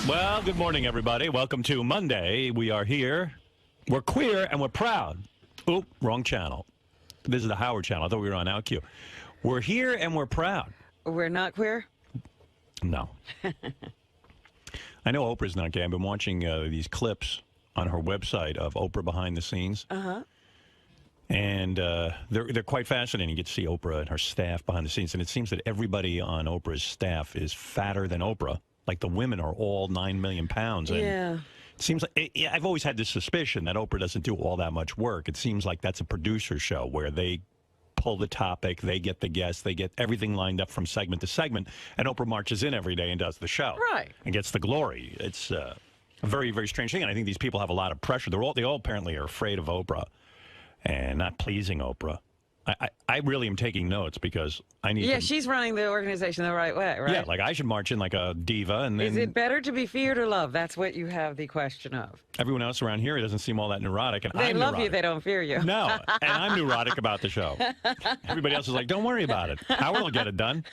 Well, good morning, everybody. Welcome to Monday. We are here. We're queer and we're proud. Oop, wrong channel. This is the Howard channel. I thought we were on OutQ. We're here and we're proud. We're not queer? No. I know Oprah's not gay. I've been watching these clips on her website of Oprah behind the scenes. And they're quite fascinating. You get to see Oprah and her staff behind the scenes. And it seems that everybody on Oprah's staff is fatter than Oprah. Like the women are all 9 million pounds. And yeah. It seems like I've always had this suspicion that Oprah doesn't do all that much work. It seems like that's a producer show where they pull the topic, they get the guests, they get everything lined up from segment to segment, and Oprah marches in every day and does the show. Right. And gets the glory. It's a very, very strange thing. And I think these people have a lot of pressure. They all apparently are afraid of Oprah and not pleasing Oprah. I really am taking notes because I need to... she's running the organization the right way, right? Yeah, like I should march in like a diva and then... Is it better to be feared or loved? That's what you have the question of. Everyone else around here doesn't seem all that neurotic, and They I'm love neurotic. you, they don't fear you. No, and I'm neurotic about the show. Everybody else is like, don't worry about it. Howard will get it done.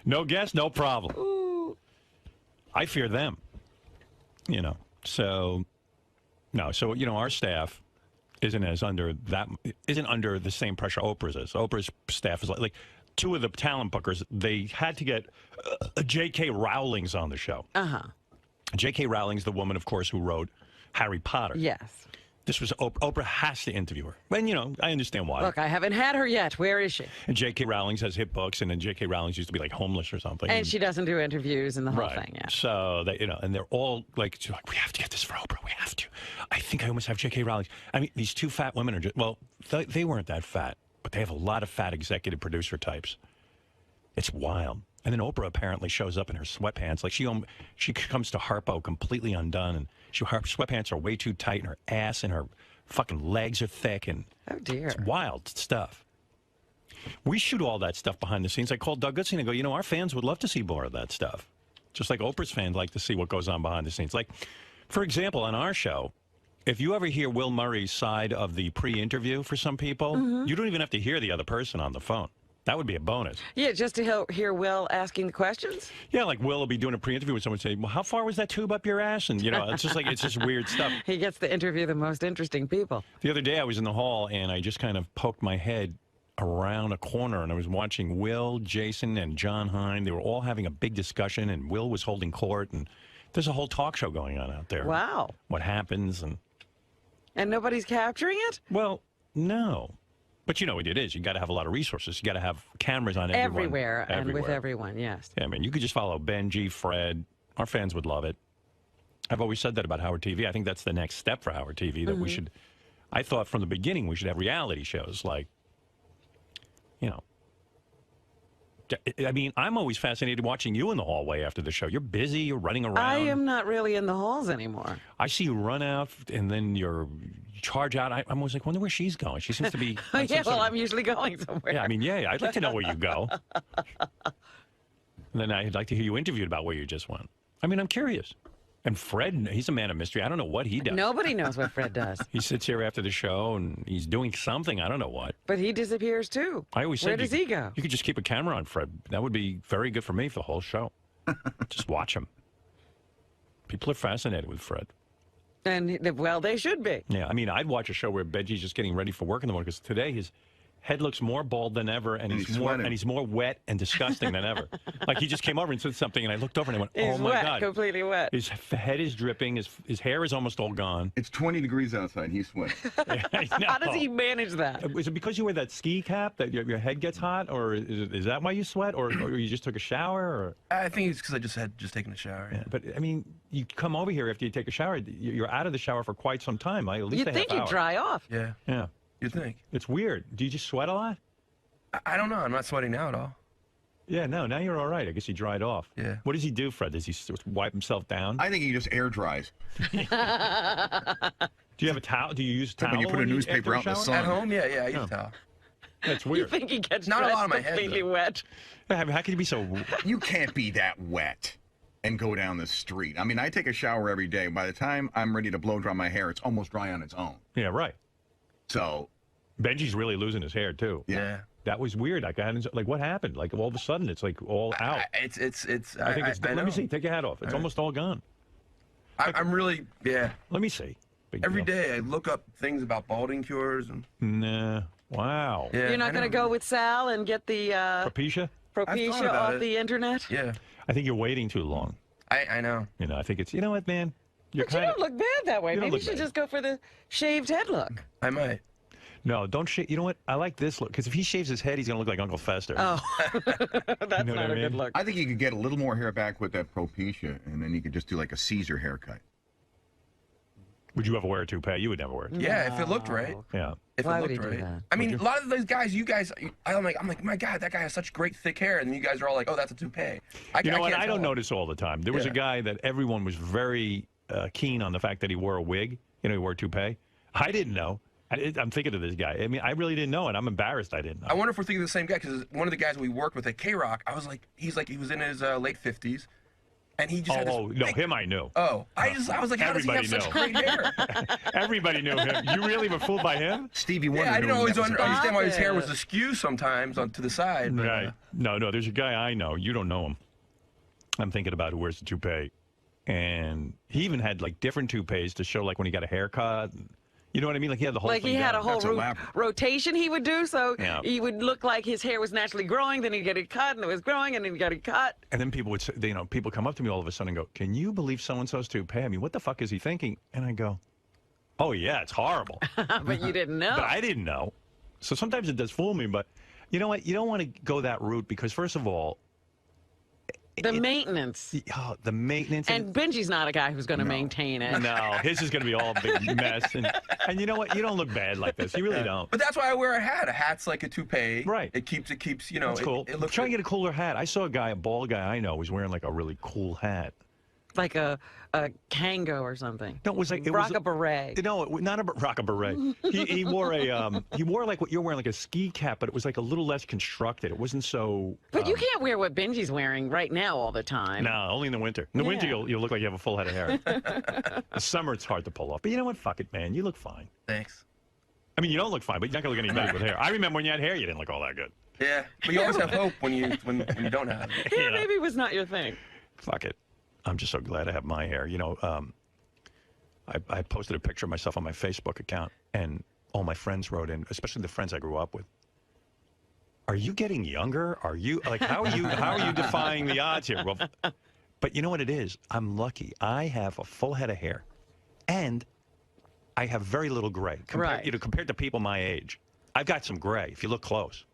No guest, no problem. Ooh. I fear them. You know, so... No, so, you know, our staff... isn't under the same pressure Oprah's is. Oprah's staff is like two of the talent bookers. They had to get J.K. Rowling's on the show. J.K. Rowling's the woman, of course, who wrote Harry Potter. Yes. This was Oprah has to interview her. And, you know, I understand why. Look, I haven't had her yet. Where is she? And J.K. Rowling's has hit books, and then J.K. Rowling's used to be like homeless or something. And she doesn't do interviews and the whole right. thing, yeah. So, they, you know, and they're all like, we have to get this for Oprah. We have to. I think I almost have J.K. Rowling. I mean, these two fat women are just, well, they weren't that fat, but they have a lot of fat executive producer types. It's wild. And then Oprah apparently shows up in her sweatpants. Like she comes to Harpo completely undone, and her sweatpants are way too tight, and her ass and her fucking legs are thick, and oh dear, it's wild stuff. We shoot all that stuff behind the scenes. I called Doug Goodstein and I go, you know, our fans would love to see more of that stuff. Just like Oprah's fans like to see what goes on behind the scenes. Like, for example, on our show, if you ever hear Will Murray's side of the pre-interview for some people, you don't even have to hear the other person on the phone. That would be a bonus. Yeah, just to hear Will asking the questions? Yeah, like Will will be doing a pre-interview with someone saying, well, how far was that tube up your ass? And, you know, it's just like, it's just weird stuff. He gets to interview the most interesting people. The other day I was in the hall and I just kind of poked my head around a corner and I was watching Will, Jason, and John Hine. They were all having a big discussion and Will was holding court and there's a whole talk show going on out there. Wow. What happens and nobody's capturing it? Well, no. But you know what it is. You got to have a lot of resources. You got to have cameras on everywhere. And with everyone, yes. Yeah, I mean, you could just follow Benjy, Fred. Our fans would love it. I've always said that about Howard TV. I think that's the next step for Howard TV, that we should, I thought from the beginning we should have reality shows like, you know, I mean, I'm always fascinated watching you in the hallway after the show. You're busy, you're running around. I am not really in the halls anymore. I see you run out and then you charge out. I'm always like, wonder where she's going. She seems to be... Yeah, well, I'm usually going somewhere. Yeah, I mean, yeah, I'd like to know where you go. And then I'd like to hear you interviewed about where you just went. I mean, I'm curious. And Fred, he's a man of mystery. I don't know what he does. Nobody knows what Fred does. He sits here after the show and he's doing something. I don't know what. But he disappears too. I always said, where does he go? You could just keep a camera on Fred. That would be very good for me for the whole show. Just watch him. People are fascinated with Fred. And, well, they should be. Yeah, I mean, I'd watch a show where Benjy's just getting ready for work in the morning because today his head looks more bald than ever, and he's more wet and disgusting than ever. Like he just came over and said something, and I looked over and I went, "Oh my God!" Completely wet. His head is dripping. His hair is almost all gone. It's 20 degrees outside. He's sweating. How does he manage that? Is it because you wear that ski cap that your head gets hot, or is that why you sweat, or you just took a shower? Or I think it's because I just had taken a shower. Yeah. But I mean, you come over here after you take a shower. You're out of the shower for quite some time. At least you'd think you'd dry off. Yeah. Yeah. You'd think. It's weird. Do you just sweat a lot? I don't know. I'm not sweating now at all. Yeah, no, now you're all right. I guess he dried off. Yeah. What does he do, Fred? Does he wipe himself down? I think he just air dries. Do you have a towel? Do you use a towel? When you put a newspaper out in the sun. At home, yeah, I use a towel. That's weird. You think he gets not a lot on my completely head, wet? How can you be so... You can't be that wet and go down the street. I mean, I take a shower every day. By the time I'm ready to blow dry my hair, it's almost dry on its own. Yeah, right. So... Benjy's really losing his hair, too. Yeah. that was weird. Like, like what happened? Like all of a sudden, it's like all out. I think it's. Let me see. Take your hat off. It's almost all gone. I'm really, yeah. Let me see. Every day I look up things about balding cures and. Nah. Wow. Yeah, you're not going to go with Sal and get the 𝗵𝗵cia off the internet? Yeah. I think you're waiting too long. I know. You know, I think it's. You know what, man? But you don't look bad that way. Maybe you should just go for the shaved head look. I might. No, don't shave. You know what? I like this look because if he shaves his head, he's gonna look like Uncle Fester. Oh, that's not a good look. I think you could get a little more hair back with that 𝗵𝗵cia, and then you could just do like a Caesar haircut. Would you ever wear a toupee? You would never wear it. Yeah, if it looked right. Yeah. If Why it would looked he do right. that? I mean, a lot of those guys, I'm like, my God, that guy has such great thick hair, and you guys are all like, oh, that's a toupee. You know what? I don't notice all the time. There was a guy that everyone was very keen on the fact that he wore a wig. You know, he wore a toupee. I didn't know. I'm thinking of this guy. I mean, I really didn't know, and I'm embarrassed I didn't know. I wonder if we're thinking of the same guy, because one of the guys we worked with at K-Rock, I was like, he was in his late 50s, and he just had this no, him I knew. Oh, I was like, how does he have such great hair? Everybody knew him. You really were fooled by him? Stevie Wonder. Yeah, I didn't always understand why his hair was it. askew sometimes to the side. But, Right. No, there's a guy I know. You don't know him. I'm thinking about who wears the toupee. And he even had, like, different toupees to show, like, when he got a haircut. You know what I mean? Like, he had the whole like thing he had down. a whole rotation he would do, so he would look like his hair was naturally growing, then he'd get it cut, and it was growing, and then he'd get it cut. And then people would say, you know, people come up to me all of a sudden and go, can you believe so-and-so's toupee? I mean, what the fuck is he thinking? And I go, oh, yeah, it's horrible. But you didn't know. But I didn't know. So sometimes it does fool me, but you know what? You don't want to go that route because, first of all, the maintenance. The maintenance. And Benjy's not a guy who's going to maintain it. No, his is going to be all a big mess. And you know what? You don't look bad like this. You really don't. But that's why I wear a hat. A hat's like a toupee. Right. It keeps, you know. That's cool. It looks Try and get a cooler hat. I saw a bald guy I know was wearing like a really cool hat. Like a Kango or something. No, it was like rock a beret. No, not a rock a beret. He wore like what you're wearing, like a ski cap, but it was like a little less constructed. It wasn't so. But you can't wear what Benjy's wearing right now all the time. No, only in the winter. In the winter, you'll look like you have a full head of hair. The summer, it's hard to pull off. But you know what? Fuck it, man. You look fine. Thanks. I mean, you don't look fine, but you're not gonna look any better with hair. I remember when you had hair, you didn't look all that good. Yeah, but you always have hope when you don't have it. Hair maybe was not your thing. Fuck it. I'm just so glad I have my hair. You know, I posted a picture of myself on my Facebook account, and all my friends wrote in, especially the friends I grew up with. Are you getting younger? Are you like how are you defying the odds here? Well, but you know what it is? I'm lucky. I have a full head of hair, and I have very little gray. You know, compared to people my age, I've got some gray if you look close.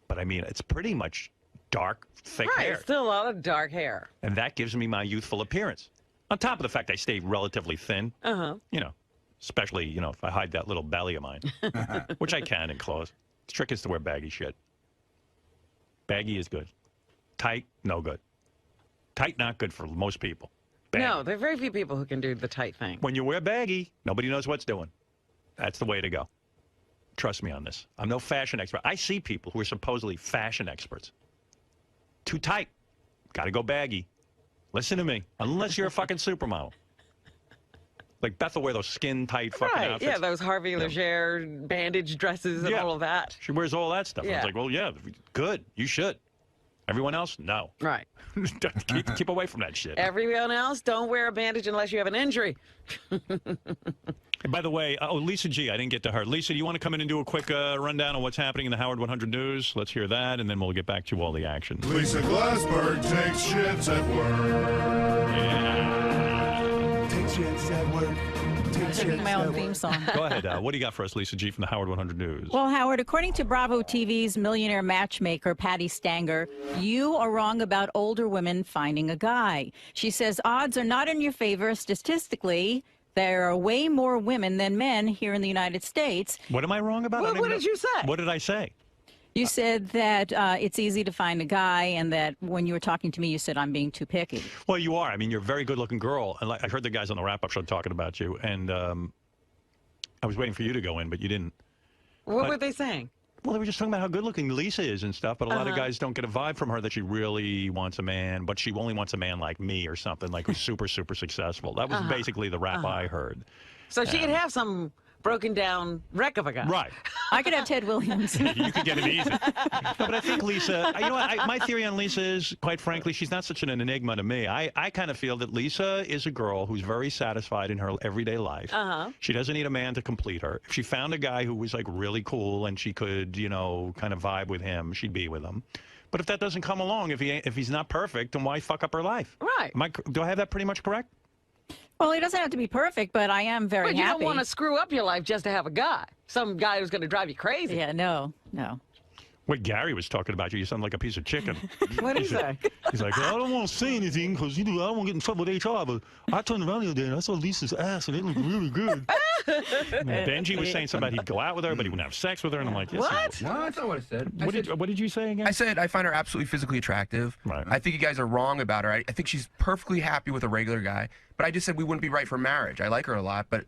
But I mean, it's pretty much dark, thick hair. Still a lot of dark hair. And that gives me my youthful appearance. On top of the fact I stay relatively thin. You know, especially, you know, if I hide that little belly of mine, which I can in clothes. The trick is to wear baggy shit. Baggy is good. Tight, no good. Tight, not good for most people. Baggy. No, there are very few people who can do the tight thing. When you wear baggy, nobody knows what's doing. That's the way to go. Trust me on this. I'm no fashion expert. I see people who are supposedly fashion experts. Too tight. Got to go baggy. Listen to me. Unless you're a fucking supermodel. Like Beth will wear those skin-tight fucking outfits. Yeah, those Harvey Leger bandage dresses and all of that. She wears all that stuff. Yeah. I was like, well, yeah, good. You should. Everyone else, no. Right. keep away from that shit. Everyone else, don't wear a bandage unless you have an injury. And by the way, Lisa G, I didn't get to her. Lisa, do you want to come in and do a quick rundown on what's happening in the Howard 100 News? Let's hear that, and then we'll get back to all the action. Lisa Glassberg takes shits at work. Yeah. Take shits at work. My own theme song. Go ahead. What do you got for us, Lisa G, from the Howard 100 News? Well, Howard, according to Bravo TV's millionaire matchmaker, Patty Stanger, you are wrong about older women finding a guy. She says odds are not in your favor statistically. There are way more women than men here in the United States. What am I wrong about? What did you say? What did I say? You said that it's easy to find a guy, and that when you were talking to me, you said I'm being too picky. Well, you are. I mean, you're a very good-looking girl. And I heard the guys on the wrap-up show talking about you, and I was waiting for you to go in, but you didn't. What were they saying? Well, they were just talking about how good-looking Lisa is and stuff, but a lot of guys don't get a vibe from her that she really wants a man, but she only wants a man like me or something, like who's super, super successful. That was basically the rap I heard. So she could have some broken down wreck of a guy. Right. I could have Ted Williams. You could get it easy. No, but I think Lisa, you know what? My theory on Lisa is, quite frankly, she's not such an enigma to me. I kind of feel that Lisa is a girl who's very satisfied in her everyday life. She doesn't need a man to complete her. If she found a guy who was like really cool and she could, you know, kind of vibe with him, she'd be with him. But if that doesn't come along, if he's not perfect, then why fuck up her life? Right. Do I have that pretty much correct? Well, he doesn't have to be perfect, but I am very But you happy. don't want to screw up your life just to have a guy. Some guy who's going to drive you crazy. Yeah, no. What Gary was talking about you sound like a piece of chicken. What did he say? He's like, well, I don't want to say anything because I don't want to get in trouble with HR, but I turned around the other day and I saw Lisa's ass and it looked really good. Benjy was saying something about he'd go out with her, but he wouldn't have sex with her, and I'm like, yes, What? No, that's not what I said. What did you say again? I said I find her absolutely physically attractive. Right. I think you guys are wrong about her. I think she's perfectly happy with a regular guy. But I just said we wouldn't be right for marriage. I like her a lot, but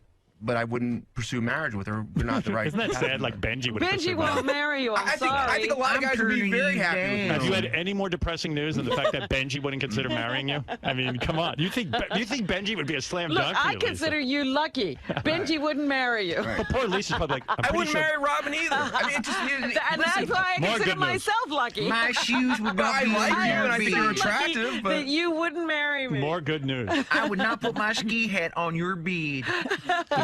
I wouldn't pursue marriage with her. We're not the right. Isn't that sad? Like Benjy would have Benjy pursued won't marriage. marry you. I'm sorry. I think a lot of guys would be very happy with Have me. you had any more depressing news than the fact that Benjy wouldn't consider marrying you? I mean, come on. You think Benjy would be a slam Look, dunk for I you, Lisa? consider you lucky. Benjy wouldn't marry you. But poor Lisa's probably like, I'm I pretty wouldn't sure. marry Robin either. I mean, it just. And that's why I more consider good news. myself lucky. My shoes would But I not be like on you, your and I think you're bead. attractive. That But you wouldn't marry me. More good news. I would not put my ski hat on your bead.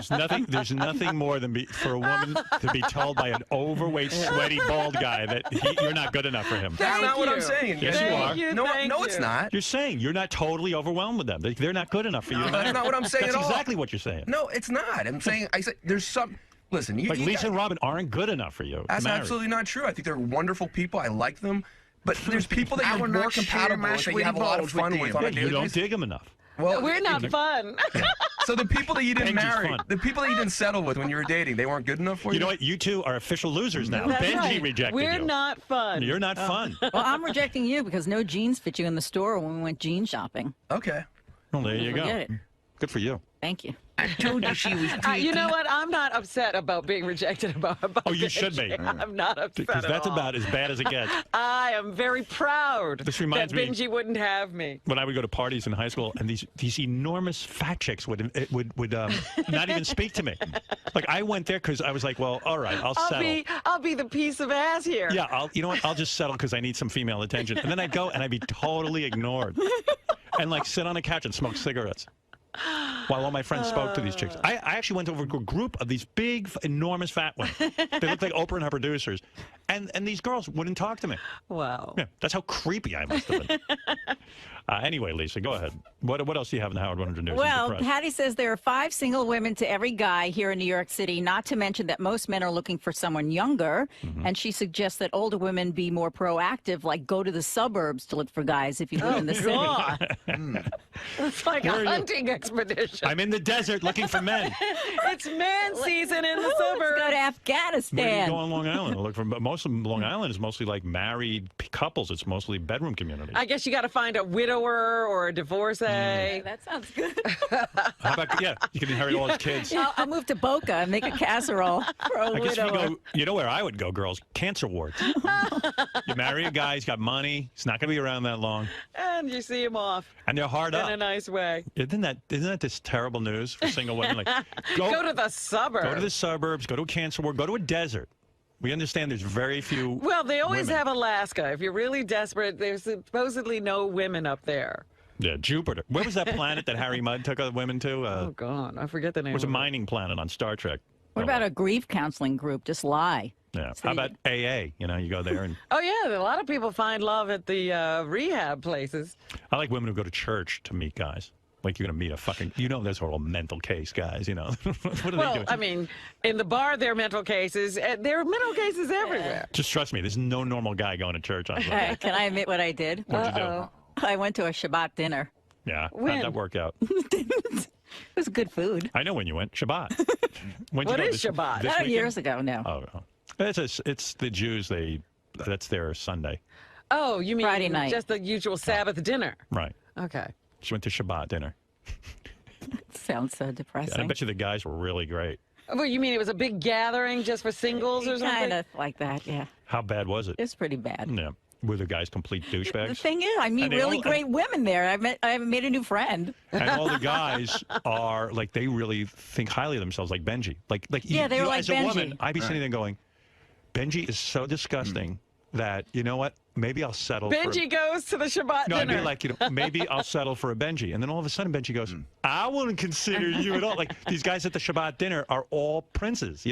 There's nothing more than for a woman to be told by an overweight, sweaty, bald guy that you're not good enough for him. that's Thank not what I'm you. saying. Yes, you are. Thank you, No, thank no, it's you. not. You're saying you're not totally overwhelmed with them. They're not good enough for you to marry. That's not what I'm saying That's at all. exactly what you're saying. No, it's not. I'm saying I said there's some. Listen, you Like you Lisa got- and Robin aren't good enough for you. That's to marry. absolutely not true. I think they're wonderful people. I like them. But there's people that I you're will more not share compatible my with that you sweaty have a lot of balls with fun them. with on Yeah, a daily you don't basis. dig them enough. Well, We're not fun. So the people that you didn't Benji's marry, fun. the people that you didn't settle with when you were dating, they weren't good enough for you? You know what? You two are official losers now. That's Benjy right. rejected We're you. not fun. You're not fun. Well, I'm rejecting you because no jeans fit you in the store when we went jean shopping. Okay. Well, there you go. Forget it. Good for you. Thank you. I told you she was pretty. You know what? I'm not upset about being rejected about Oh, you should be. I'm not upset Because at that's all. about as bad as it gets. I am very proud This reminds that me- Benjy wouldn't have me. When I would go to parties in high school, and these enormous fat chicks would not even speak to me. Like I went there because I was like, well, all right, I'll settle. I'll be the piece of ass here. Yeah, you know what? I'll just settle because I need some female attention. And then I'd go and I'd be totally ignored, and like sit on a couch and smoke cigarettes. While all my friends spoke to these chicks. I actually went over to a group of these big, enormous fat women. They looked like Oprah and her producers. And these girls wouldn't talk to me. Wow. Yeah, that's how creepy I must have been. Anyway, Lisa, go ahead. What else do you have in the Howard 100 News? I'm Well, depressed. Patty says there are 5 single women to every guy here in New York City, not to mention that most men are looking for someone younger. And she suggests that older women be more proactive, like go to the suburbs to look for guys if you live in the city. God. It's like Where are a you? hunting expedition. I'm in the desert looking for men. It's man season in the Let's go to suburbs. Where do you Afghanistan. go on Long Island? Look for most of Long Island is mostly like married couples. It's mostly bedroom communities. I guess you got to find a widower or a divorcee. That sounds good. How about you can inherit all his kids. I'll move to Boca and make a casserole for a I guess if you widower. go, you know where I would go, girls? Cancer wards. You marry a guy, he's got money, he's not going to be around that long, And you see him off and they're hard in up. a nice way. Isn't that this terrible news for single women? Like, Go to the suburbs. go to the suburbs, go to a cancer ward, go to a desert. We understand there's very few. Well, they always women. have Alaska. If you're really desperate, there's supposedly no women up there. Yeah, Jupiter. Where was that planet that Harry Mudd took women to? Oh, God. I forget the name. It was a of it. mining planet on Star Trek. What about a grief counseling group? Just lie. Yeah. So How you- about AA? You know, you go there and Oh, yeah. A lot of people find love at the rehab places. I like women who go to church to meet guys. Like you're going to meet a fucking, there's a whole mental case guys, what are they Well, doing? I mean, in the bar, there are mental cases. There are mental cases everywhere. Just trust me, there's no normal guy going to church on Hey, Sunday. can I admit what I did? What'd you do? I went to a Shabbat dinner. Yeah. When? How'd that work out? It was good food. I know when you went. Shabbat. When'd you What go? is Shabbat? This weekend? Years ago, no. Oh. It's the Jews, that's their Sunday. Oh, you mean Friday night. just the usual Sabbath dinner? Right. Okay. She went to Shabbat dinner. Sounds so depressing. And I bet you the guys were really great. Well, you mean it was a big gathering just for singles or something? Kind of like that, yeah. How bad was it? It's pretty bad. Yeah. where the guy's complete The douchebags. thing is, I meet And they really all- great women there. I've made a new friend. And all the guys are like, they really think highly of themselves, like Benjy. Like Yeah, they were like as a woman, Benjy. I'd be sitting there going, Benjy is so disgusting that, you know what? Maybe I'll settle Benjy goes to the Shabbat No, I'd dinner. be like, maybe I'll settle for a Benjy. And then all of a sudden, Benjy goes, I wouldn't consider you at all. Like, these guys at the Shabbat dinner are all princes,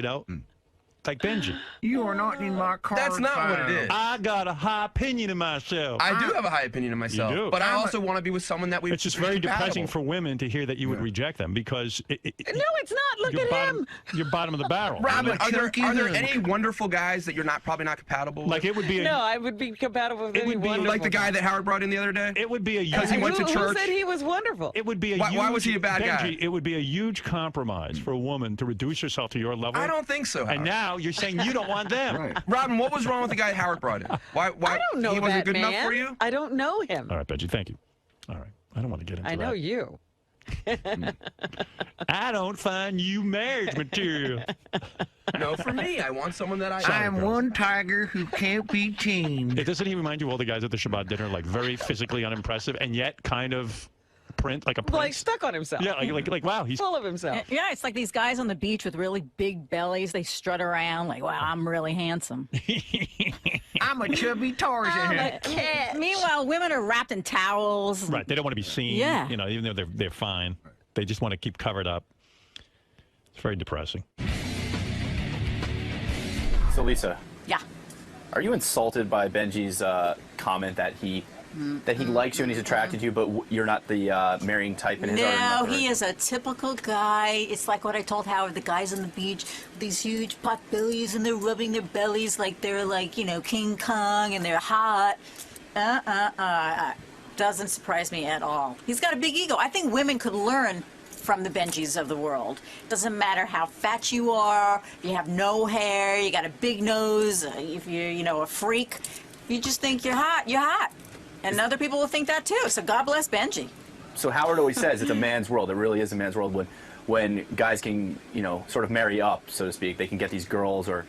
like Benjy. You are not in my car. That's not what it is. I got a high opinion of myself. I do have a high opinion of myself, do. but I also want to be with someone that we. It's just very depressing for women to hear that you would reject them because No, it's not. Look you're at bottom, him. you're bottom of the barrel. Robin, are there Luke. any wonderful guys that you're probably not compatible with? Like it would be a, No, I would be compatible with It would any be wonderful like the guy that Howard brought in the other day? it would be a Because he went to Who church. said he was wonderful? it would be a Why huge, was he a bad guy? Benjy, it would be a huge compromise for a woman to reduce herself to your level. I don't think so. And Howard. now you're saying you don't want them. Right. Robin, what was wrong with the guy Howard brought in? Why I don't know he wasn't that good man. enough for you? I don't know him. All right, Benjy, thank you. All right. I don't want to get into I know that. you. I don't find you marriage material. No, for me, I want someone that I am one tiger who can't be tamed. Doesn't he remind you of all the guys at the Shabbat dinner, like very physically unimpressive and yet kind of like a prince? Like stuck on himself. Yeah, like wow, he's Full of himself. Yeah, it's like these guys on the beach with really big bellies. They strut around like, wow, I'm really handsome. I'm a chubby Tarzan. Meanwhile, women are wrapped in towels. right. They don't want to be seen. Yeah. Even though they're fine, they just want to keep covered up. It's very depressing. So, Lisa, Yeah. are you insulted by Benjy's comment that he likes you and he's attracted to you, but you're not the marrying type in his No, or he is a typical guy. It's like what I told Howard, the guys on the beach with these huge pot bellies and they're rubbing their bellies like they're like, King Kong and they're hot. Doesn't surprise me at all. He's got a big ego. I think women could learn from the Benjys of the world. Doesn't matter how fat you are, if you have no hair, you got a big nose, if you're, a freak. If you just think you're hot, you're hot. And other people will think that too. So God bless Benjy. So Howard always says it's a man's world. It really is a man's world when guys can, sort of marry up, so to speak. They can get these girls or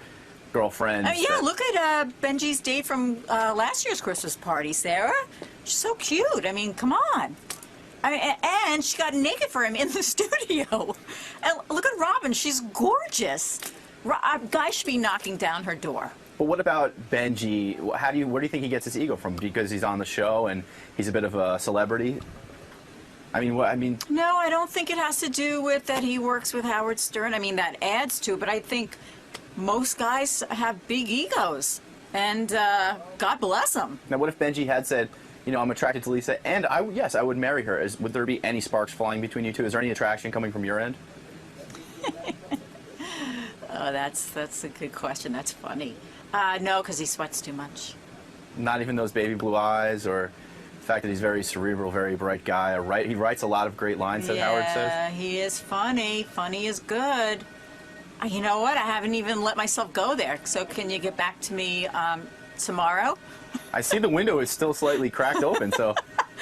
girlfriends. Yeah, look at Benjy's date from last year's Christmas party, Sarah. She's so cute. I mean, come on. And she got naked for him in the studio. And look at Robin. She's gorgeous. Guys should be knocking down her door. But what about Benjy? Where do you think he gets his ego from? Because he's on the show and he's a bit of a celebrity? No, I don't think it has to do with that he works with Howard Stern. That adds to it, but I think most guys have big egos, and God bless them. Now, what if Benjy had said, I'm attracted to Lisa, and I would marry her. Would there be any sparks flying between you two? Is there any attraction coming from your end? Oh, that's a good question. That's funny. No, because he sweats too much. Not even those baby blue eyes, or the fact that he's very cerebral, very bright guy. He writes a lot of great lines, that Howard says. Yeah, he is funny. Funny is good. You know what? I haven't even let myself go there. So can you get back to me tomorrow? I see the window is still slightly cracked open, so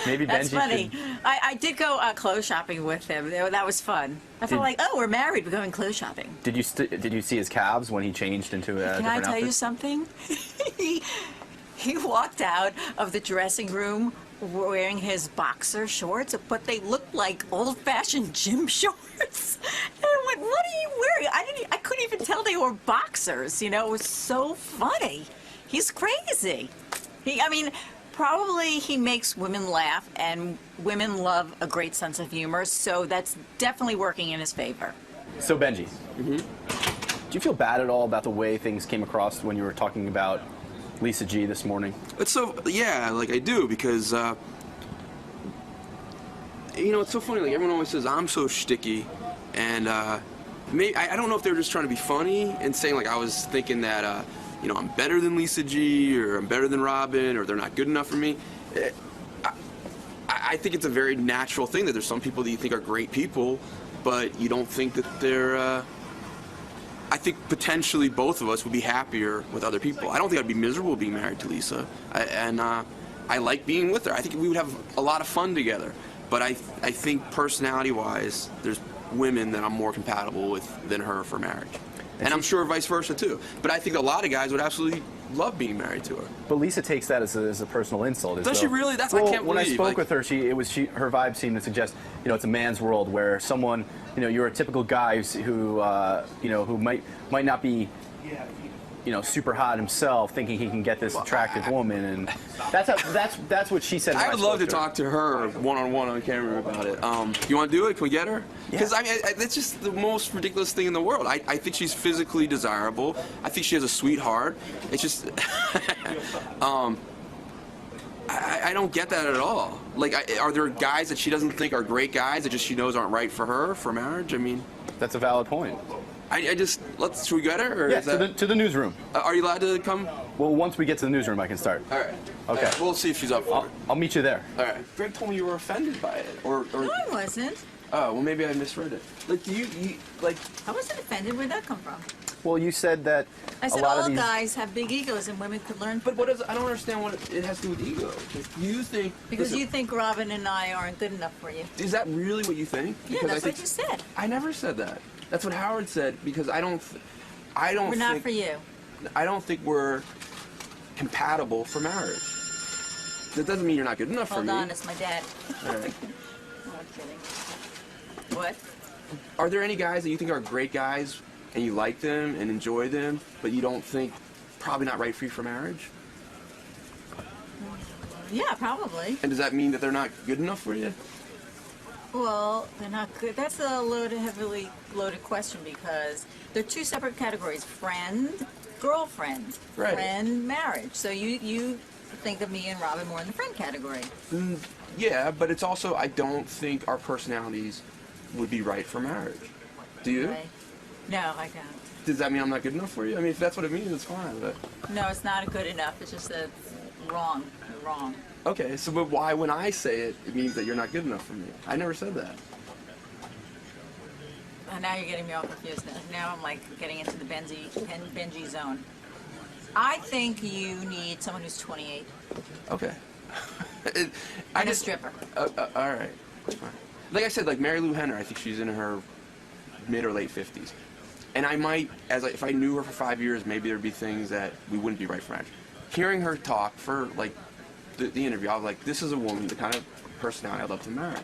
maybe That's Benjy funny. should... I did go clothes shopping with him. That was fun. I felt like, we're married. We're going clothes shopping. Did you see his calves when he changed into a different Can I tell outfit? you something? He walked out of the dressing room wearing his boxer shorts, but they looked like old-fashioned gym shorts. And I went, what are you wearing? I couldn't even tell they were boxers. It was so funny. He's crazy. Probably he makes women laugh, and women love a great sense of humor, so that's definitely working in his favor. So, Benjy, do you feel bad at all about the way things came across when you were talking about Lisa G this morning? I do, because, it's so funny, everyone always says I'm so shticky, and, I don't know if they were just trying to be funny and saying, I was thinking that, I'm better than Lisa G, or I'm better than Robin, or they're not good enough for me. I think it's a very natural thing that there's some people that you think are great people, but you don't think that they're, I think potentially both of us would be happier with other people. I don't think I'd be miserable being married to Lisa, I like being with her. I think we would have a lot of fun together, but I think personality-wise, there's women that I'm more compatible with than her for marriage. And I'm sure vice versa too. But I think a lot of guys would absolutely love being married to her. But Lisa takes that as a personal insult. Does she really? That's I can't when believe. I spoke with her, her vibe seemed to suggest, it's a man's world where someone, you're a typical guy who who might not be, super hot himself, thinking he can get this attractive woman, and that's what she said. I would love to talk to her one-on-one on camera about it. You want to do it? Can we get her? Because that's just the most ridiculous thing in the world. I think she's physically desirable. I think she has a sweetheart. It's just, I don't get that at all. Like, are there guys that she doesn't think are great guys that just she knows aren't right for her for marriage? I mean, that's a valid point. Should we get her? Or yeah, to the newsroom. Are you allowed to come? Well, once we get to the newsroom, I can start. All right. Okay. We'll see if she's up for it. I'll meet you there. All right. Greg told me you were offended by it, or. No, I wasn't. Oh, well, maybe I misread it. Like, do you like? I wasn't offended. Where'd that come from? Well, you said that I said a lot all of these guys have big egos and women could learn. But what is? I don't understand what it has to do with ego. You think? Because you think Robin and I aren't good enough for you. Is that really what you think? Yeah, Because that's what you said. I never said that. That's what Howard said. Because I don't. We're not for you. I don't think we're compatible for marriage. That doesn't mean you're not good enough for me. Hold on, it's my dad. All right. No, I'm kidding. What? Are there any guys that you think are great guys and you like them and enjoy them, but you don't think probably not right for you for marriage? Yeah, probably. And does that mean that they're not good enough for you? Well, they're not good. That's a heavily loaded question because they're two separate categories: friend, girlfriend, Right. friend, marriage. So you think of me and Robin more in the friend category. Yeah, but it's also I don't think our personalities would be right for marriage. Do you? Right. No, I don't. Does that mean I'm not good enough for you? I mean, if that's what it means, it's fine. But No, it's not good enough. It's just that it's wrong. You're wrong. okay, so but why when I say it, it means that you're not good enough for me? I never said that. And now you're getting me all confused. Now I'm like getting into the Benjy zone. I think you need someone who's 28 Okay. and a stripper. All right. Fine. Like I said, like Mary Lou Henner, I think she's in her mid or late 50s. And I might, if I knew her for 5 years, maybe there'd be things that we wouldn't be right for marriage. Hearing her talk for like the interview, I was like, this is a woman, the kind of personality I'd love to marry.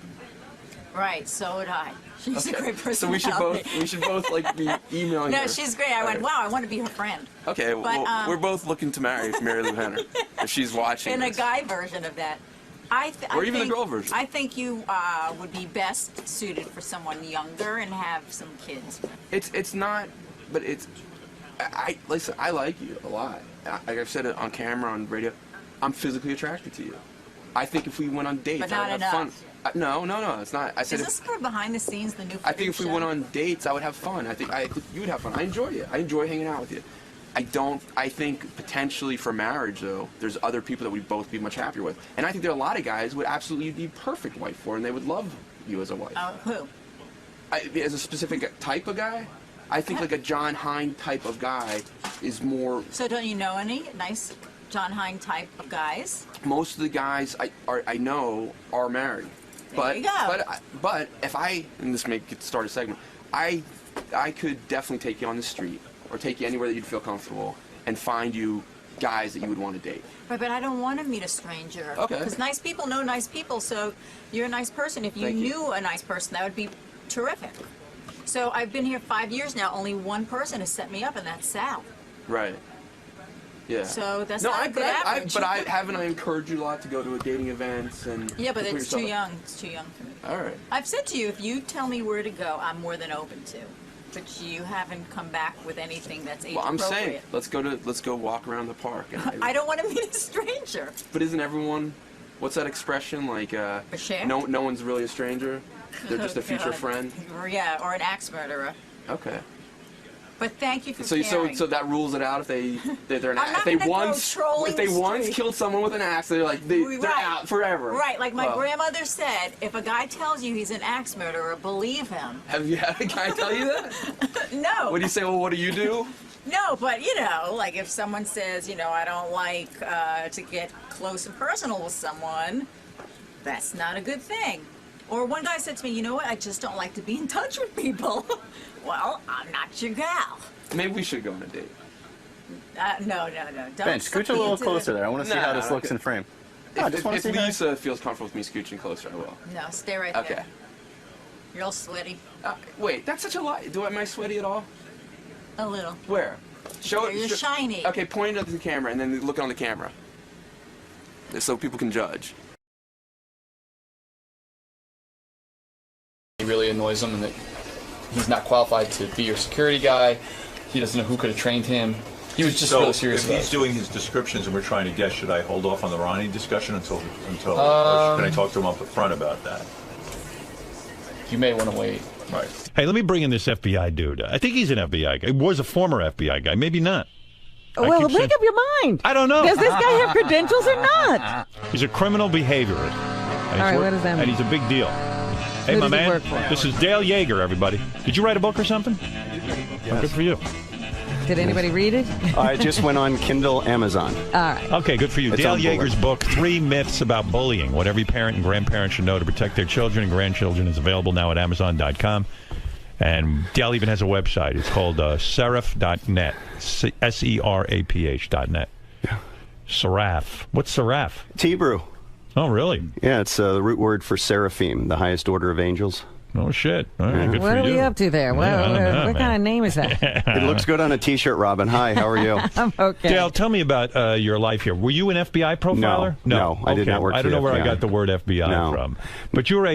Right, so would I. She's a great So personality. we should both like be emailing her. No, she's great. I went, wow, I want to be her friend. Okay, But, well, we're both looking to marry Mary Lou Henner if she's watching. In a this. guy version of that. Or even the girl version. I think you would be best suited for someone younger and have some kids. It's not, but it's. Listen, I like you a lot. Like I've said it on camera, on radio. I'm physically attracted to you. I think if we went on dates, But not I would enough. have fun. No, it's not. I said Is this for behind the scenes, the new I think if we show? went on dates, I would have fun. I think you would have fun. I enjoy you. I enjoy hanging out with you. I think potentially for marriage, though, there's other people that we'd both be much happier with. And I think there are a lot of guys who would absolutely be perfect wife for, and they would love you as a wife. Who? As a specific type of guy? I think like a John Hine type of guy is more... So don't you know any nice John Hine type of guys? Most of the guys I know are married. There you go. But if and this may start a segment, I could definitely take you on the street or take you anywhere that you'd feel comfortable and find you guys that you would want to date. Right, but I don't want to meet a stranger. Okay. Because nice people know nice people, so you're a nice person. If you Thank you. knew a nice person, that would be terrific. So I've been here 5 years now. Only one person has set me up, and that's Sal. Right. Yeah. So that's not a good average. But haven't I encouraged you a lot to go to dating events and... Yeah, but to put it's too yourself- young. It's too young for me. All right. I've said to you, if you tell me where to go, I'm more than open to. But you haven't come back with anything that's age Well, I'm appropriate. saying, let's go walk around the park. And I don't want to meet a stranger. But isn't everyone... What's that expression? Like, share? no one's really a stranger. They're just a future God. friend. Or, yeah, or an axe murderer. Okay. But thank you for So sharing. that rules it out if they're an I'm not if they gonna go once trolling if they the once street. killed someone with an axe, they're like they're Right. out forever. Right, like my Well, grandmother said, if a guy tells you he's an axe murderer, believe him. Have you had a guy tell you that? No. What do you say? Well, what do you do? No, but like if someone says, I don't like to get close and personal with someone, that's not a good thing. Or one guy said to me, you know what, I just don't like to be in touch with people. Well, I'm not your gal. Maybe we should go on a date. No. Don't Ben, scooch a little closer there. I want to see how this looks in frame. No, I just want to see if Lisa feels comfortable with me scooching closer, I will. No, stay right Okay. there. You're all sweaty. Wait, that's such a lie. Am I sweaty at all? A little. Where? Show it. You're shiny. Okay, point it at the camera and then look on the camera. So people can judge. It really annoys him and that he's not qualified to be your security guy. He doesn't know who could have trained him. He was just really serious about it. If he's doing his descriptions and we're trying to guess, should I hold off on the Ronnie discussion until or can I talk to him up front about that? You may want to wait. Right. Hey, let me bring in this FBI dude. I think he's an FBI guy. He was a former FBI guy. Maybe not. Well, make up your mind. I don't know. Does this guy have credentials or not? He's a criminal behaviorist. All right, what does that mean? And he's a big deal. Hey, Who my does he man, work for? this is Dale Yeager, everybody. Did you write a book or something? Well, good for you. Did anybody read it? I just went on Kindle Amazon. All right. Okay, good for you. It's Dale on Yeager's Bullet. book, 3 Myths About Bullying, What Every Parent and Grandparent Should Know to Protect Their Children and Grandchildren, is available now at Amazon.com. And Dale even has a website. It's called seraph.net, seraph.net. Yeah. Seraph. What's seraph? It's Hebrew. Oh, really? Yeah, it's the root word for seraphim, the highest order of angels. Oh, shit. All right, good What for are you. we up to there? Yeah, I don't know, what kind of name is that? It looks good on a T-shirt, Robin. Hi, how are you? I'm okay. Dale, tell me about your life here. Were you an FBI profiler? No, I did not work I for don't know the where I FBI. got the word FBI from. But you're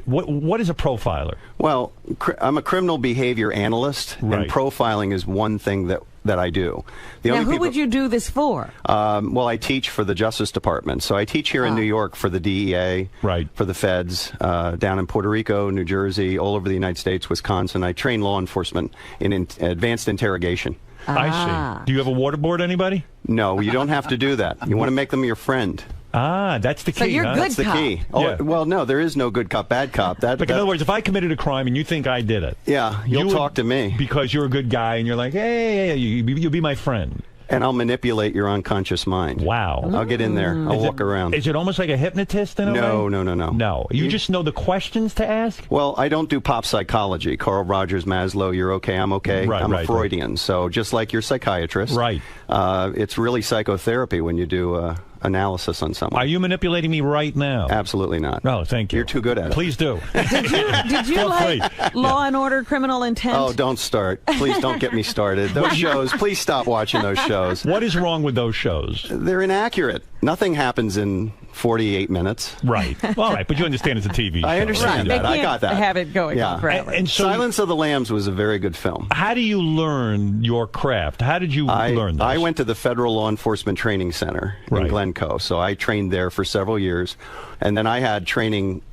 what is a profiler? Well, I'm a criminal behavior analyst, Right. and profiling is one thing that I do. Now, who would you do this for? Well, I teach for the Justice Department. So I teach here in New York for the DEA, right, for the feds, down in Puerto Rico, New Jersey, all over the United States, Wisconsin. I train law enforcement in advanced interrogation. I see. Do you have a waterboard, anybody? No, you don't have to do that. You want to make them your friend. Ah, that's the key. So you're huh? good That's the cop. key. Oh, Yeah. well, no, there is no good cop, bad cop. Like, in other words, if I committed a crime and you think I did it, yeah, you'll you talk to me. because you're a good guy and you're like, hey, you'll be my friend. And I'll manipulate your unconscious mind. Wow. I'll get in there. I'll walk around. Is it almost like a hypnotist in a way? No. No. You just know the questions to ask? Well, I don't do pop psychology. Carl Rogers, Maslow, you're okay, I'm okay. Right, I'm right, a Freudian. So just like your psychiatrist, Right. It's really psychotherapy when you do analysis on someone. Are you manipulating me right now? Absolutely not. No, thank you. You're too good at it. Please do. Did you Feel like free. Law and Order Criminal Intent? Oh, don't start. Please don't get me started. Those shows, please stop watching those shows. What is wrong with those shows? They're inaccurate. Nothing happens in 48 minutes. Right. All right, but you understand it's a TV show. I understand Right. that. They I got that. can't have it going on forever. And so Silence of the Lambs was a very good film. how do you learn your craft? How did you learn this? I went to the Federal Law Enforcement Training Center in Glencoe, so I trained there for several years. And then I had training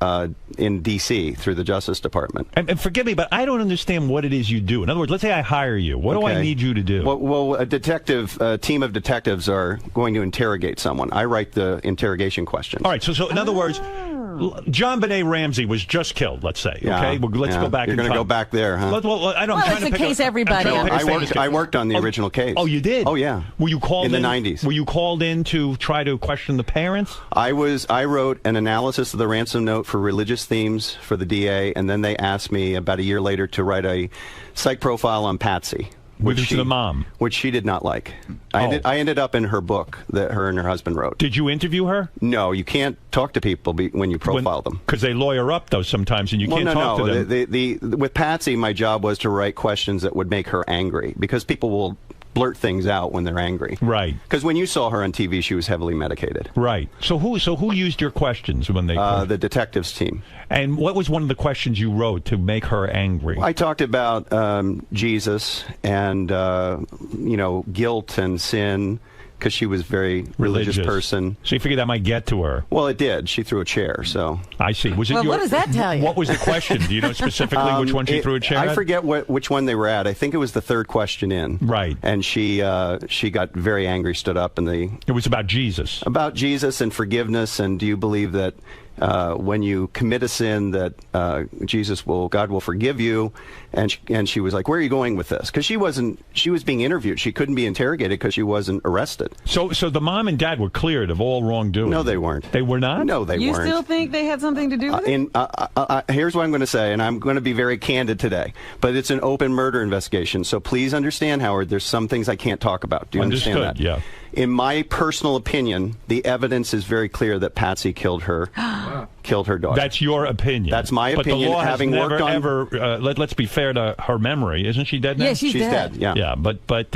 in D.C. through the Justice Department. And forgive me, but I don't understand what it is you do. In other words, let's say I hire you. What do I need you to do? Well, a team of detectives are going to interrogate someone. I write the interrogation questions. All right, so in other words, John Benet Ramsey was just killed, let's say. Yeah, Okay, well, let's go back You're in going to time. go back there, huh? It's a case everybody I worked on the original case. Oh, you did? Oh, yeah. Were you called in the 90s? Were you called in to try to question the parents? I wrote an analysis of the ransom note for religious themes for the DA, and then they asked me about a year later to write a psych profile on Patsy. Which is the mom. Which she did not like. I ended up in her book that her and her husband wrote. Did you interview her? No, you can't talk to people when you profile them. Because they lawyer up, though, sometimes, and you can't talk to them. With Patsy, my job was to write questions that would make her angry, because people will blurt things out when they're angry. Right. Because when you saw her on TV, she was heavily medicated. Right. So who used your questions when they... the detectives team. And what was one of the questions you wrote to make her angry? I talked about Jesus and, guilt and sin, because she was a very religious person. So you figured that might get to her. Well, it did. She threw a chair, so... I see. Was it what does that tell you? What was the question? Do you know specifically which one she threw a chair I at? forget which one they were at. I think it was the third question in. Right. And she got very angry, stood up, and It was about Jesus. About Jesus and forgiveness, and do you believe that when you commit a sin that God will forgive you. And she was like, where are you going with this? Because she was being interviewed. She couldn't be interrogated because she wasn't arrested. So the mom and dad were cleared of all wrongdoing? No, they weren't. They were not? No, they weren't. You still think they had something to do with it? Here's what I'm going to say, and I'm going to be very candid today, but it's an open murder investigation. So please understand, Howard, there's some things I can't talk about. Do you understand that? Yeah. In my personal opinion, the evidence is very clear that Patsy killed her daughter. That's your opinion. That's my opinion. But the law has having never, worked on, ever, let's be fair to her memory. Isn't she dead now? Yeah, she's dead. Yeah. Yeah, but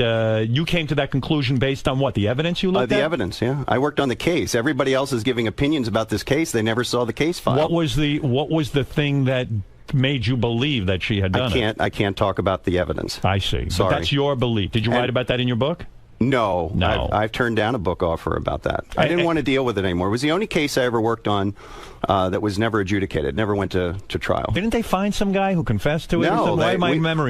you came to that conclusion based on what? The evidence you looked at? The evidence, yeah. I worked on the case. Everybody else is giving opinions about this case. They never saw the case file. What was the thing that made you believe that she had done it? I can't talk about the evidence. I see. Sorry. But that's your belief. Did you write about that in your book? No. No. I've turned down a book offer about that. I didn't want to deal with it anymore. It was the only case I ever worked on that was never adjudicated, never went to trial. Didn't they find some guy who confessed to it? No.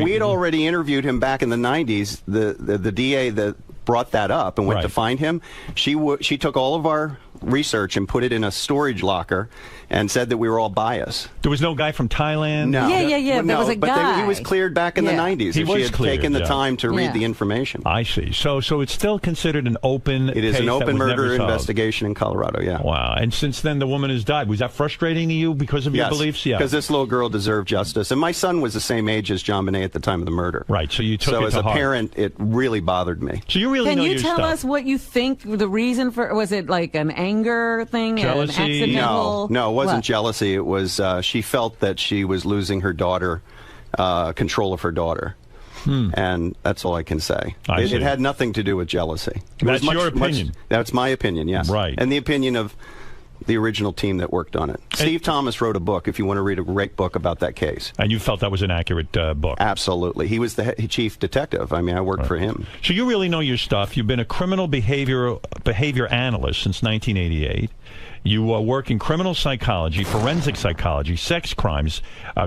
We had already interviewed him back in the 90s. The DA that brought that up and went to find him, she took all of our research and put it in a storage locker and said that we were all biased. There was no guy from Thailand? No. Yeah. There was a guy. But he was cleared back in the 90s. He was had cleared, taken the time to read the information. I see. So it's still considered an open It is case an open that was murder never solved. investigation in Colorado, yeah. Wow. And since then, the woman has died. Was that frustrating to you because of your beliefs? Yeah. Because this little girl deserved justice. And my son was the same age as JonBenet at the time of the murder. Right. So you took it So to as a heart. parent, it really bothered me. So you really Can know you your tell stuff. us what you think the reason for? Was it like an anger thing? Jealousy? An accidental? No, it wasn't What? jealousy. It was she felt that she was losing her daughter, control of her daughter. And that's all I can say. It had nothing to do with jealousy. That's your opinion. That's my opinion, yes. Right. And the opinion of the original team that worked on it. Steve Thomas wrote a book, if you want to read a great book about that case. And you felt that was an accurate book? Absolutely. He was the chief detective. I mean, I worked for him. So you really know your stuff. You've been a criminal behavior analyst since 1988. You work in criminal psychology, forensic psychology, sex crimes,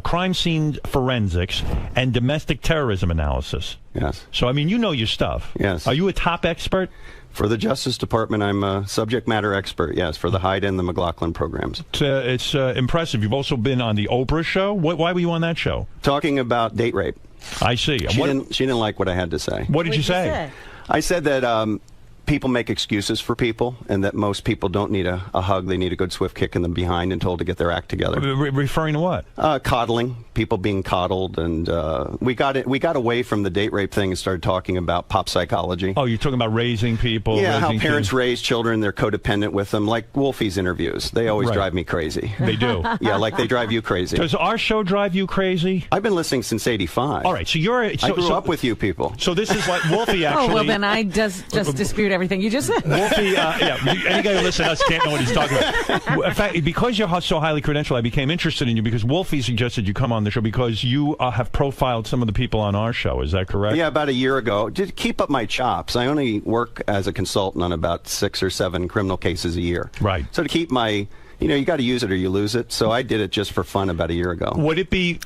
crime scene forensics, and domestic terrorism analysis. Yes. So, I mean, you know your stuff. Yes. Are you a top expert? For the Justice Department, I'm a subject matter expert, yes, for the Hyde and the McLaughlin programs. It's impressive. You've also been on the Oprah show. Why were you on that show? Talking about date rape. I see. She didn't like what I had to say. What did you say? I said that people make excuses for people, and that most people don't need a hug. They need a good swift kick in the behind and told to get their act together. Referring to what? Coddling, people being coddled, and we got away from the date rape thing and started talking about pop psychology. Oh, you're talking about raising people? Yeah, how raising parents kids. raise children, they're codependent with them, like Wolfie's interviews. They always drive me crazy. They do? Yeah, like they drive you crazy. Does our show drive you crazy? I've been listening since '85. All right, so you're... I grew up with you people. So this is what Wolfie actually... Oh, well, then I just dispute everything you just said. Wolfie, any guy who listens to us can't know what he's talking about. In fact, because you're so highly credentialed, I became interested in you because Wolfie suggested you come on the show because you have profiled some of the people on our show. Is that correct? Yeah, about a year ago. To keep up my chops, I only work as a consultant on about 6 or 7 criminal cases a year. Right. So to keep my... you got to use it or you lose it. So I did it just for fun about a year ago. Would it be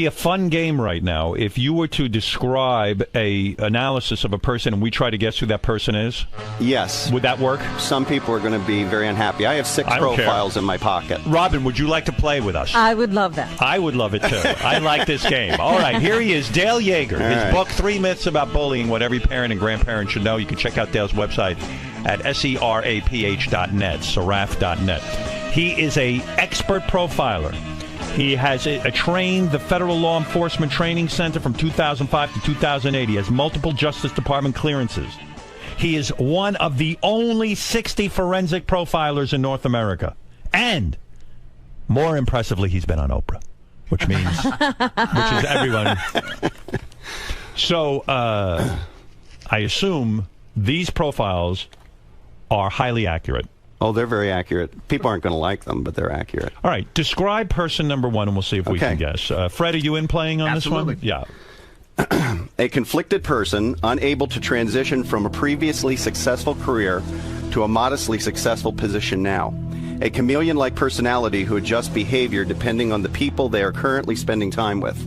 a fun game right now if you were to describe a analysis of a person and we try to guess who that person is? Yes. Would that work? Some people are going to be very unhappy. I have 6 profiles in my pocket. Robin, would you like to play with us? I would love that. I would love it too. I like this game. All right, here he is, Dale Yeager. His book, 3 Myths About Bullying, What Every Parent and Grandparent Should Know. You can check out Dale's website at seraph.net, seraph.net. He is an expert profiler. He has trained the Federal Law Enforcement Training Center from 2005 to 2008. He has multiple Justice Department clearances. He is one of the only 60 forensic profilers in North America. And, more impressively, he's been on Oprah, which means, which is everyone. So, I assume these profiles are highly accurate. Oh, they're very accurate. People aren't going to like them, but they're accurate. All right. Describe person number 1, and we'll see if we can guess. Fred, are you in playing on Absolutely. this one? Yeah. A conflicted person unable to transition from a previously successful career to a modestly successful position now. A chameleon-like personality who adjusts behavior depending on the people they are currently spending time with.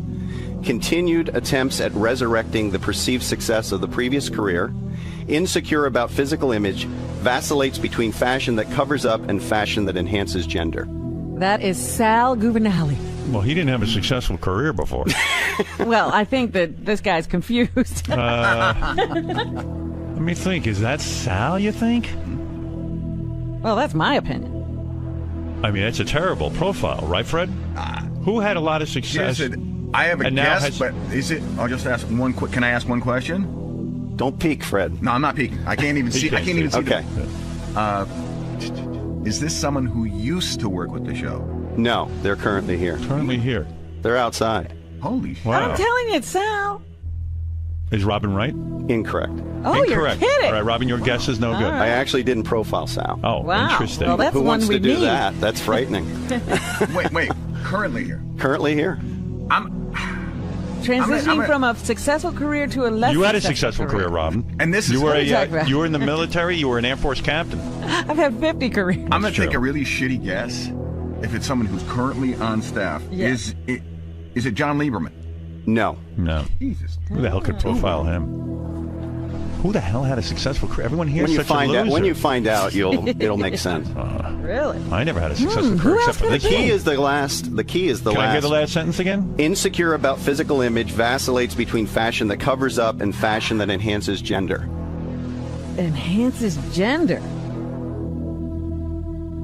Continued attempts at resurrecting the perceived success of the previous career. Insecure about physical image, vacillates between fashion that covers up and fashion that enhances gender. That is Sal Gubernale. Well, he didn't have a successful career before. Well, I think that this guy's confused. Let me think. Is that Sal, you think? Well, that's my opinion. I mean, it's a terrible profile, right, Fred? Who had a lot of success? Yes, I have a guess, but is it? I'll just ask one quick. Can I ask one question? Don't peek, Fred. No, I'm not peeking. I can't even see. I can't even see. Okay. Is this someone who used to work with the show? No, they're currently here. Currently here. They're outside. Holy shit. Wow. I'm telling you, it's Sal. Is Robin right? Incorrect. Oh, Incorrect. you're kidding. All right, Robin, your guess is no good. I actually didn't profile Sal. Oh, Wow. interesting. Well, that's Who the one wants we to do need. that? That's frightening. Wait. Currently here. Currently here. Transitioning from a successful career to a less You had a successful successful career, Robin. And this is you were What are you talking about? you were in the military. You were an Air Force captain. I've had 50 careers. I'm going to take true. a really shitty guess. If it's someone who's currently on staff, Yeah. is it John Lieberman? No. No. Jesus. Who the hell could profile him? Who the hell had a successful career? Everyone here is such a loser. When you find out, it'll make sense. Really? I never had a successful career except for this. The key is the last. Can I hear the last sentence again? Insecure about physical image, vacillates between fashion that covers up and fashion that enhances gender. Enhances gender.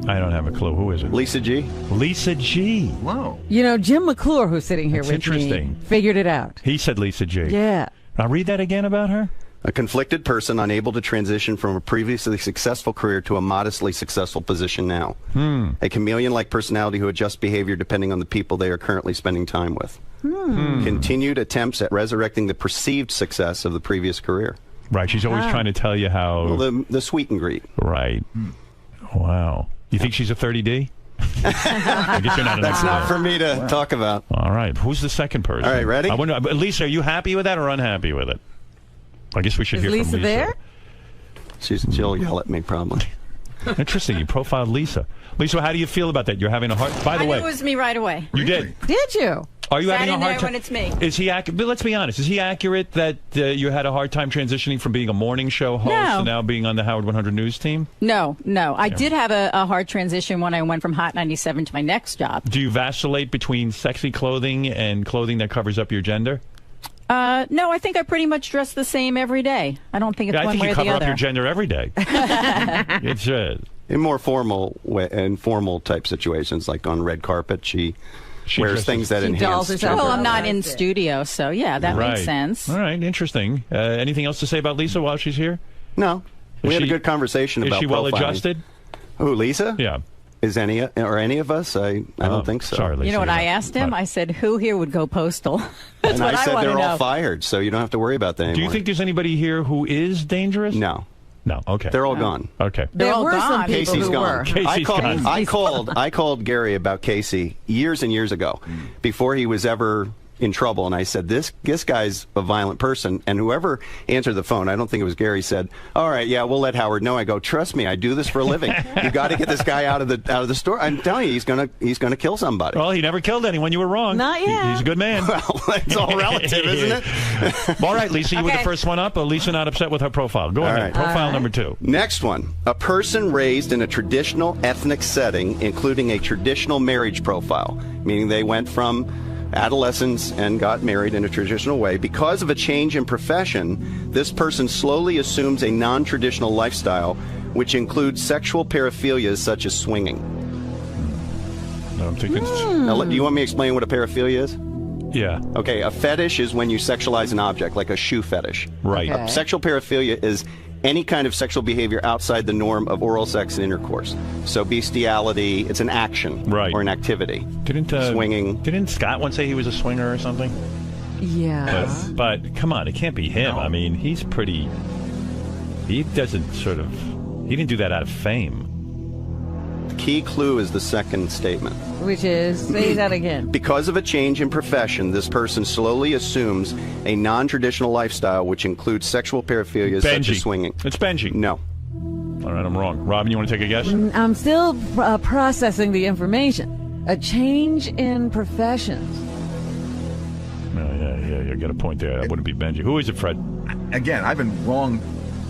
I don't have a clue. Who is it? Lisa G. Lisa G. Whoa. You know, Jim McClure, who's sitting here That's with me, interesting. figured it out. He said Lisa G. Yeah. I'll read that again about her. A conflicted person unable to transition from a previously successful career to a modestly successful position now. A chameleon-like personality who adjusts behavior depending on the people they are currently spending time with. Continued attempts at resurrecting the perceived success of the previous career. Right. She's always trying to tell you how. Well, the sweet and greet. Right. Wow. You think she's a 30D? I guess you're not an That's not expert. for me to talk about. All right. Who's the second person? All right, ready? I wonder, Lisa, are you happy with that or unhappy with it? I guess we should Is hear Lisa from Lisa. there? She'll yell at me probably. Interesting. You profiled Lisa. Lisa, how do you feel about that? You're having a hard. By the I way, knew it was me right away. you did. Did you? Are you Sat having a in hard there time? when it's me. Is he accurate? But let's be honest. Is he accurate that you had a hard time transitioning from being a morning show host No. to now being on the Howard 100 News team? No. I did have a hard transition when I went from Hot 97 to my next job. Do you vacillate between sexy clothing and clothing that covers up your gender? No, I think I pretty much dress the same every day. I don't think it's I one think way you or the cover up other. your gender every day. It's In more formal informal type situations, like on red carpet, she wears dresses- things that She dolls enhance herself gender. Well, I'm not in That's it. studio, so yeah, that right. makes sense. All right, interesting. Anything else to say about Lisa while she's here? No. We had a good conversation about Is she well profiling. adjusted? Who, Lisa? Yeah. Is any of us? I don't think so. Sorry, Lisa. You know what I asked him? I said, who here would go postal? That's And what I said want they're to all know. fired, so you don't have to worry about that anymore. Do you think there's anybody here who is dangerous? No. No. Okay. They're all gone. Okay. There all were some gone. people Casey's who gone. were. Casey's gone. I called Gary about Casey years and years ago, before he was ever in trouble, and I said, this guy's a violent person, and whoever answered the phone, I don't think it was Gary, said, all right, yeah, we'll let Howard know. I go, trust me, I do this for a living. You got to get this guy out of the store. I'm telling you, he's gonna kill somebody. Well, he never killed anyone. You were wrong. Not yet. He's a good man. Well, it's all relative, isn't it? All right, Lisa, you were the Okay. first one up. Lisa not upset with her profile. Go ahead. right. Profile number 2. Next one. A person raised in a traditional ethnic setting, including a traditional marriage profile, meaning they went from adolescence and got married in a traditional way. Because of a change in profession, this person slowly assumes a non-traditional lifestyle, which includes sexual paraphilias such as swinging. No, I'm thinking. Now, do you want me to explain what a paraphilia is? Yeah. Okay, a fetish is when you sexualize an object, like a shoe fetish. Right. Okay. A sexual paraphilia is any kind of sexual behavior outside the norm of oral sex and intercourse. So bestiality, it's an action Right. or an activity. Didn't Swinging. Didn't Scott once say he was a swinger or something? Yeah. But come on, it can't be him. I mean, he's pretty. He doesn't sort of. He didn't do that out of fame. The key clue is the second statement. Which is, say that again. Because of a change in profession, this person slowly assumes a non-traditional lifestyle, which includes sexual paraphilias such Benjy. as swinging. It's Benjy. No. All right, I'm wrong. Robin, you want to take a guess? I'm still processing the information. A change in professions. Yeah, you got a point there. That wouldn't be Benjy. Who is it, Fred? Again, I've been wrong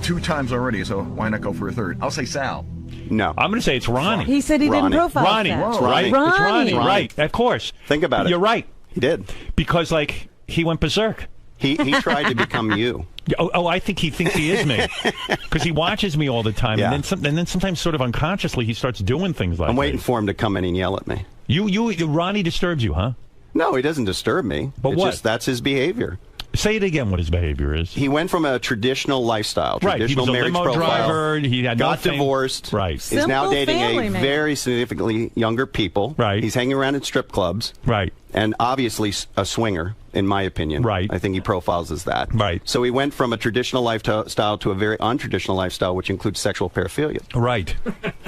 2 times already, so why not go for a third? I'll say Sal. No. I'm going to say it's Ronnie. He said he didn't profile Ronnie. that. It's right. It's Ronnie. Right. Of course. Think about it. You're right. He did. Because, like, he went berserk. He tried to become you. Oh, I think he thinks he is me. Because he watches me all the time. Yeah. And then sometimes sort of unconsciously he starts doing things like that. I'm waiting for him to come in and yell at me. Ronnie disturbs you, huh? No, he doesn't disturb me. But what? That's his behavior. Say it again what his behavior is. He went from a traditional lifestyle, traditional he was a marriage limo profile, driver, he had got divorced, he's now dating a very significantly younger people. Right. He's hanging around at strip clubs. Right. And obviously a swinger, in my opinion. Right. I think he profiles as that. Right. So he went from a traditional lifestyle to a very untraditional lifestyle, which includes sexual paraphilia. Right.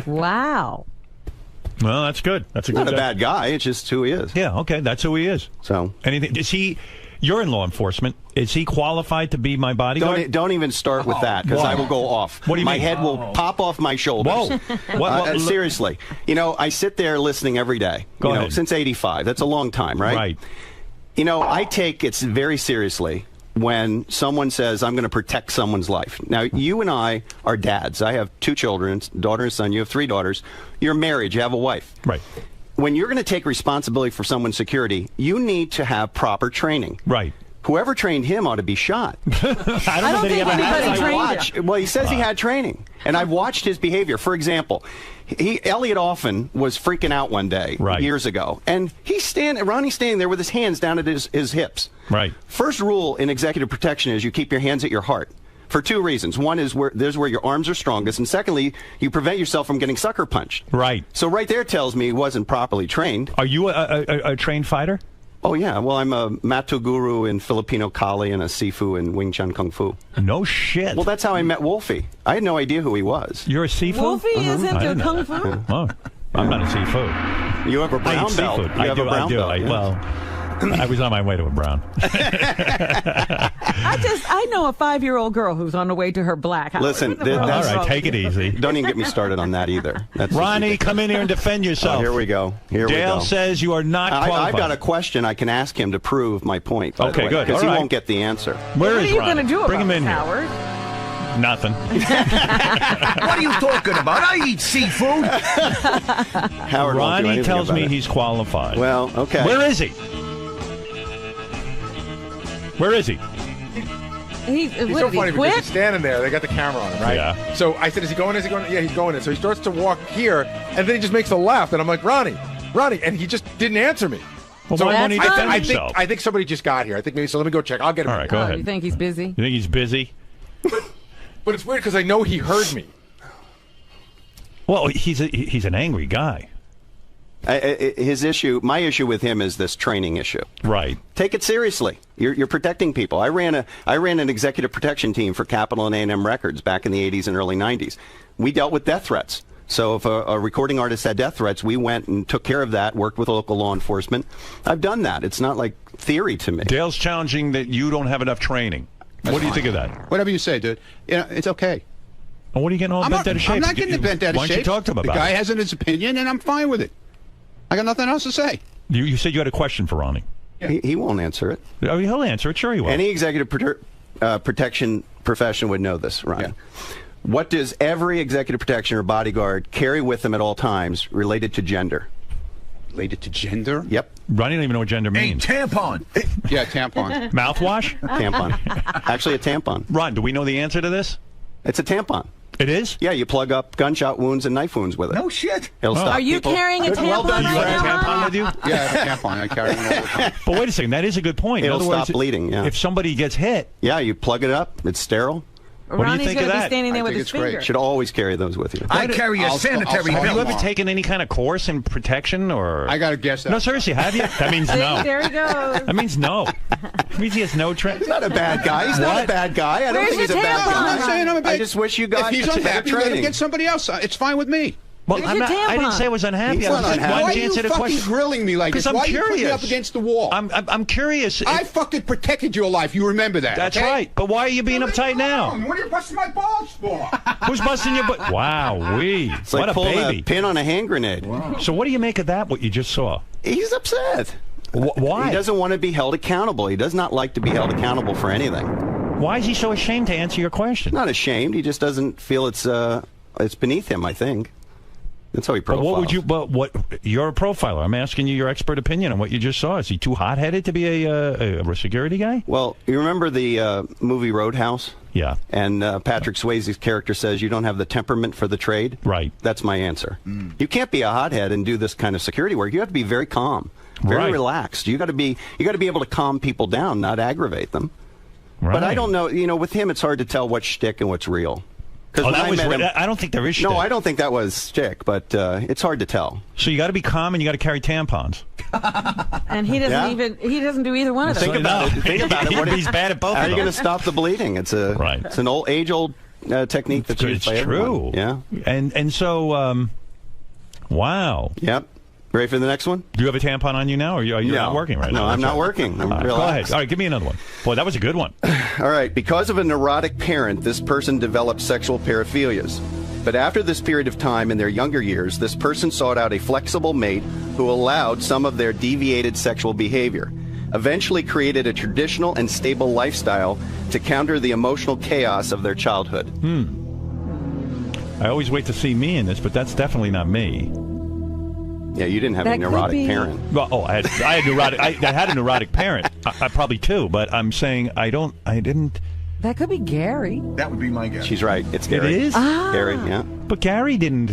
Wow. Well, that's good. That's Not a bad guy. It's just who he is. Yeah, okay. That's who he is. So anything is he? You're in law enforcement. Is he qualified to be my bodyguard? Don't even start with that, because I will go off. What do you my mean? head will pop off my shoulders. Whoa. Seriously. You know, I sit there listening every day. Go ahead. Since '85. That's a long time, right? Right. You know, I take it very seriously when someone says, I'm going to protect someone's life. Now, you and I are dads. I have 2 children, daughter and son. You have 3 daughters. You're married. You have a wife. Right. When you're going to take responsibility for someone's security, you need to have proper training. Right. Whoever trained him ought to be shot. I don't know that he ever had training. Well, he says he had training, and I've watched his behavior. For example, Elliot Offen was freaking out one day years ago, and Ronnie's standing there with his hands down at his hips. Right. First rule in executive protection is you keep your hands at your heart. For 2 reasons. One is there's where your arms are strongest, and secondly, you prevent yourself from getting sucker punched. Right. So right there tells me he wasn't properly trained. Are you a trained fighter? Oh, yeah. Well, I'm a Matu Guru in Filipino Kali and a Sifu in Wing Chun Kung Fu. No shit. Well, that's how I met Wolfie. I had no idea who he was. You're a Sifu? Wolfie is into Kung Fu? Oh, I'm not a Sifu. You have a brown belt. Seafood. You have a brown belt. Well, I was on my way to a brown. I know a 5-year-old girl who's on the way to her black. Listen, all right, take it easy. Don't even get me started on that either. That's Ronnie, come in here and defend yourself. Oh, here we go. Dale says you are not qualified. I've got a question I can ask him to prove my point. Okay, good. Because he won't get the answer. Where is Ronnie? What are you Ronnie? going to do Bring about him in this, here. Howard? Nothing. What are you talking about? I eat seafood. Howard won't do Ronnie anything tells about me it. he's qualified. Well, okay. Where is he? Where is he? He's so funny because he's standing there. They got the camera on him, right? Yeah. So I said, is he going? Is he going? Yeah, he's going in. So he starts to walk here, and then he just makes a left. And I'm like, Ronnie, and he just didn't answer me. Well, so why won't he defend himself? I think somebody just got here. I think maybe so. Let me go check. I'll get him. All right, go ahead. You think he's busy? You think he's busy? But it's weird because I know he heard me. Well, he's an angry guy. My issue with him is this training issue. Right. Take it seriously. You're protecting people. I ran an executive protection team for Capitol and A&M Records back in the 80s and early 90s. We dealt with death threats. So if a recording artist had death threats, we went and took care of that, worked with local law enforcement. I've done that. It's not like theory to me. Dale's challenging that you don't have enough training. What do you think of that? Whatever you say, dude. You know, it's okay. Well, what are you getting all bent out of shape? I'm not getting bent out of shape. Why don't you talk to him about it? The guy it? has his opinion, and I'm fine with it. I got nothing else to say. You said you had a question for Ronnie. He won't answer it. Oh, he'll answer it. Sure he will. Any executive protection profession would know this, Ronnie. Yeah. What does every executive protection or bodyguard carry with them at all times related to gender? Related to gender? Yep. Ronnie don't even know what gender means. Tampon. Yeah, tampon. Mouthwash? Tampon. Actually, a tampon. Ron, do we know the answer to this? It's a tampon. It is? Yeah, you plug up gunshot wounds and knife wounds with it. No shit. It'll stop Are you people. carrying a tampon? Well done, Do you have a Fred. tampon with you? Yeah, I have a tampon. I carry one all the time. But wait a second. That is a good point. It'll In other words, stop bleeding, yeah. If somebody gets hit. Yeah, you plug it up. It's sterile. What do you Ronnie's think going of to be that? standing there I with think his it's great. finger. Should always carry those with you. I carry a sanitary Have you belt. ever taken any kind of course in protection or? I got to guess that. No, seriously, have you? That means no. There he goes. That means no. It means he has no training. He's not a bad guy. He's not a bad guy. I don't Where's think he's a your bad tampon? guy. I'm not saying I'm a bad I just wish you guys If he's had better unhappy, let him training. get somebody else. It's fine with me. Well, Where's your I didn't tampon? say I was unhappy. He's I was not just unhappy. Why wanting are to you answer the fucking question. grilling me like this? Because Why I'm are you putting me curious. up against the wall? I'm curious. I fucking protected your life. You remember that? That's okay? right. But why are you being uptight now? What are you busting my balls for? Who's busting your butt? Wow, It's what like a pulling baby. a pin on a hand grenade. So what do you make of that, what you just saw? He's upset. Why? He doesn't want to be held accountable. He does not like to be held accountable for anything. Why is he so ashamed to answer your question? Not ashamed. He just doesn't feel it's beneath him, I think. That's how he profiles. But what would you? But what? You're a profiler. I'm asking you your expert opinion on what you just saw. Is he too hot-headed to be a security guy? Well, you remember the movie Roadhouse? Yeah. And Patrick Swayze's character says you don't have the temperament for the trade. Right. That's my answer. You can't be a hothead and do this kind of security work. You have to be very calm, very relaxed. You got to be able to calm people down, not aggravate them. Right. But I don't know. You know, with him, it's hard to tell what's shtick and what's real. Oh, I don't think there is shtick. No, I don't think that was shtick, but it's hard to tell. So you got to be calm and you got to carry tampons. And he doesn't do either one of those. Think about it. Think about it. He's bad at both. How are you going to stop the bleeding? It's an age-old technique that's used by everyone. Yeah. And so, wow. Yep. Ready for the next one? Do you have a tampon on you now, or are you not working right now? No, I'm not working. I'm relaxed. Go ahead. All right, give me another one. Boy, that was a good one. All right. Because of a neurotic parent, this person developed sexual paraphilias. But after this period of time in their younger years, this person sought out a flexible mate who allowed some of their deviated sexual behavior, eventually created a traditional and stable lifestyle to counter the emotional chaos of their childhood. I always wait to see me in this, but that's definitely not me. Yeah, you didn't have a neurotic parent. Well, I had neurotic. I had a neurotic parent. I probably too, but I'm saying I didn't. That could be Gary. That would be my guess. She's right. It's Gary. It is? Gary, yeah. But Gary didn't.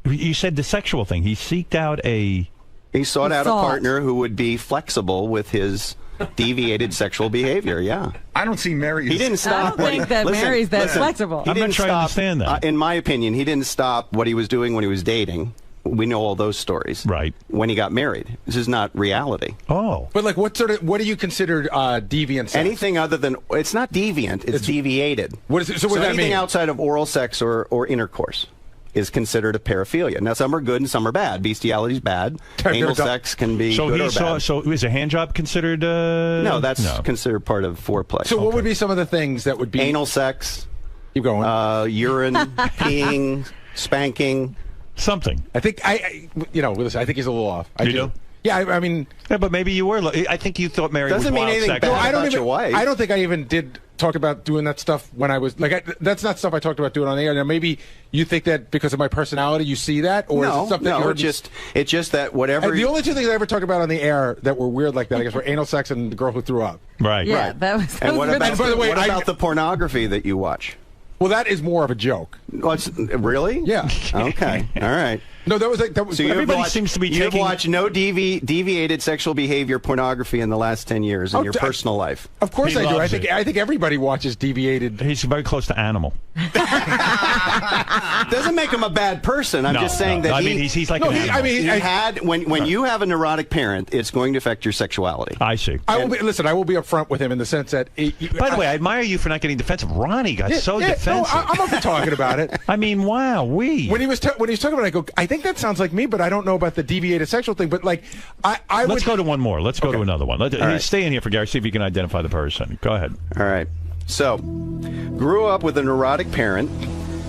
You said the sexual thing. He seeked out a. He sought out a partner who would be flexible with his deviated sexual behavior. Yeah. I don't see Mary. He didn't stop. I don't think that Mary's that flexible. I'm not sure I understand that. In my opinion, he didn't stop what he was doing when he was dating. We know all those stories. Right. When he got married. This is not reality. Oh. But like, what do you consider deviant sex? Anything other than, it's not deviant, it's deviated. What is it? So what does that anything mean? outside of oral sex or intercourse is considered a paraphilia. Now, some are good and some are bad. Bestiality is bad. Anal sex can be good or bad. So is a hand job considered? No, that's considered part of foreplay. So what would be some of the things that would be? Anal sex. Keep going. Urine, peeing, spanking. Something. I think listen, I think he's a little off. You do? Yeah, I mean. Yeah, but maybe you were. I think you thought Mary doesn't was mean wild anything sex. bad about your wife. I don't think I even did talk about doing that stuff when I was like. That's not stuff I talked about doing on the air. Now maybe you think that because of my personality, you see that, or is it something? No, it's just that whatever. The only two things I ever talked about on the air that were weird like that, I guess, were anal sex and the girl who threw up. Right. Yeah, that was. And what about, by the way, what about the pornography that you watch? Well, that is more of a joke. Really? Yeah. Okay. All right. No, that was. So everybody seems to be You've taking. watched no deviated sexual behavior pornagography in the last 10 years in your personal life. Of course He I do. loves I think everybody watches deviated. He's very close to animal. Doesn't make him a bad person. I'm just saying that I mean, he's like an animal. I mean, when you have a neurotic parent, it's going to affect your sexuality. I see. I will be upfront with him in the sense that. By the way, I admire you for not getting defensive. Ronnie got so defensive. No, I'm not talking about it. I mean, wow, when he was talking about it, I go, I think that sounds like me, but I don't know about the deviated sexual thing. But like, let's go to one more. Let's go to another one. Right. Stay in here for Gary. See if you can identify the person. Go ahead. All right. So, grew up with a neurotic parent.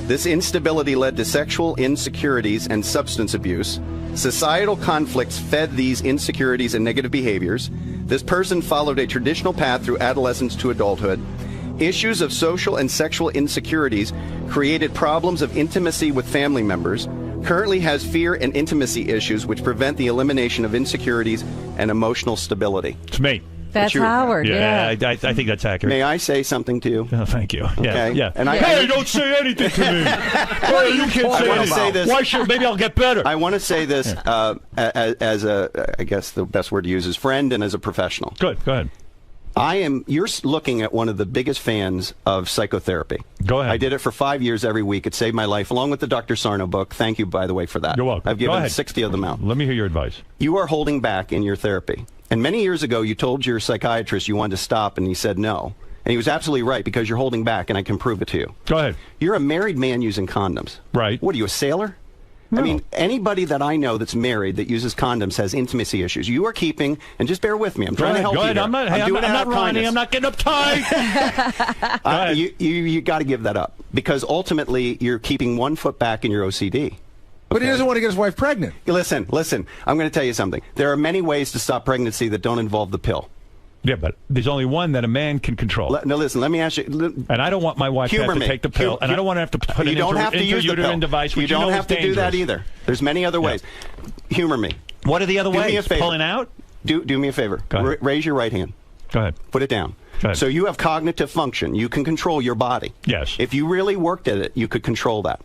This instability led to sexual insecurities and substance abuse. Societal conflicts fed these insecurities and negative behaviors. This person followed a traditional path through adolescence to adulthood. Issues of social and sexual insecurities created problems of intimacy with family members. Currently has fear and intimacy issues which prevent the elimination of insecurities and emotional stability. It's me. That's Howard. Yeah, I think that's accurate. May I say something to you? Oh, thank you. Okay. Yeah. And hey, don't say anything to me. Hey, you can't say anything. Say this. Why should? Maybe I'll get better. I want to say this as a, I guess the best word to use is friend and as a professional. Good. Go ahead. You're looking at one of the biggest fans of psychotherapy. Go ahead. I did it for 5 years every week. It saved my life, along with the Dr. Sarno book. Thank you, by the way, for that. You're welcome. I've given 60 of them out. Let me hear your advice. You are holding back in your therapy. And many years ago, you told your psychiatrist you wanted to stop, and he said no. And he was absolutely right, because you're holding back, and I can prove it to you. Go ahead. You're a married man using condoms. Right. What are you, a sailor? No. I mean, anybody that I know that's married that uses condoms has intimacy issues. You are keeping, and just bear with me. I'm trying to help you. Go ahead. Here. I'm not Ronnie. I'm not getting uptight. You got to give that up, because ultimately you're keeping 1 foot back in your OCD. But he doesn't want to get his wife pregnant. Listen. I'm going to tell you something. There are many ways to stop pregnancy that don't involve the pill. Yeah, but there's only one that a man can control. No, listen, let me ask you. And I don't want my wife to have to take the pill, and I don't want to have to put an intrauterine device, which you don't have to do that dangerous. either. There's many other ways. Humor me. What are the other Do ways? me a favor. Pulling out? Do me a favor. Go ahead. Raise your right hand. Go ahead. Put it down. Go ahead. So you have cognitive function. You can control your body. Yes. If you really worked at it, you could control that.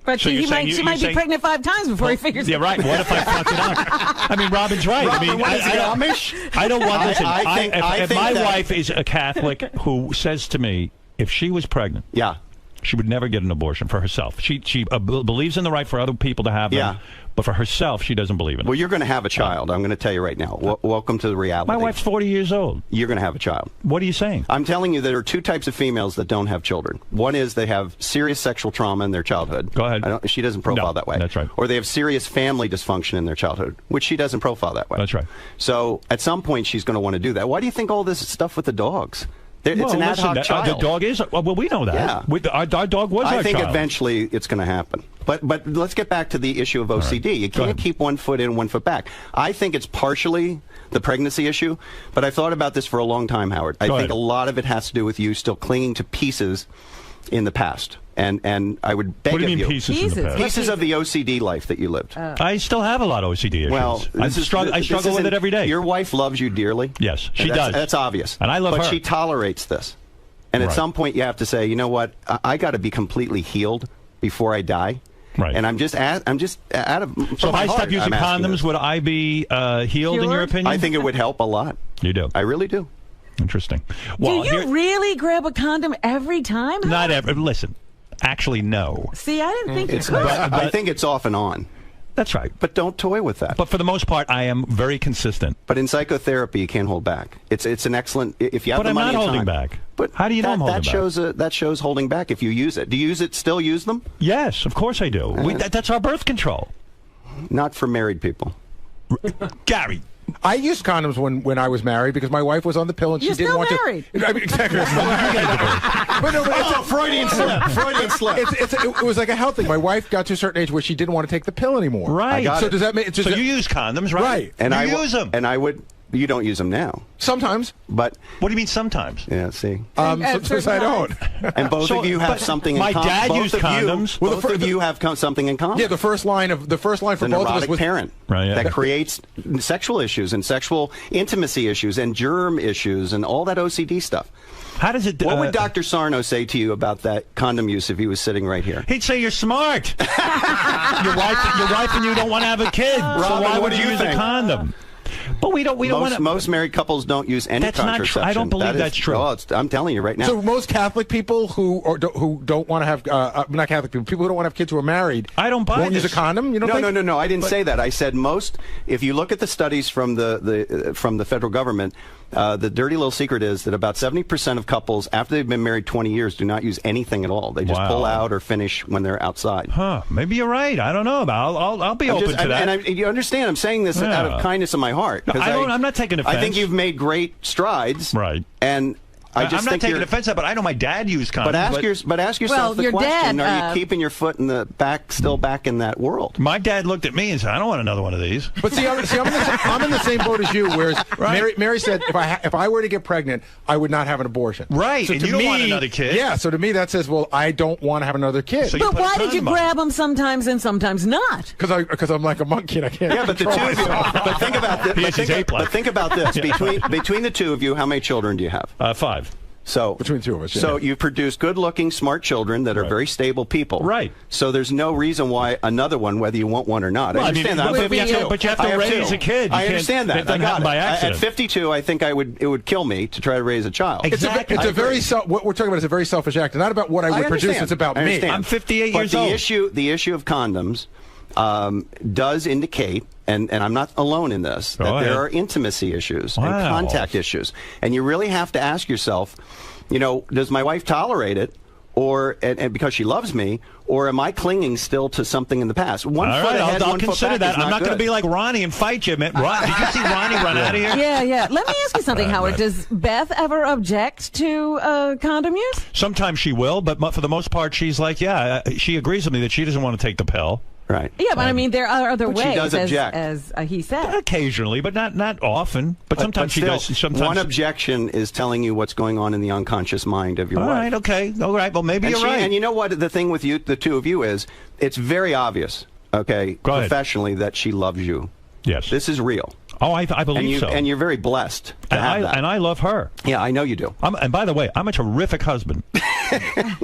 But So she you're saying- might you're be saying- pregnant 5 times before he figures Yeah, it right. out. What if I fuck it up? I mean, Robin's right. Robin, I mean, what is he, Amish? I don't want. Listen, I if think my that- wife is a Catholic who says to me, if she was pregnant, yeah, she would never get an abortion for herself. She believes in the right for other people to have them. Yeah. But for herself, she doesn't believe in it. Well, you're going to have a child. I'm going to tell you right now. Welcome to the reality. My wife's 40 years old. You're going to have a child. What are you saying? I'm telling you there are 2 types of females that don't have children. One is they have serious sexual trauma in their childhood. Go ahead. She doesn't profile that way. That's right. Or they have serious family dysfunction in their childhood, which she doesn't profile that way. That's right. So at some point she's going to want to do that. Why do you think all this stuff with the dogs? It's Well, an ad listen, hoc child. The dog is. Well, we know that. Yeah. Our dog was I our think child. eventually it's going to happen. But let's get back to the issue of OCD. Right. You can't keep one foot in, one foot back. I think it's partially the pregnancy issue, but I've thought about this for a long time, Howard. I think a lot of it has to do with you still clinging to pieces in the past. And I would beg What do you of mean pieces in the past? Pieces of the OCD life that you lived. I still have a lot of OCD issues. Well, I struggle with it every day. Your wife loves you dearly. Yes, she And does. That's obvious. And I love but her. she tolerates this. And at Right. some point you have to say, you know what? I got to be completely healed before I die. Right. And I'm just out of. So if I stop using condoms, would I be healed in your opinion? I think it would help a lot. You do. I really do. Interesting. Well, Do you really grab a condom every time? not every. Listen, actually, no. See, I didn't think It's you could. I think it's off and on. That's right. But don't toy with that. But for the most part, I am very consistent. But in psychotherapy, you can't hold back. It's an excellent if you have But the I'm money not and holding time. back. But how do you know I'm holding that back? shows holding back if you use it. Do you still use them? Yes, of course I do. That's our birth control. Not for married people. Gary. I used condoms when I was married because my wife was on the pill and You're she didn't still want married. to. I mean, exactly. But no, but Freudian slip. Freudian slip. It was like a health thing. My wife got to a certain age where she didn't want to take the pill anymore. Right. So does that make? So you use condoms, right? Right. And you use them. And I would. You don't use them now. Sometimes. But what do you mean sometimes? Yeah. See. Sometimes I don't. And both of you have something in my common. dad Both used of you- condoms. Both of you have something in common. Yeah, the first line for the both of us neurotic was parent that creates sexual issues and sexual intimacy issues and germ issues and all that OCD stuff. How does it? What would Dr. Sarno say to you about that condom use if he was sitting right here? He'd say you're smart. your wife and you don't want to have a kid. Robin, so why what would do you you use a think? condom? But we don't want to. Most married couples don't use any That's not true. contraception. I don't believe that's true. Oh, I'm telling you right now. So most Catholic people who don't want to have not Catholic people who don't want to have kids who are married. I don't buy won't this. use a condom. You don't think? No. I didn't say that. I said most. If you look at the studies from the federal government, the dirty little secret is that about 70% of couples after they've been married 20 years do not use anything at all. They just pull out or finish when they're outside. Huh? Maybe you're right. I don't know. I'll be open to that. And you understand? I'm saying this out of kindness of my heart. No, I'm not taking offense. I think you've made great strides. Right. And I'm not taking offense at that, but I know my dad used condoms. But ask yourself the your question: dad, are you keeping your foot in the back, still back in that world? My dad looked at me and said, "I don't want another one of these." But see, I'm in the same boat as you. Whereas Mary said, if I were to get pregnant, I would not have an abortion. Right. So and to you don't me, want another kid. Yeah. So to me, that says, well, I don't want to have another kid. So But why did you grab them sometimes and sometimes not? Because I'm like a monkey and I can't. Yeah, but the two of you. But think about this. But think about this. Between the two of you, how many children do you have? 5. So between two of us. So you produce good-looking, smart children that are very stable people. Right. So there's no reason why another one, whether you want one or not. Well, I understand that. but you have to raise a kid. I understand that. That doesn't happen by accident. At 52, I think it would kill me to try to raise a child. Exactly. It's a very what we're talking about is a very selfish act. It's not about what I would produce. It's about me. Understand. I'm 58 but years old. The issue of condoms does indicate, and I'm not alone in this, that there are intimacy issues and contact issues. And you really have to ask yourself, does my wife tolerate it, and because she loves me, or am I clinging still to something in the past? One foot ahead, I'll one foot consider back that. is not I'm not going to good. be like Ronnie and fight you, man. Did you see Ronnie run out of here? Yeah. Let me ask you something, Howard. Does Beth ever object to condom use? Sometimes she will, but for the most part, she's like, she agrees with me that she doesn't want to take the pill. Right. Yeah, but I mean, there are other But she ways, does object. as he said. Occasionally, but not often. But sometimes she still, does. Sometimes one objection is telling you what's going on in the unconscious mind of your wife. All right, okay. All right, well, maybe you're right. And you know what? The thing with you, the two of you, is it's very obvious, okay, professionally, that she loves you. Yes. This is real. Oh, I believe so. And you're very blessed to have that. And I love her. Yeah, I know you do. And by the way, I'm a terrific husband.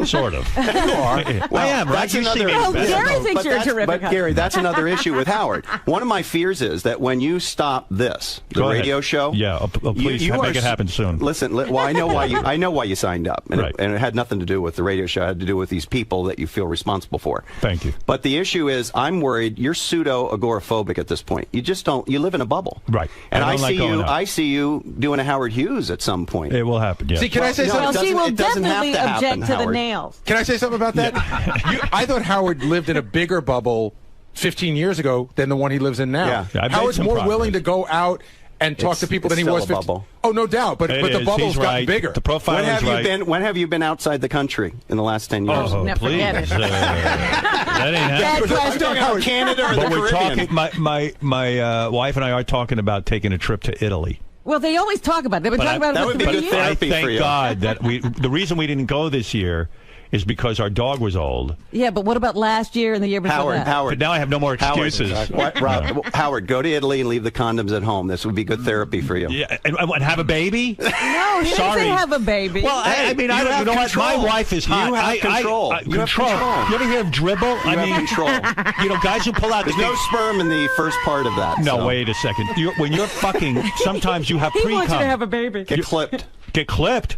Sort of. You are. Well, I am, right? You see me. Gary thinks you're a terrific But, Gary, that's another issue with Howard. One of my fears is that when you stop this, the radio show... Yeah, please make it happen soon. Listen, well, I know why you signed up. And, right. and it had nothing to do with the radio show. It had to do with these people that you feel responsible for. Thank you. But the issue is, I'm worried you're pseudo-agoraphobic at this point. You just don't... You live in a bubble. Right. And I see you doing a Howard Hughes at some point. It will happen, yeah. See, can I say something? Well, she will definitely object to the Howard. nails. Can I say something about that? I thought Howard lived in a bigger bubble 15 years ago than the one he lives in now. Yeah, Howard's more willing to go out and talk to people than he was 15. Oh, no doubt. But the bubble's gotten bigger. The profile is right. When have you been outside the country in the last 10 years? Oh, please. That ain't happening. I'm talking about Canada or the Caribbean. My wife and I are talking about taking a trip to Italy. Well, they always talk about it. They've been talking about it for 3 years. I thank God that the reason we didn't go this year is because our dog was old. Yeah, but what about last year and the year before that? Howard. But now I have no more excuses. Howard, go to Italy and leave the condoms at home. This would be good therapy for you. Yeah, and have a baby? No, he didn't say have a baby. Well, I mean, I don't. You know what? My wife is hot. You have control. You have control. You ever hear of dribble? You have control. You know, guys who pull out. There's no sperm in the first part of that. No, wait a second. When you're fucking, sometimes you have pre-cum. He wants you to have a baby. Get clipped. Get clipped?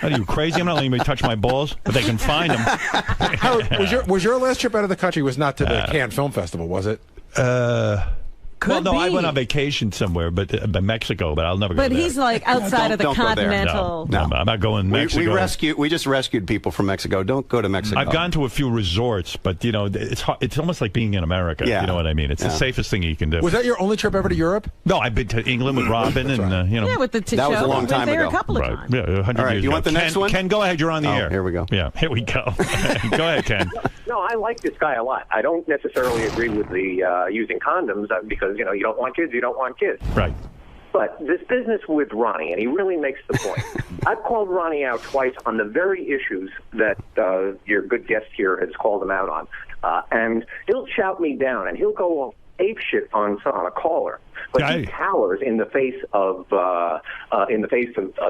Are you crazy? I'm not letting anybody touch my balls, but they can find them. Howard, was your last trip out of the country was not to the Cannes Film Festival, was it? Well, no, I went on vacation somewhere, but Mexico, but I'll never go there. But he's like outside of the continental. No, I'm not going to Mexico. We just rescued people from Mexico. Don't go to Mexico. I've gone to a few resorts, but you know, it's almost like being in America. Yeah. You know what I mean? It's the safest thing you can do. Was that your only trip ever to Europe? No, I've been to England with Robin, and you know. Yeah, with the that was a long time ago. A couple of times. Yeah, 100 All right, years you ago. want the next one? Ken, go ahead. You're on the air. Here we go. Yeah, here we go. Go ahead, Ken. No, I like this guy a lot. I don't necessarily agree with the using condoms because, you know, you don't want kids, you don't want kids. Right. But this business with Ronnie, and he really makes the point. I've called Ronnie out twice on the very issues that your good guest here has called him out on. And he'll shout me down, and he'll go apeshit on a caller. But he cowers in the face of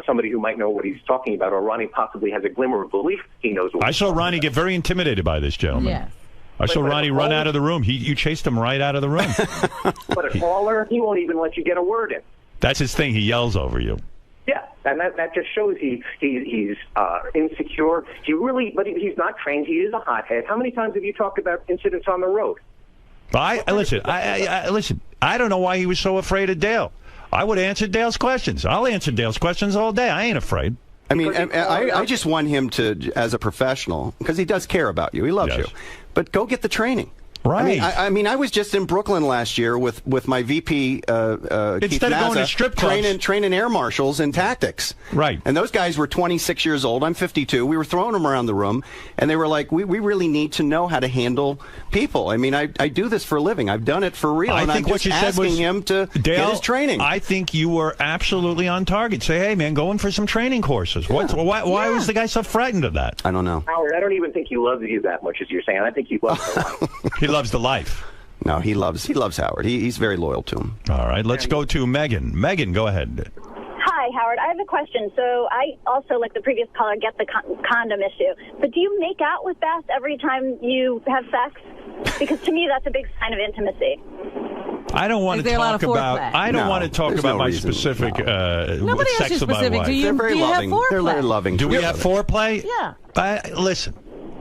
somebody who might know what he's talking about, or Ronnie possibly has a glimmer of belief he knows what I saw Ronnie get very intimidated by this gentleman. Yeah. I saw Ronnie run out of the room. You chased him right out of the room. But a caller, he won't even let you get a word in. That's his thing. He yells over you. Yeah, and that just shows he's insecure. But he's not trained. He is a hothead. How many times have you talked about incidents on the road? Listen. I don't know why he was so afraid of Dale. I would answer Dale's questions. I'll answer Dale's questions all day. I ain't afraid. I mean, I just want him to, as a professional, because he does care about you. He loves you. But go get the training. Right. I mean, I was just in Brooklyn last year with my VP, Keith Instead of going to strip clubs. training air marshals in tactics. Right. And those guys were 26 years old. I'm 52. We were throwing them around the room, and they were like, we really need to know how to handle people. I mean, I do this for a living. I've done it for real. I and think I'm what just you said asking was, him to Dale, get his training. I think you were absolutely on target. Say, hey, man, go in for some training courses. Yeah. Why was the guy so frightened of that? I don't know. Howard, I don't even think he loves you that much as you're saying. I think he loves the life. He loves the life. No, he loves Howard. He's very loyal to him. All right, let's go to Megan. Megan, go ahead. Hi, Howard. I have a question. So I also, like the previous caller, get the condom issue. But do you make out with Beth every time you have sex? Because to me, that's a big sign of intimacy. I don't want to talk about. I don't want to talk about my reason. specific Nobody asked you sex of my specific. wife. They're very loving. They're very loving. Do we have foreplay? Yeah. Listen,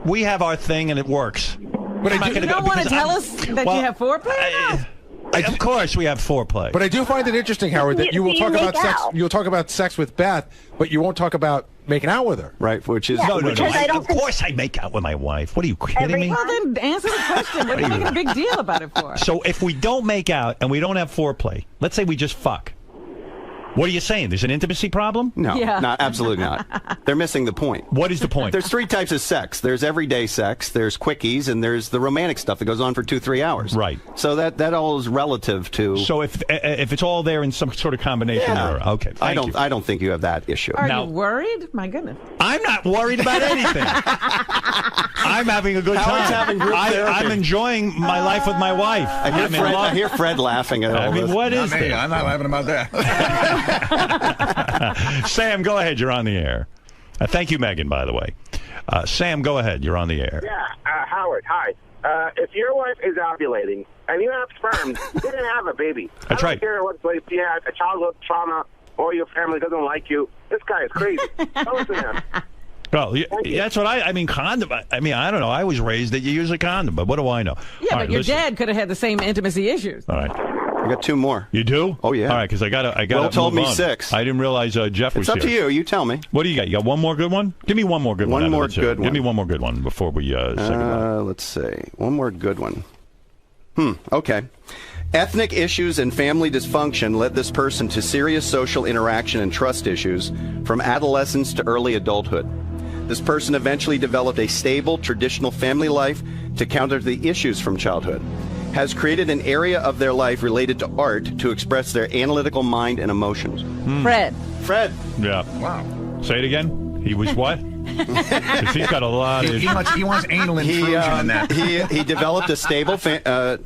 we have our thing and it works. But you don't want to tell us that you have foreplay? Of course, we have foreplay. But I do find it interesting, Howard, that you will talk about sex. You'll talk about sex with Beth, but you won't talk about making out with her. Right, which is no. Of course, I make out with my wife. What are you kidding me? Well, then answer the question. What are you making a big deal about it for? So if we don't make out and we don't have foreplay, let's say we just fuck. What are you saying? There's an intimacy problem? No, not absolutely not. They're missing the point. What is the point? There's 3 types of sex. There's everyday sex, there's quickies, and there's the romantic stuff that goes on for 2-3 hours. Right. So that all is relative to. So if it's all there in some sort of combination, okay. I don't think you have that issue. Are you worried? My goodness. I'm not worried about anything. I'm having a good time. Howard's having group therapy. I'm enjoying my life with my wife. I hear Fred laughing at all this. What is this? I'm not laughing about that. Sam, go ahead. You're on the air. Thank you, Megan, by the way. Sam, go ahead. You're on the air. Yeah, Howard, hi. If your wife is ovulating and you have sperm, you didn't have a baby. That's I right. don't care what, if you had a childhood trauma or your family doesn't like you. This guy is crazy. Don't listen to him. Well, that's what I mean, condom. I mean, I don't know. I was raised that you use a condom, but what do I know? Yeah, All but right, your listen. dad could have had the same intimacy issues. All right. I got 2 more. You do? Oh, yeah. All right, because I got Will told move me on. 6. I didn't realize Jeff was It's up here. to you. You tell me. What do you got? You got one more good one? Give me one more good one. One more good one. Give me one more good one before we say goodbye. Let's see. One more good one. Okay. Ethnic issues and family dysfunction led this person to serious social interaction and trust issues from adolescence to early adulthood. This person eventually developed a stable, traditional family life to counter the issues from childhood. Has created an area of their life related to art to express their analytical mind and emotions. Fred. Yeah. Wow. Say it again. He was what? 'Cause he's got a lot of He wants anal intrusion in that. He developed a stable,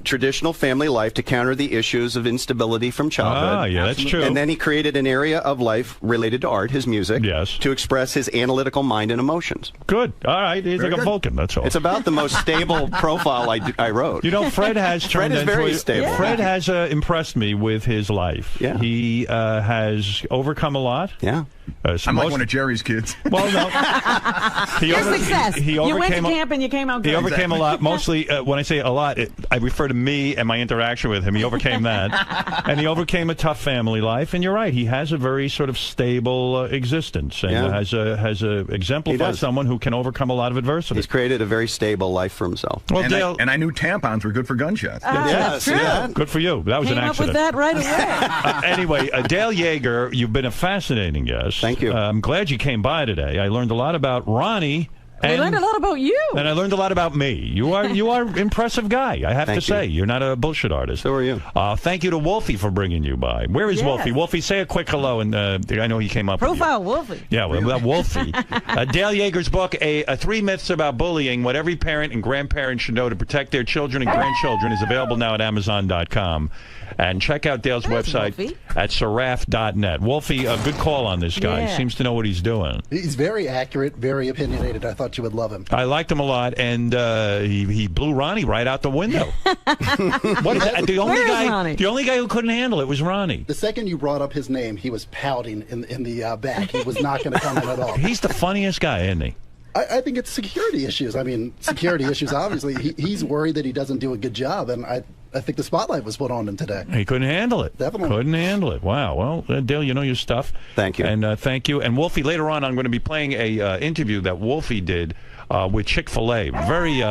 traditional family life to counter the issues of instability from childhood. Ah, yeah, that's true. And then he created an area of life related to art, his music, to express his analytical mind and emotions. Good. All right. He's like a Vulcan, that's all. It's about the most stable profile I wrote. You know, Fred has turned Fred is very into stable. Fred has impressed me with his life. Yeah. He has overcome a lot. Yeah. I'm like one of Jerry's kids. Well, no. Your success. He you went to overcame camp and you came out good. He overcame a lot. Mostly, when I say a lot, I refer to me and my interaction with him. He overcame that. And he overcame a tough family life. And you're right. He has a very sort of stable existence and has exemplified someone who can overcome a lot of adversity. He's created a very stable life for himself. Well, and, Dale, I knew tampons were good for gunshots. That's true. Yeah. Good for you. That was Came an up with accident. that right away. Anyway, Dale Yeager, you've been a fascinating guest. Thank you. I'm glad you came by today. I learned a lot about Ronnie. We learned a lot about you. And I learned a lot about me. You are an impressive guy, I have to say. You're not a bullshit artist. So are you. Thank you to Wolfie for bringing you by. Where is Wolfie? Wolfie, say a quick hello. And I know he came up Profile with you. Wolfie. Yeah, well, Wolfie. Dale Yeager's book, 3 Myths About Bullying, What Every Parent and Grandparent Should Know to Protect Their Children and Grandchildren, is available now at Amazon.com. And check out Dale's website Wolfie. at seraph.net. Wolfie, a good call on this guy. Yeah. He seems to know what he's doing. He's very accurate, very opinionated. I thought you would love him. I liked him a lot, and he blew Ronnie right out the window. What is that? The only guy who couldn't handle it was Ronnie. The second you brought up his name, he was pouting in the back. He was not going to come in at all. He's the funniest guy, isn't he? I think it's security issues. I mean, security issues, obviously. He's worried that he doesn't do a good job, and I think the spotlight was put on him today. He couldn't handle it. Definitely. Couldn't handle it. Wow. Well, Dale, you know your stuff. Thank you. And thank you. And Wolfie, later on, I'm going to be playing a interview that Wolfie did with Chick-fil-A. Very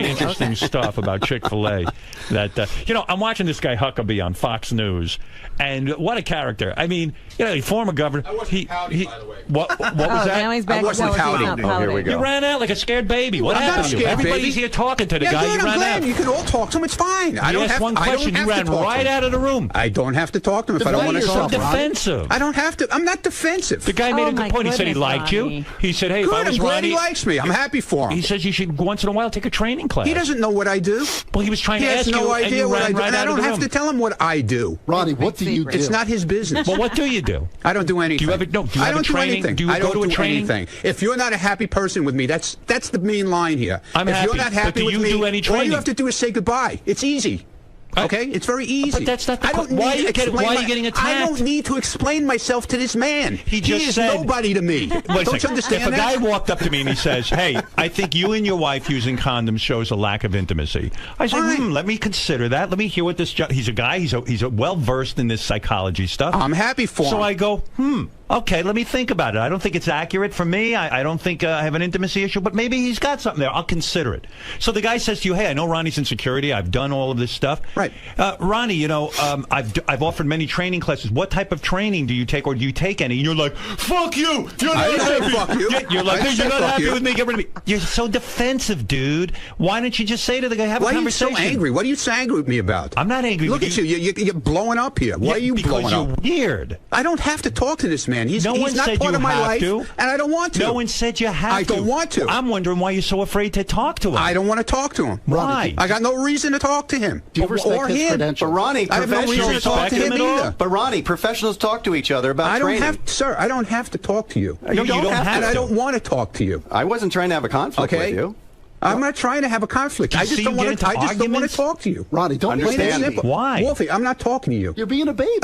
interesting stuff about Chick-fil-A. That I'm watching this guy Huckabee on Fox News, and what a character. I mean, former governor. I wasn't pouty, by the way. What was that? Now he's back. I wasn't pouting. Oh, here we go. You ran out like a scared baby. What happened to you? Everybody's here talking to the guy. Good, You ran glad. out. You can all talk to him. It's fine. I don't have one question. You ran right out of the room. I don't have to talk to him if I don't want to so talk to him. defensive. I don't have to. I'm not defensive. The guy made a my good point. He said he goodness, liked Ronnie. you. He said, hey, if I Good. was I'm glad Ronnie, he likes me. I'm happy for him. he says you should once in a while take a training class. He doesn't know what I do. Well, he was trying He to has ask no you, and idea you what I ran do. right And I out of don't the have room. to tell him what I do. Ronnie, what do you do? It's not his business. Well, what do you do? I don't do anything. Do you have a- no, do you I have a don't do training? anything. Do you I go don't to a do training? anything. If you're not a happy person with me, that's the main line here. I'm if happy, you're not but happy do with you me, do any all training? you have to do is say goodbye. It's easy. Okay, it's very easy. But that's not the I don't why need are you to getting- explain why are you getting attacked? I don't need to explain myself to this man. He just is said- nobody to me. Wait a Don't you second. understand If a guy that? walked up to me and he says, hey, I think you and your wife using condoms shows a lack of intimacy, I say, let me consider that. Let me he's a guy, he's a well-versed in this psychology stuff. I'm happy for him. So I go, Okay, let me think about it. I don't think it's accurate for me. I don't think I have an intimacy issue, but maybe he's got something there. I'll consider it. So the guy says to you, hey, I know Ronnie's in security. I've done all of this stuff. Right. Ronnie, you know, I've offered many training classes. What type of training do you take, or do you take any? And you're like, fuck you. You're not happy. Fuck you. You're like, hey, you're not happy you. with me. Get rid of me. You're so defensive, dude. Why don't you just say to the guy, have a conversation? Why are you so angry? What are you so angry with me about? I'm not angry Look with you. You're blowing up here. Why are you blowing up? Because you're weird. I don't have to talk to this man. He's not part of my life, and I don't want to. No one said you have to. I don't want to. I'm wondering why you're so afraid to talk to him. I don't want to talk to him. Why? I got no reason to talk to him. Do you respect his credentials? But Ronnie, I have no reason to talk to him either. But Ronnie, professionals talk to each other about training. Sir, I don't have to talk to you. No, you don't have to. And I don't want to talk to you. I wasn't trying to have a conflict with you. I'm not trying to have a conflict. I just don't want to. I just don't want to talk to you. Ronnie, don't understand. Why? Wolfie, I'm not talking to you. You're being a baby.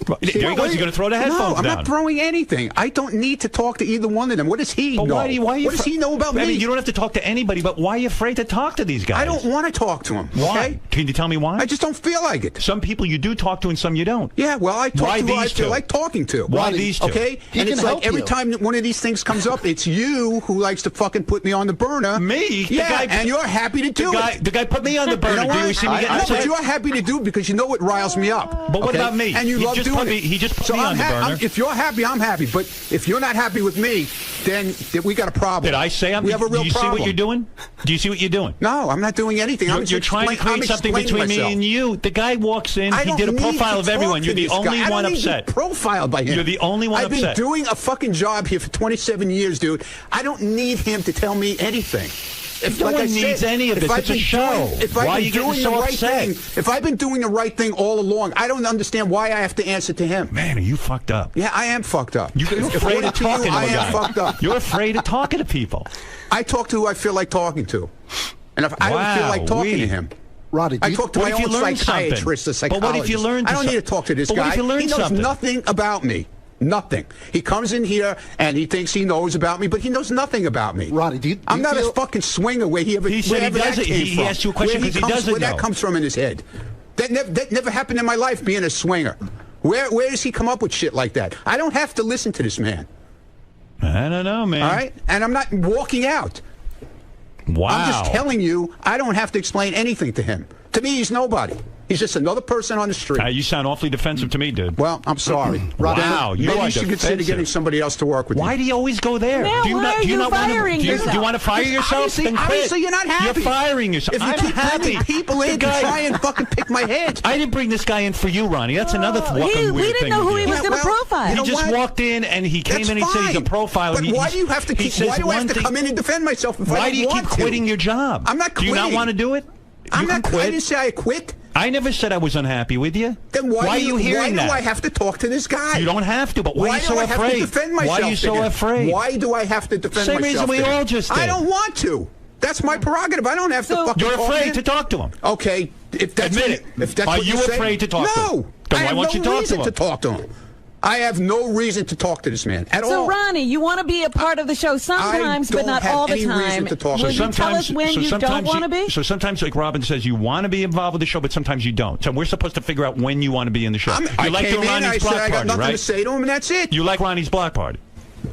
There he goes. He's going to throw the headphones down. No, I'm not throwing anything. I don't need to talk to either one of them. What does he know? Why what does he know about me? I mean, you don't have to talk to anybody, but why are you afraid to talk to these guys? I don't want to talk to him. Why? Okay? Can you tell me why? I just don't feel like it. Some people you do talk to and some you don't. Yeah, well, I talk why to who I these feel two? like talking to. Why these two? Okay? And it's like every time one of these things comes up, it's you who likes to fucking put me on the burner. Me? Yeah, and you're happy to do it. The guy put me on the burner. You know do you see me getting no, upset? but you're happy to do it because you know it riles me up. But what about me? And you love doing it. He just put me on the burner. If you're happy, I'm happy. But if you're not happy with me, then we got a problem. Did I say I'm? We have a real do you problem. see what you're doing? Do you see what you're doing? No, I'm not doing anything. You're trying to create something between me and you. The guy walks in. He did a profile of everyone. You're the only one upset. Profiled by him. You're the only one upset. I've been doing a fucking job here for 27 years, dude. I don't need him to tell me anything. No one needs any of this. It's a show. Why are you getting so upset? If I've been doing the right thing all along, I don't understand why I have to answer to him. Man, are you fucked up? Yeah, I am fucked up. You're afraid of talking to a guy. I am fucked up. You're afraid of talking to people. I talk to who I feel like talking to. And if I don't feel like talking to him, Roddy, I talk to my own psychiatrist or psychologist. But what if you learn? I don't need to talk to this guy. What if you learn he knows something? nothing about me. Nothing. He comes in here and he thinks he knows about me, but he knows nothing about me. Roddy, I'm not a fucking swinger where he ever. He said he doesn't. He asked you a question because he doesn't know. Where that comes from in his head. That never happened in my life. Being a swinger. Where does he come up with shit like that? I don't have to listen to this man. I don't know, man. All right, and I'm not walking out. Wow. I'm just telling you, I don't have to explain anything to him. To me, he's nobody. He's just another person on the street. You sound awfully defensive to me, dude. Well, I'm sorry. Wow, maybe you should consider getting somebody else to work with. Why do you always go there? Now, why are you firing yourself? Do you want to fire yourself? Then quit. Obviously, you're not happy. You're firing yourself. If you keep bringing people in to try and fucking pick my head. I didn't bring this guy in for you, Ronnie. That's another fucking weird thing. We didn't know who he was going to profile. He just walked in and he came in and he said he's a profile. But why do you have to keep? Why do I have to come in and defend myself if I don't want to? Why do you keep quitting your job? I'm not quitting. Do you not want to do it? I'm not quitting. I didn't say I quit. I never said I was unhappy with you. Then why are you hearing that? Why do I have to talk to this guy? You don't have to, but why are you so afraid? Why do I have to defend myself? Why are you so afraid? Why do I have to defend myself? Same reason we all just did. I don't want to. That's my prerogative. I don't have to fucking You're afraid to talk to him. Okay. If that's Admit it. If that's are what you afraid to talk to him? No. Then why won't you talk to him? To talk to him. I have no reason to talk to this man at all. So, Ronnie, you want to be a part of the show sometimes, but not all the time. Will you tell us when you don't want to be? So sometimes, like Robin says, you want to be involved with the show, but sometimes you don't. So we're supposed to figure out when you want to be in the show. I came in, I said I got nothing to say to him, and that's it. You like Ronnie's block party.